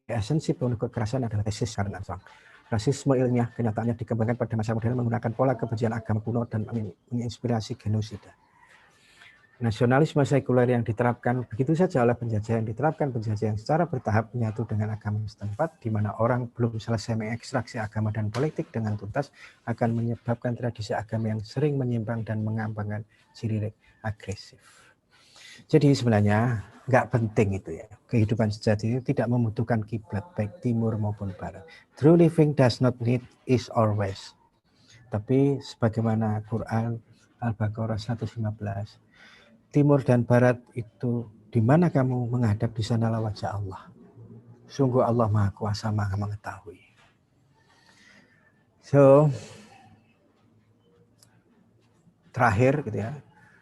esensi penuh kekerasan adalah tesis Karen Armstrong. Rasisme ilmiah kenyataannya dikembangkan pada masa modern menggunakan pola kebencian agama kuno dan menginspirasi genosida. Nasionalisme sekuler yang diterapkan begitu saja oleh penjajah yang diterapkan penjajah yang secara bertahap menyatu dengan agama setempat, di mana orang belum selesai mengekstraksi agama dan politik dengan tuntas, akan menyebabkan tradisi agama yang sering menyimpang dan mengambangkan ciri agresif. Jadi sebenarnya nggak penting itu ya. Kehidupan sejati itu tidak membutuhkan kiblat baik timur maupun barat. True living does not need is always. Tapi sebagaimana Quran Al-Baqarah 115, timur dan barat itu di mana kamu menghadap di sanalah wajah Allah. Sungguh Allah Maha Kuasa, Maha mengetahui. So, terakhir gitu ya,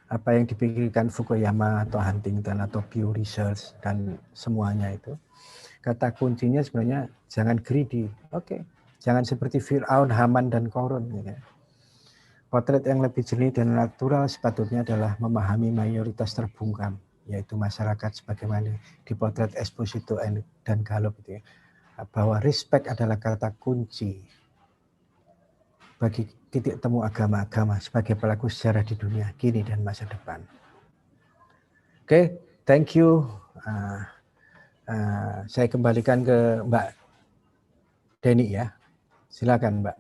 apa yang dipikirkan Fukuyama atau Huntington atau Pew Research dan semuanya itu, kata kuncinya sebenarnya jangan greedy, oke. Jangan seperti Fir'aun, Haman, dan Korun. Gitu ya. Potret yang lebih jernih dan natural sepatutnya adalah memahami mayoritas terbungkam, yaitu masyarakat sebagaimana dipotret Esposito dan Gallup gitu ya, bahwa respect adalah kata kunci bagi titik temu agama-agama sebagai pelaku sejarah di dunia kini dan masa depan. Oke, thank you. Saya kembalikan ke Mbak Deni ya. Silakan Mbak.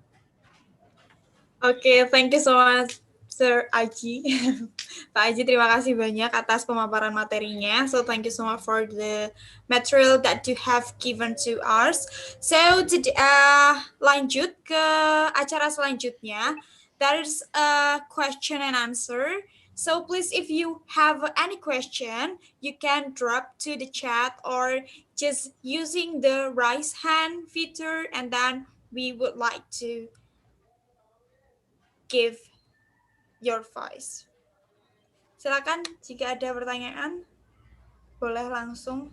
Okay, thank you so much, Sir Aji. Pak Aji, terima kasih banyak atas pemaparan materinya. So, thank you so much for the material that you have given to us. So, lanjut ke acara selanjutnya. There is a question and answer. So, please, if you have any question, you can drop to the chat or just using the raise hand feature, and then we would like to give your voice. Silakan jika ada pertanyaan, boleh langsung.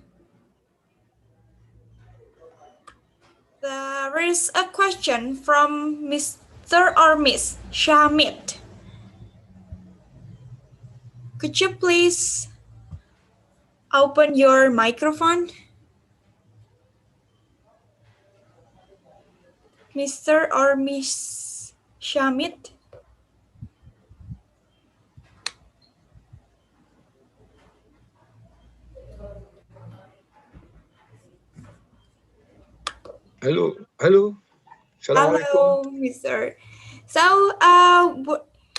There is a question from Mr. or Miss Shamit. Could you please open your microphone? Mr. or Miss Shamit? Hello, hello. Hello, Mr. So,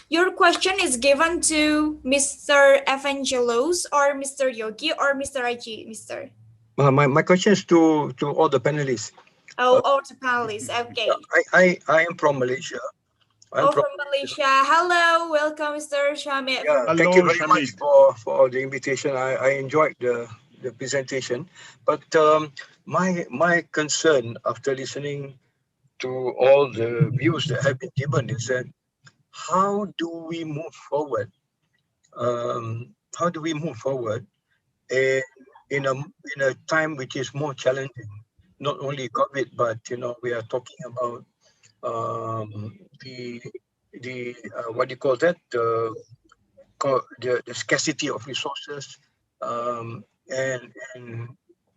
your question is given to Mr. Evangelos or Mr. Yogi or Mr. Aji, Mr. My question is to all the panelists. Oh, all the panelists. Okay. I am from Malaysia. From Malaysia. Hello, welcome, Mr. Shamit. Yeah, Hello, thank you very Shamit. much for the invitation. I enjoyed the presentation. But my concern after listening to all the views that have been given is that how do we move forward? How do we move forward in a time which is more challenging? Not only COVID, but we are talking about the what do you call that? The scarcity of resources, and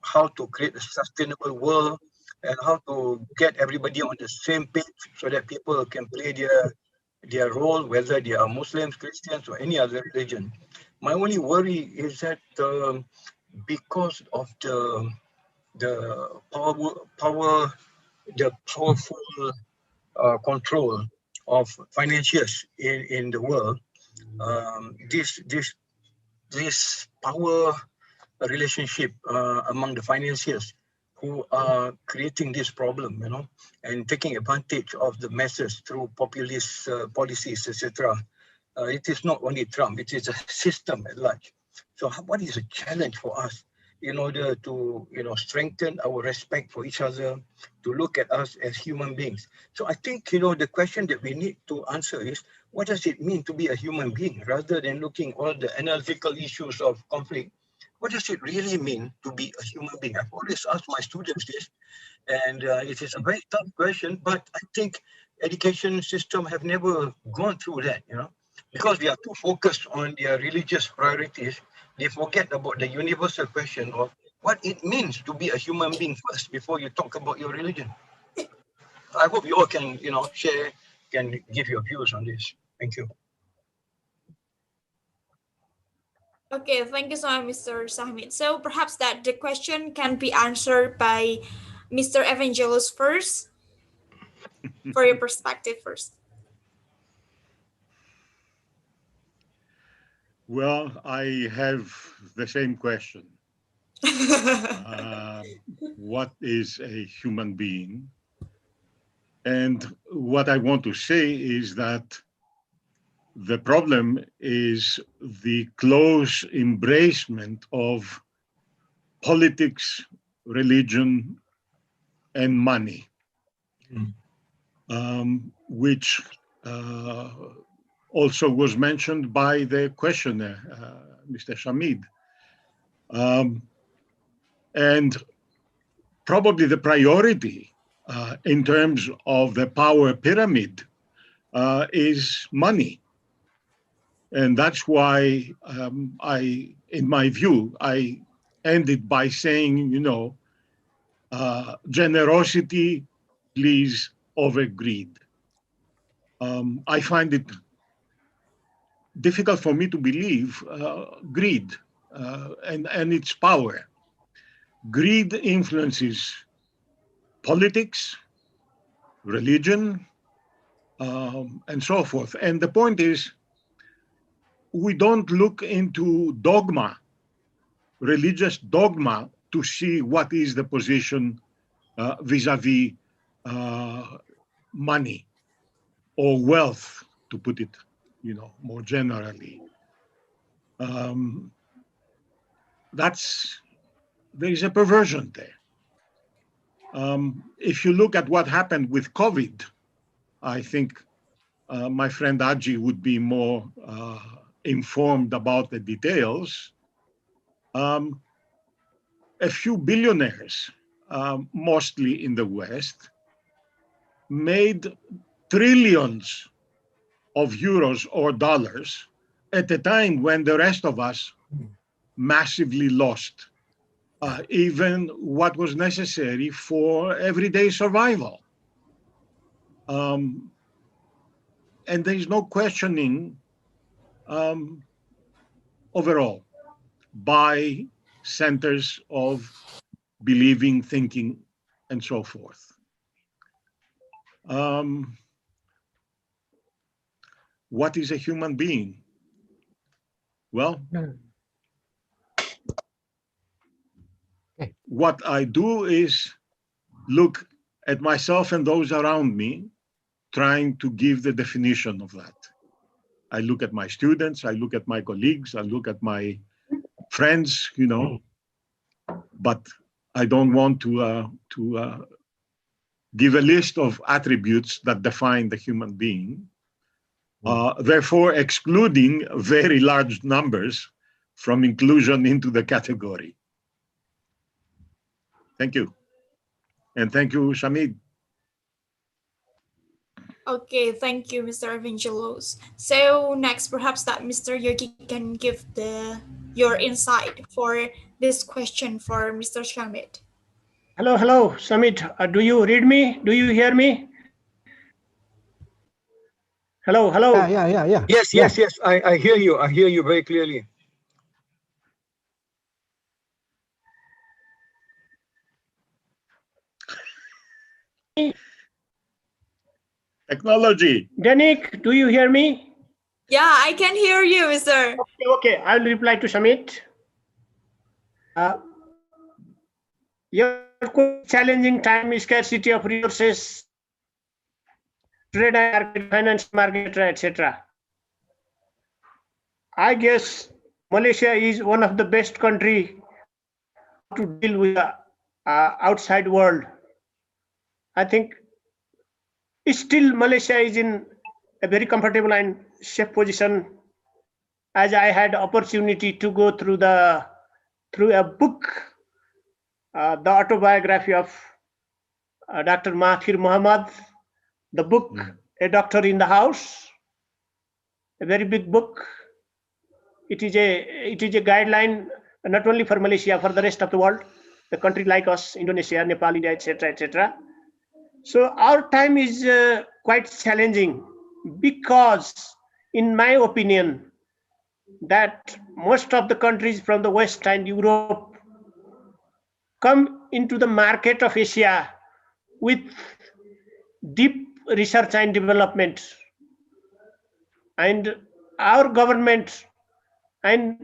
how to create a sustainable world, and how to get everybody on the same page so that people can play their role, whether they are Muslims, Christians, or any other religion. My only worry is that because of the powerful control of financiers in the world, this power relationship among the financiers who are creating this problem, and taking advantage of the masses through populist policies, etc. It is not only Trump; it is a system at large. So, what is a challenge for us in order to, strengthen our respect for each other, to look at us as human beings? So, I think, the question that we need to answer is, what does it mean to be a human being, rather than looking all the analytical issues of conflict? What does it really mean to be a human being? I've always asked my students this, and it is a very tough question, but I think education system have never gone through that, because they are too focused on their religious priorities. They forget about the universal question of what it means to be a human being first before you talk about your religion. I hope you all can, share, can give your views on this. Thank you. Okay, thank you so much, Mr. Sahmid. So perhaps that the question can be answered by Mr. Evangelos first, for your perspective first. Well, I have the same question. what is a human being. And what I want to say is that the problem is the close embracement of politics, religion, and money, which also was mentioned by the questioner, Mr. Shamid. And probably the priority in terms of the power pyramid is money. And that's why in my view, I ended by saying, generosity please over greed. I find it difficult for me to believe greed and its power. Greed influences politics, religion, and so forth. And the point is, we don't look into dogma, religious dogma, to see what is the position vis-a-vis money or wealth, to put it, more generally. There is a perversion there. If you look at what happened with COVID, I think my friend Aji would be more informed about the details. A few billionaires, mostly in the West, made trillions of euros or dollars at a time when the rest of us massively lost even what was necessary for everyday survival. And there is no questioning overall by centers of believing, thinking, and so forth. What is a human being? Well, what I do is look at myself and those around me, trying to give the definition of that. I look at my students, I look at my colleagues, I look at my friends, but I don't want to give a list of attributes that define the human being, therefore excluding very large numbers from inclusion into the category. Thank you. And thank you, Shamid. Okay, thank you, Mr. Evangelos. So next, perhaps that Mr. Yogi can give your insight for this question for Mr. Shamid. Hello, Samit. Do you read me? Do you hear me? Hello. Yeah. Yes. I hear you. I hear you very clearly. Technology. Danik, do you hear me? Yeah, I can hear you, Mr. Okay. I will reply to Samit. Your challenging time, scarcity of resources, trade and market, finance market, etc. I guess Malaysia is one of the best country to deal with the outside world. I think still Malaysia is in a very comfortable and safe position, as I had opportunity to go through a book, the autobiography of Dr. Mahathir Mohamad, the book A Doctor in the House, a very big book. It is a guideline not only for Malaysia, for the rest of the world, the country like us, Indonesia, Nepal, India, etc. So our time is quite challenging, because in my opinion, that most of the countries from the West and Europe come into the market of Asia with deep research and development, and our government and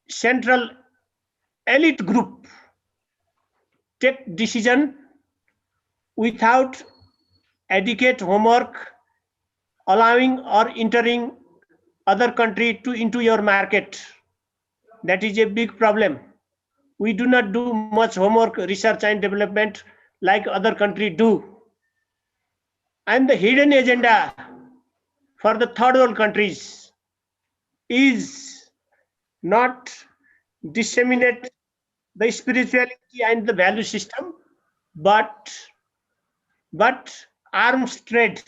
central elite group take decision without adequate homework, allowing or entering other country into your market. That is a big problem. We do not do much homework, research and development like other countries do. And the hidden agenda for the third world countries is not disseminate the spirituality and the value system, but arms trade,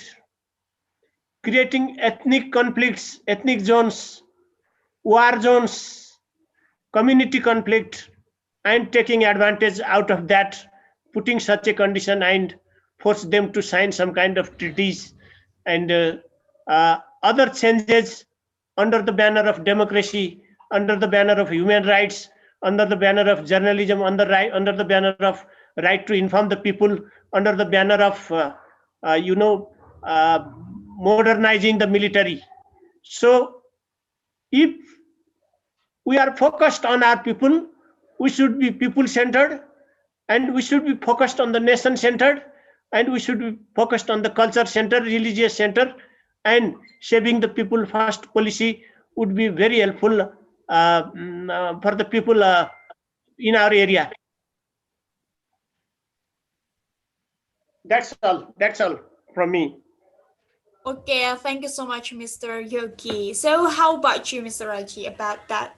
creating ethnic conflicts, ethnic zones, war zones, community conflict, and taking advantage out of that, putting such a condition and force them to sign some kind of treaties and other changes under the banner of democracy, under the banner of human rights, under the banner of journalism, under the banner of right to inform the people, under the banner of modernizing the military. So if we are focused on our people, we should be people centered, and we should be focused on the nation centered, and we should be focused on the culture center, religious center, and saving the people first policy would be very helpful for the people in our area. That's all from me. Okay, thank you so much, Mr. Yogi. So how about you, Mr. Raji, about that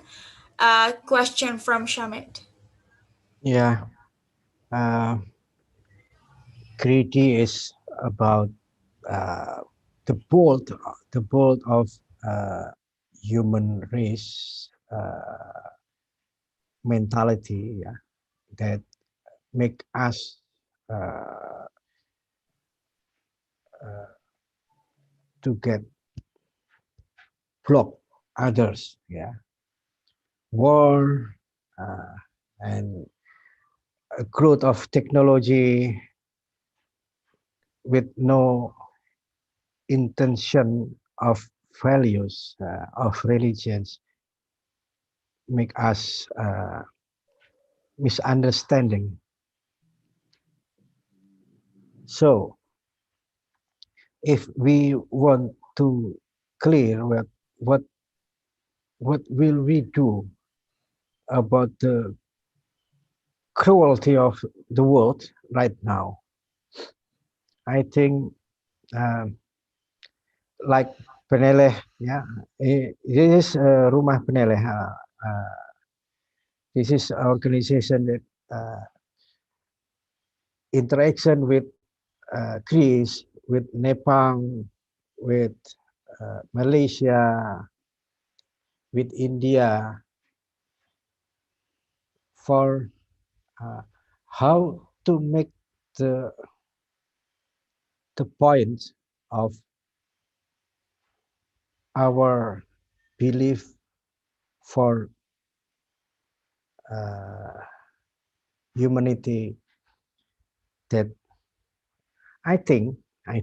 question from Shamit? Yeah, creativity is about the bold of human race mentality, yeah, that make us to get block others, yeah, war and a growth of technology with no intention of values of religions make us misunderstanding. So if we want to clear what will we do about the cruelty of the world right now, I think like Peneleh, yeah, this is Rumah Peneleh. This is an organization that interaction with Greece, with Nepal, with Malaysia, with India, for how to make the point of our belief for humanity, that I think the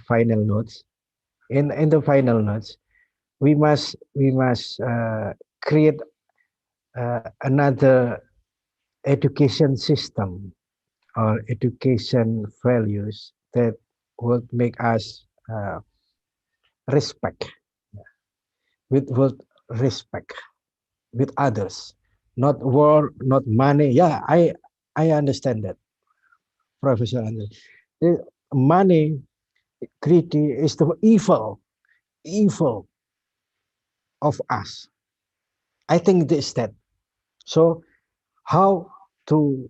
final notes, in the final notes, we must create another education system or education values that would make us respect with respect with others, not war, not money. Yeah, I understand that, Professor Andre. The money, greedy is the evil of us. I think this that. So how to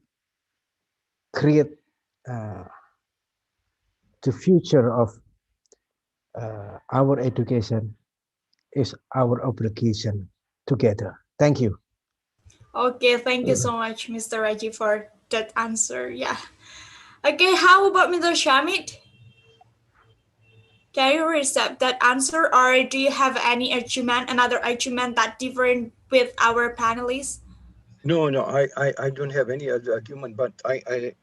create the future of our education is our obligation together. Thank you. Okay, thank you so much, Mr. Raji, for that answer. Yeah. Okay, how about Mr. Shamit? Can you accept that answer, or do you have any achievement, another achievement that different with our panelists? No, I don't have any other argument, but I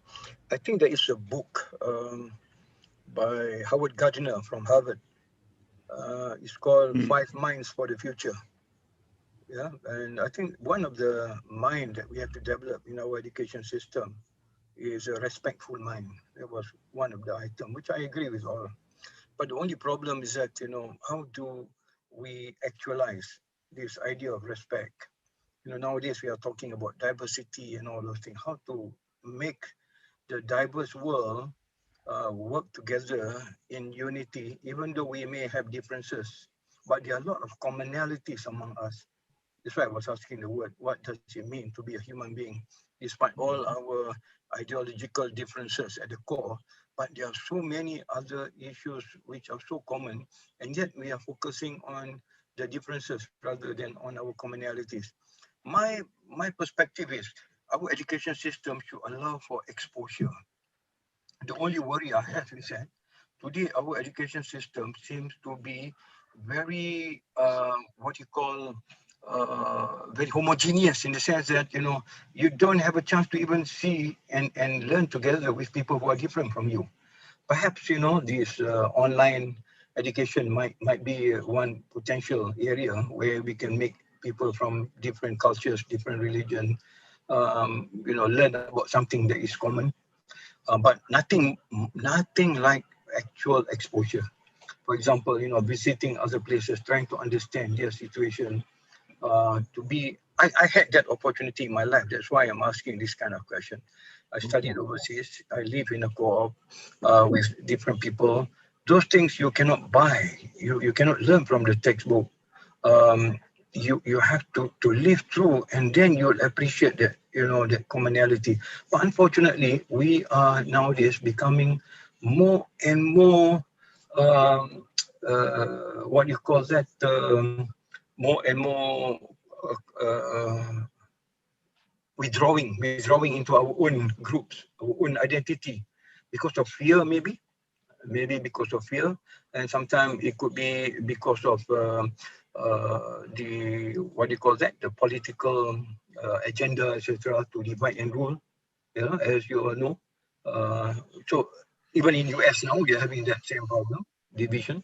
think there is a book by Howard Gardner from Harvard. It's called Five Minds for the Future. Yeah, and I think one of the mind that we have to develop in our education system is a respectful mind. That was one of the items, which I agree with all. But the only problem is that, how do we actualize this idea of respect? Nowadays we are talking about diversity and all those things. How to make the diverse world work together in unity, even though we may have differences, but there are a lot of commonalities among us. That's why I was asking the word, what does it mean to be a human being, despite all our ideological differences at the core? But there are so many other issues which are so common, and yet we are focusing on the differences rather than on our commonalities. My perspective is our education system should allow for exposure. The only worry I have is that today our education system seems to be very what you call very homogeneous, in the sense that you don't have a chance to even see and learn together with people who are different from you. Perhaps this online education might be one potential area where we can make people from different cultures, different religion, learn about something that is common, but nothing like actual exposure. For example, visiting other places, trying to understand their situation. I had that opportunity in my life. That's why I'm asking this kind of question. I studied overseas. I live in a co-op with different people. Those things you cannot buy. You cannot learn from the textbook. Um, you have to live through, and then you'll appreciate that that commonality. But unfortunately, we are nowadays becoming more and more what you call that more and more withdrawing into our own groups, our own identity, because of fear, maybe because of fear, and sometimes it could be because of the what do you call that, the political agenda, etc., to divide and rule. As you all know. Uh, so even in US now, we are having that same problem, division.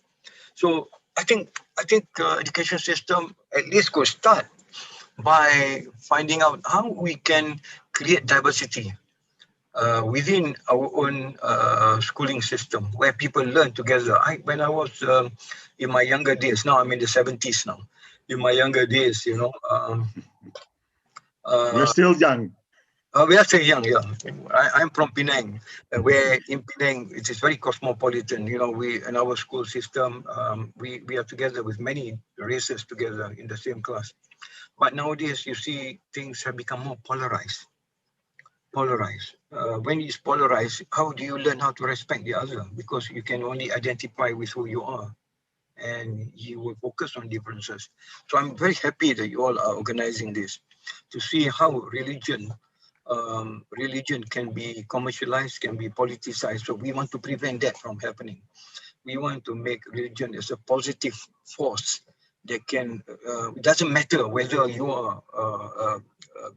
So I think education system at least could start by finding out how we can create diversity within our own schooling system, where people learn together. When I was in my younger days, now I'm in the 70s now. In my younger days, You're uh, still young. we are still young, yeah. I'm from Penang, where in Penang it is very cosmopolitan. We in our school system, we are together with many races together in the same class. But nowadays, you see, things have become more polarized. When it's polarized, how do you learn how to respect the other? Because you can only identify with who you are, and you will focus on differences. So I'm very happy that you all are organizing this to see how religion can be commercialized, can be politicized. So we want to prevent that from happening. We want to make religion as a positive force that can, it doesn't matter whether you are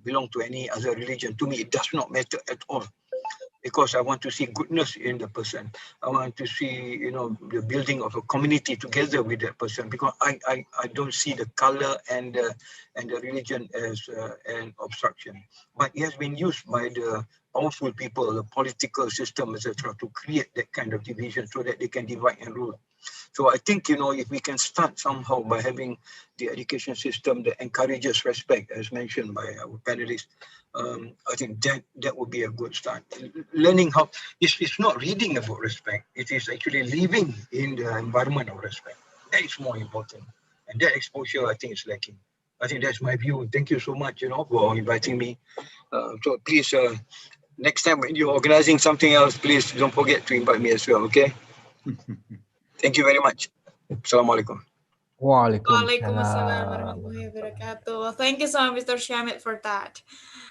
belong to any other religion. To me, it does not matter at all, because I want to see goodness in the person. I want to see, the building of a community together with that person, because I don't see the color and the religion as an obstruction. But it has been used by the powerful people, the political system, etc., to create that kind of division so that they can divide and rule. So I think, if we can start somehow by having the education system that encourages respect, as mentioned by our panelists, I think that would be a good start. Learning how, it's not reading about respect, it is actually living in the environment of respect. That is more important. And that exposure, I think, is lacking. I think that's my view. Thank you so much, for inviting me. So please, next time when you're organizing something else, please don't forget to invite me as well, okay? Thank you very much. Assalamualaikum. Waalaikumsalam Waalaikumsalam. warahmatullahi wabarakatuh. Well, thank you so much, Mr. Shamit, for that.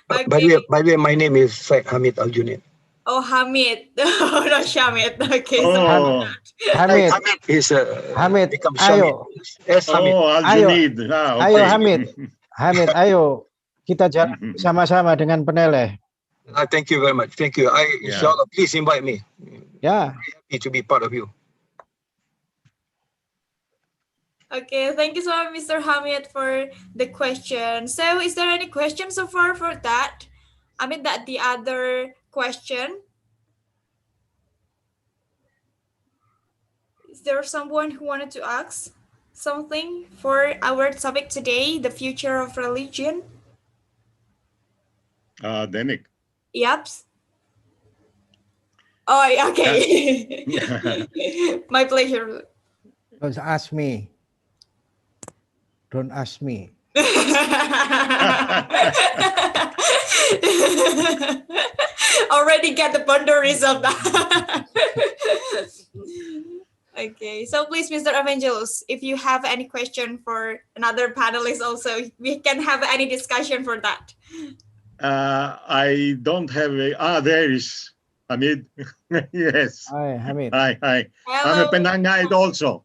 By the way, my name is Syed Hamid Al Junid. Oh, Hamid. Not Shamit. Okay, sorry Ham- about Oh, that. Hamid, Hamid is Hamid, become Shamid. ayo, Yes, Hamid. oh, Al ayo, Junaid. ayo Okay. Hamid, Hamid, ayo kita jalan sama-sama dengan peneleh. Thank you very much. Thank you. Yeah. Inshallah, please invite me. Ya, Happy to be part of you. Okay, thank you so much, Mr. Hamid, for the question. So, is there any question so far for that? I mean, that the other question. Is there someone who wanted to ask something for our topic today, the future of religion? Denik. Yep. Oh, yeah, okay. Yeah. My pleasure. Don't ask me. Don't ask me. Already get the boundaries of that. Okay, so please, Mr. Evangelus, if you have any question for another panelist, also we can have any discussion for that. I don't have a. There is Hamid. Yes. Hi, Hamid. Hi. I'm Hello. a Penangite also.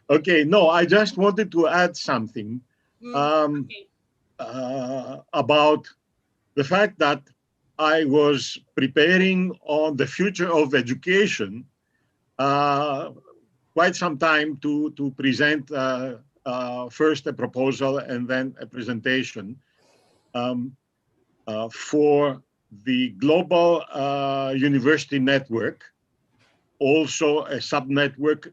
Okay. No, I just wanted to add something Okay. about the fact that I was preparing on the future of education quite some time to present first a proposal and then a presentation for the global university network, also a subnetwork,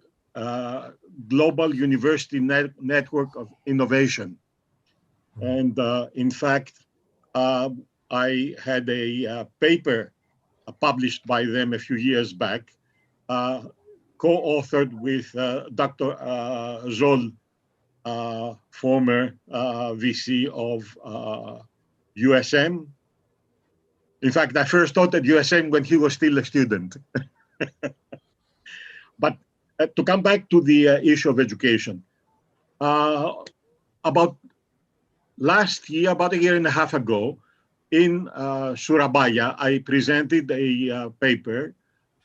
global university network of innovation. And in fact, I had a paper published by them a few years back, co-authored with Dr. Zol, former VC of USM. In fact, I first taught at USM when he was still a student. But to come back to the issue of education, about last year, about a year and a half ago, in Surabaya, I presented a paper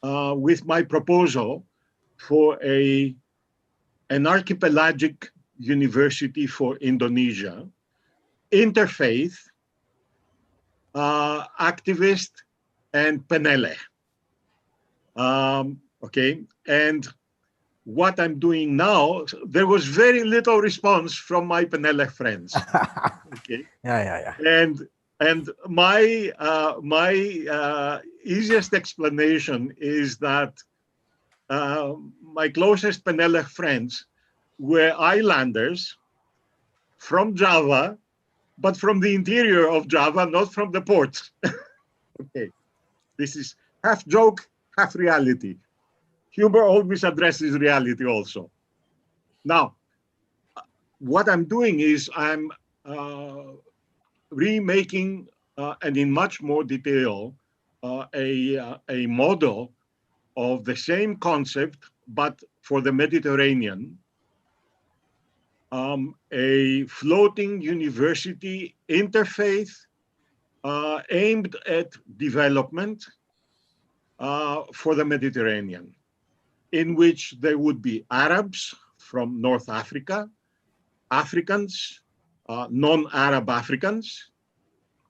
with my proposal for an archipelagic university for Indonesia, interfaith, activist, and Penele. Okay, and what I'm doing now, there was very little response from my Penele friends. Okay, Yeah. and my easiest explanation is that my closest Penele friends were islanders from Java, but from the interior of Java, not from the port. Okay, this is half joke, half reality. Humor always addresses reality also. Now, what I'm doing is I'm remaking and in much more detail a model of the same concept, but for the Mediterranean, a floating university interfaith aimed at development for the Mediterranean, in which there would be Arabs from North Africa, Africans, non-Arab Africans,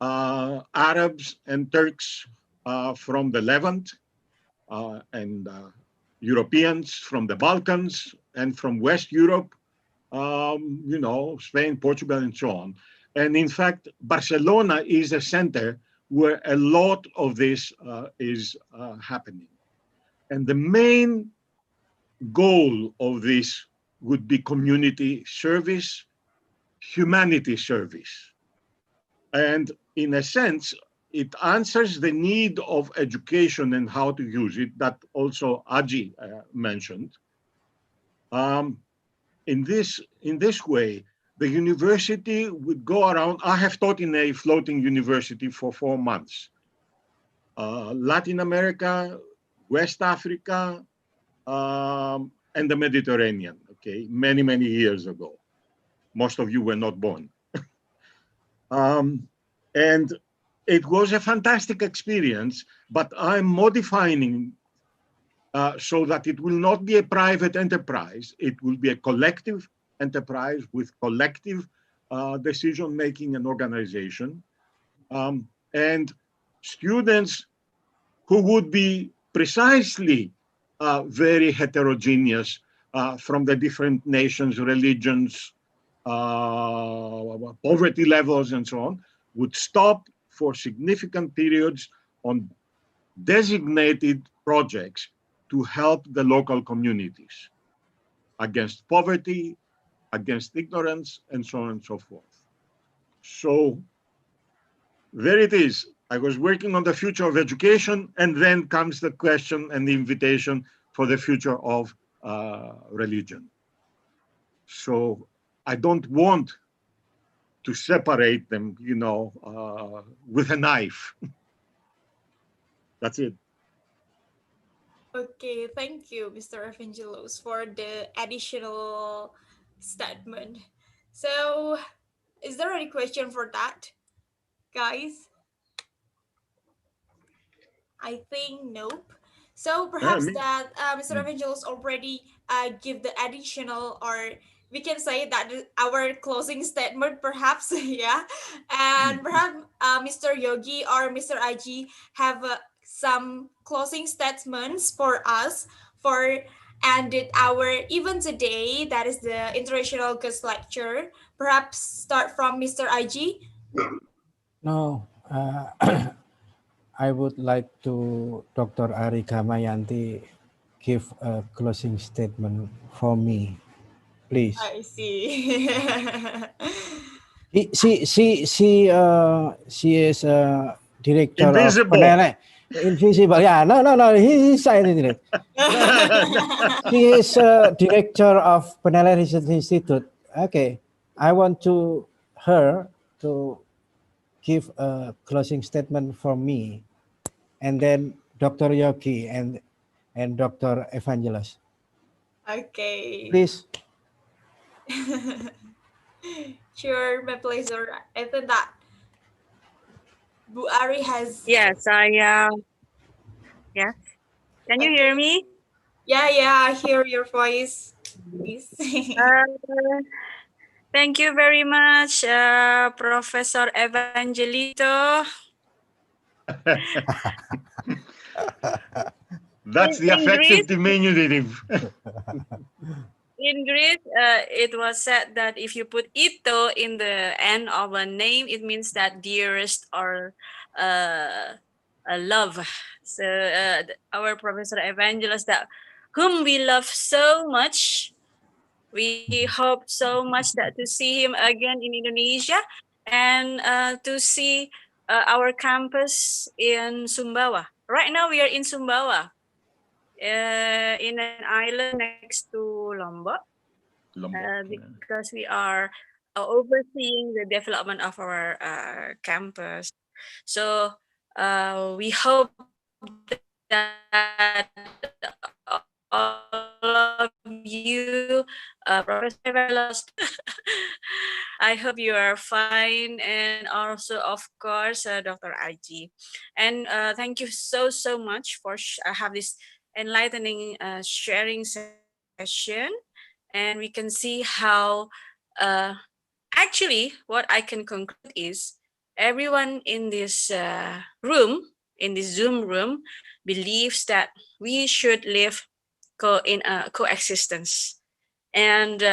Arabs and Turks from the Levant, and Europeans from the Balkans and from West Europe, Spain, Portugal, and so on. And in fact, Barcelona is a center where a lot of this is happening. And the main goal of this would be community service, humanity service. And in a sense, it answers the need of education and how to use it that also Aji mentioned. In this way, the university would go around. I have taught in a floating university for 4 months. Latin America, West Africa, and the Mediterranean, okay, many, many years ago. Most of you were not born. And it was a fantastic experience, but I'm modifying so that it will not be a private enterprise. It will be a collective enterprise with collective decision-making and organization. And students who would be precisely very heterogeneous from the different nations, religions, poverty levels, and so on, would stop for significant periods on designated projects to help the local communities against poverty, against ignorance, and so on and so forth. So there it is. I was working on the future of education, and then comes the question and the invitation for the future of religion. So I don't want to separate them, with a knife. That's it. Okay, thank you, Mr. Evangelos, for the additional statement. So, is there any question for that, guys? I think nope. So perhaps Me. that Mr. Evangelos already give the additional, or we can say that our closing statement, perhaps, yeah. And perhaps Mr. Yogi or Mr. Aji have some closing statements for us for ended our event today. That is the international guest lecture. Perhaps start from Mr. Aji. No, I would like to Dr. Ari Gamayanti give a closing statement for me, please. I see. She is a director of Invisible. Penele. Invisible. Yeah, no. He's silent. She is a director of Penele Research Institute. Okay, I want to her to give a closing statement for me, and then Dr. Yogi and Dr. Evangelos. Okay. Please. Sure, my pleasure. I think that Bu Ari has. Yes, yes. Can you hear Okay. me? Yeah, I hear your voice. Please. Uh, Thank you very much, Professor Evangelito. That's the In affective Greece, diminutive. in Greece, it was said that if you put ito in the end of a name, it means that dearest or love. So our Professor Evangelist, that whom we love so much, we hope so much that to see him again in Indonesia, and to see our campus in Sumbawa. Right now, we are in Sumbawa, in an island next to Lombok, because we are overseeing the development of our campus. So we hope that all of you, Professor Evangelos, I hope you are fine, and also, of course, Dr. Aji. And thank you so much for have this enlightening sharing session, and we can see how uh, actually what I can conclude is everyone in this room, in this Zoom room, believes that we should live in a coexistence, and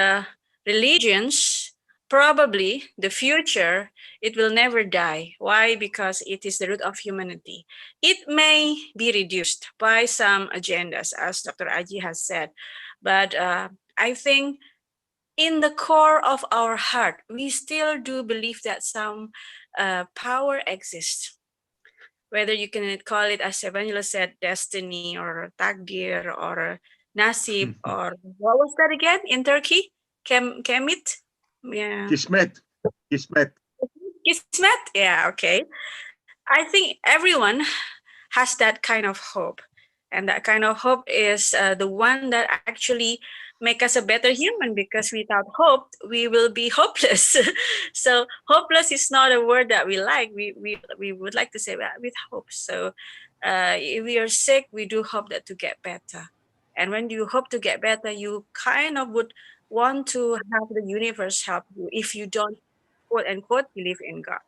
religions, probably the future, it will never die. Why? Because it is the root of humanity. It may be reduced by some agendas, as Dr. Aji has said, but I think in the core of our heart, we still do believe that some power exists. Whether you can call it, as Evangelist said, destiny or takdir or nasib, or what was that again in Turkey? Kemit? Yeah. Kismet. Kismet? Yeah, okay. I think everyone has that kind of hope. And that kind of hope is the one that actually make us a better human, because without hope, we will be hopeless. So hopeless is not a word that we like. We would like to say that with hope. So if we are sick, we do hope that to get better. And when you hope to get better, you kind of would want to have the universe help you if you don't, quote unquote, believe in God.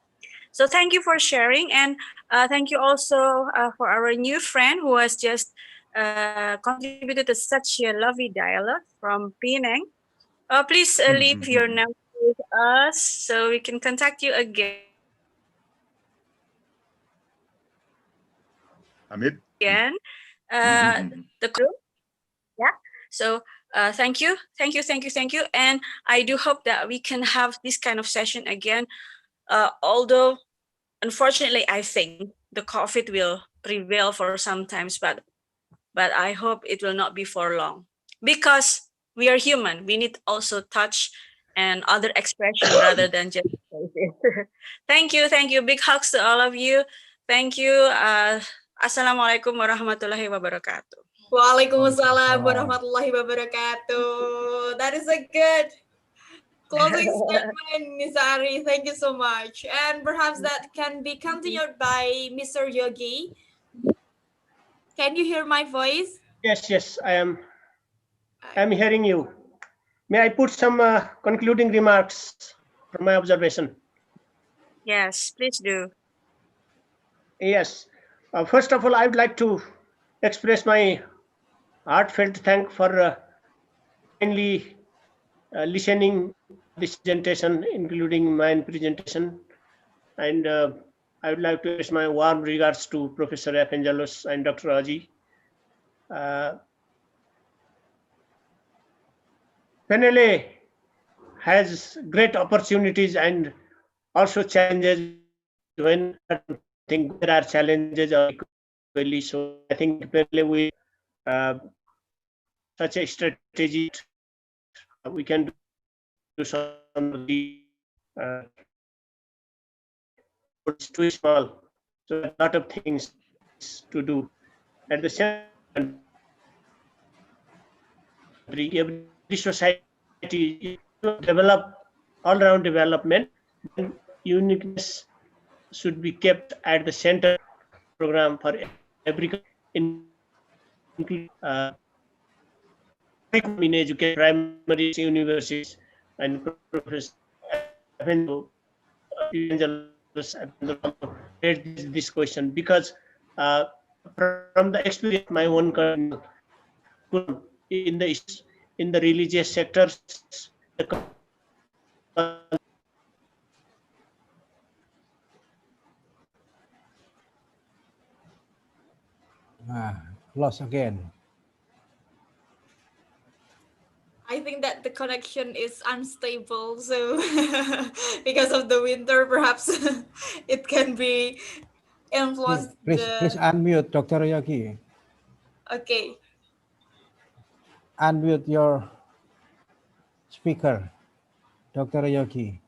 So thank you for sharing, and thank you also for our new friend who has just contributed to such a lovely dialogue from Penang. Please leave your Mhm. number with us so we can contact you Hamid? again. Mhm. The crew, yeah. So thank you, and I do hope that we can have this kind of session again. Although unfortunately, I think the COVID will prevail for some times, but I hope it will not be for long because we are human. We need also touch and other expression rather than just faces. Thank you. Big hugs to all of you. Thank you. Assalamualaikum warahmatullahi wabarakatuh. Waalaikumsalam warahmatullahi wabarakatuh. That is a good closing statement, Miss Ari. Thank you so much. And perhaps that can be continued by Mr. Yogi. Can you hear my voice? Yes, I'm hearing you. May I put some concluding remarks from my observation? Yes, please do. Yes. First of all, I would like to express my heartfelt thank for kindly listening this presentation, including my presentation. And I would like to express my warm regards to Professor Evangelos and Dr. Aji. Penele has great opportunities and also challenges when I think there are challenges equally. So I think Penele with such a strategy we can do some of the it's too small. So a lot of things to do. At the same time, every society develop all-round development, then uniqueness should be kept at the center program for every including curriculum in education, primary universities, and professors. Raised this question because from the experience of my own country, in the religious sectors, the Lost again. I think that the connection is unstable, so because of the winter, perhaps it can be influenced. Please unmute, Dr. Yogi. Okay. Unmute your speaker, Dr. Yogi.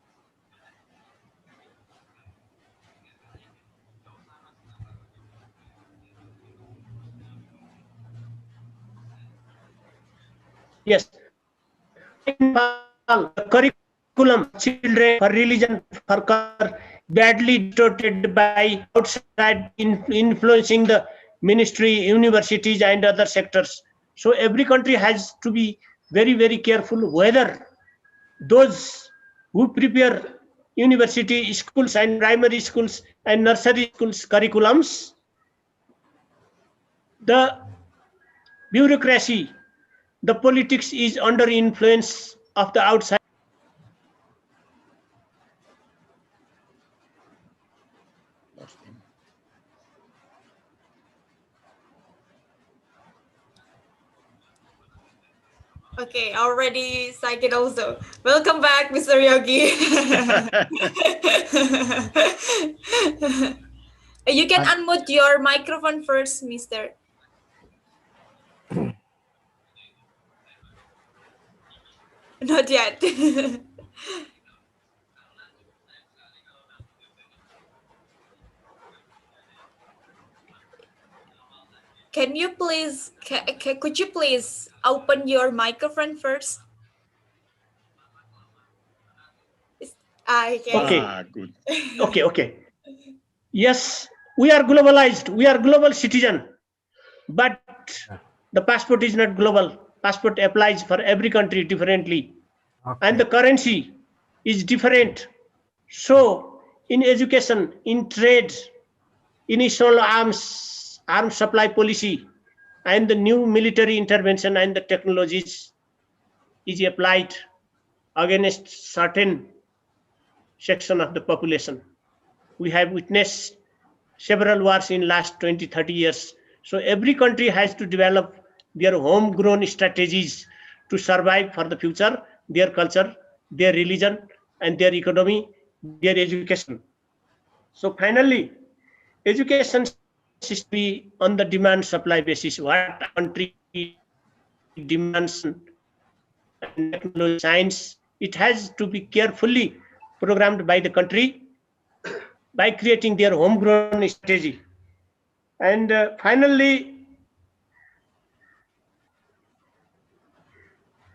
Yes, the curriculum children for religion for color badly distorted by outside influencing the ministry, universities, and other sectors. So every country has to be very careful whether those who prepare university schools and primary schools and nursery schools curriculums, the bureaucracy, the politics is under influence of the outside. Okay, already psyched also. Welcome back, Mr. Yogi. You can unmute your microphone first, Mister. Not yet. Can you please, could you please open your microphone first? Okay. Good. Okay. Yes, we are globalized. We are global citizen, but the passport is not global. Passport applies for every country differently, and the currency is different. So, in education, in trade, in national arms supply policy, and the new military intervention and the technologies is applied against certain section of the population. We have witnessed several wars in last 20, 30 years. So every country has to develop their homegrown strategies to survive for the future, their culture, their religion, and their economy, their education. So finally, education system has to be on the demand supply basis. What a country demands and technology, science, it has to be carefully programmed by the country by creating their homegrown strategy. And finally,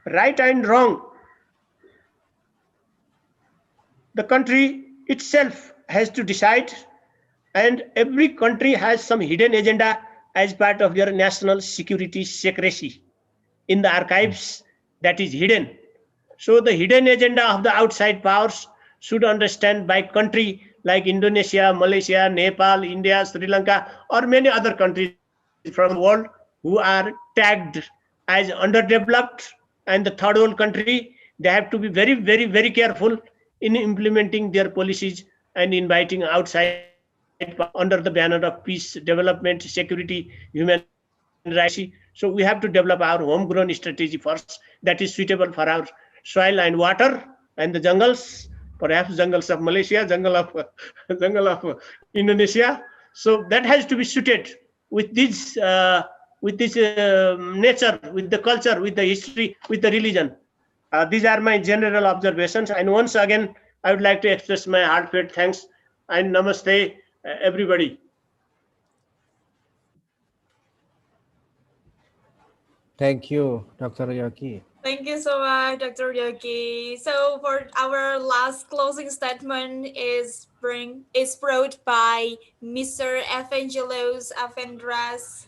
right and wrong, the country itself has to decide, and every country has some hidden agenda as part of their national security secrecy in the archives that is hidden. So the hidden agenda of the outside powers should understand by country like Indonesia, Malaysia, Nepal, India, Sri Lanka, or many other countries from the world who are tagged as underdeveloped and the third world country. They have to be very, very, very careful in implementing their policies and inviting outside powers under the banner of peace, development, security, human rights, democracy. So we have to develop our homegrown strategy first that is suitable for our soil and water and the jungles, perhaps jungles of Malaysia, jungle of Indonesia. So that has to be suited with this nature, with the culture, with the history, with the religion. These are my general observations. And once again, I would like to express my heartfelt thanks and namaste, everybody. Thank you, Dr. Yogi. Thank you so much, Dr. Yogi. So for our last closing statement is brought by Mr. Evangelos Avendras.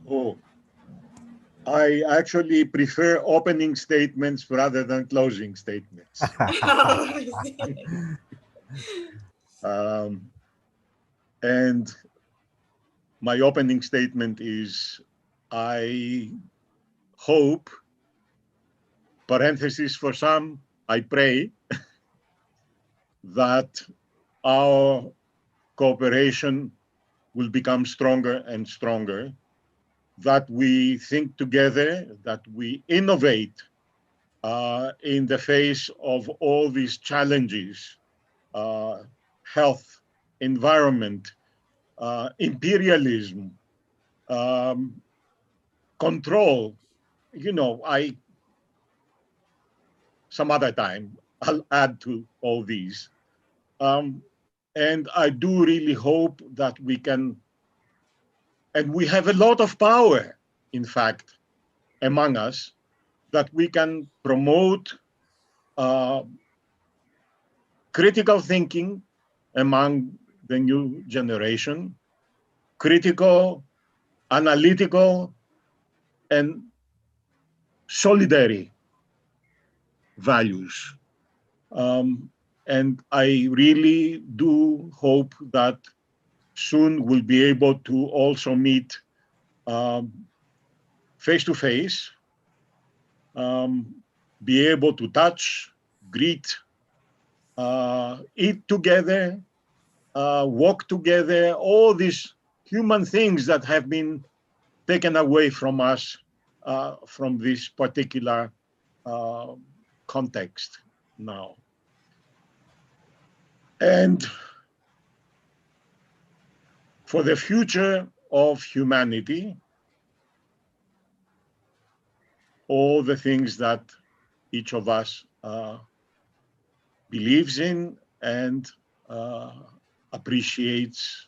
Oh, I actually prefer opening statements rather than closing statements. And my opening statement is, I hope, parenthesis for some, I pray that our cooperation will become stronger and stronger, that we think together, that we innovate in the face of all these challenges, health, environment, imperialism, control. Some other time, I'll add to all these. And I do really hope that we can, and we have a lot of power, in fact, among us, that we can promote critical thinking among the new generation, critical, analytical, and solidary values. And I really do hope that soon we'll be able to also meet face to face, be able to touch, greet, eat together, walk together, all these human things that have been taken away from us from this particular context now. And for the future of humanity, all the things that each of us believes in and appreciates,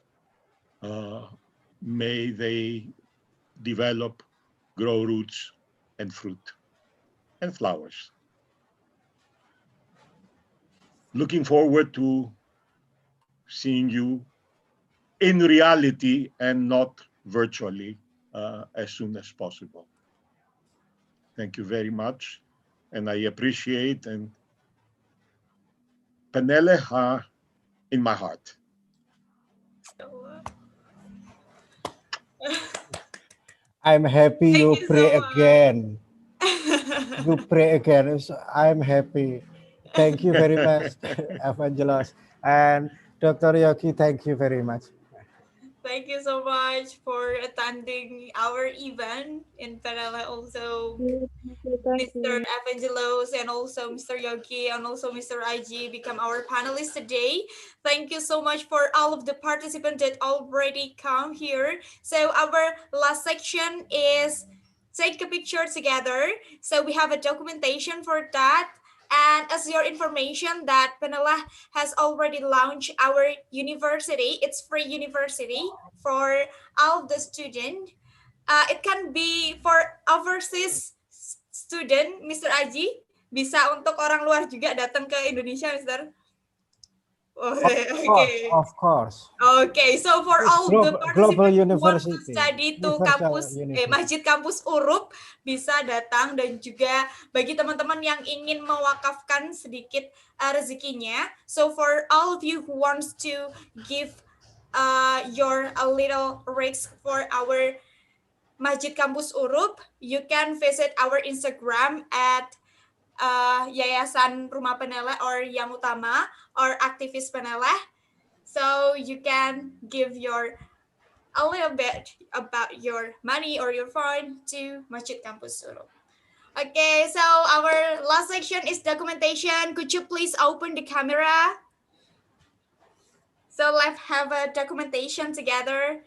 may they develop, grow roots and fruit and flowers. Looking forward to seeing you in reality and not virtually as soon as possible. Thank you very much. And I appreciate and Penele in my heart. I'm happy Thank you you pray so again. much. You pray again. So I'm happy. Thank you very much, Evangelos. And Dr. Yogi, thank you very much. Thank you so much for attending our event in Penela. Also, Thank Mr. you. Evangelos and also Mr. Yogi and also Mr. IG become our panelists today. Thank you so much for all of the participants that already come here. So our last section is take a picture together. So we have a documentation for that. And as your information that Penela has already launched our university, it's free university for all of the students. It can be for overseas student, Mr. Aji. Bisa untuk orang luar juga datang ke Indonesia, Mr. Okay. Of course. Okay, so for It's all the global participants who want to university. study to Universal kampus University. Masjid Kampus Urup bisa datang, dan juga bagi teman-teman yang ingin mewakafkan sedikit rezekinya. So for all of you who wants to give your a little risk for our Masjid Kampus Urup, you can visit our Instagram at Yayasan Rumah Peneleh or Yang Utama or Aktivis Peneleh. So you can give your a little bit about your money or your fund to Masjid Kampus Urup. Okay, so our last section is documentation. Could you please open the camera? So let's have a documentation together.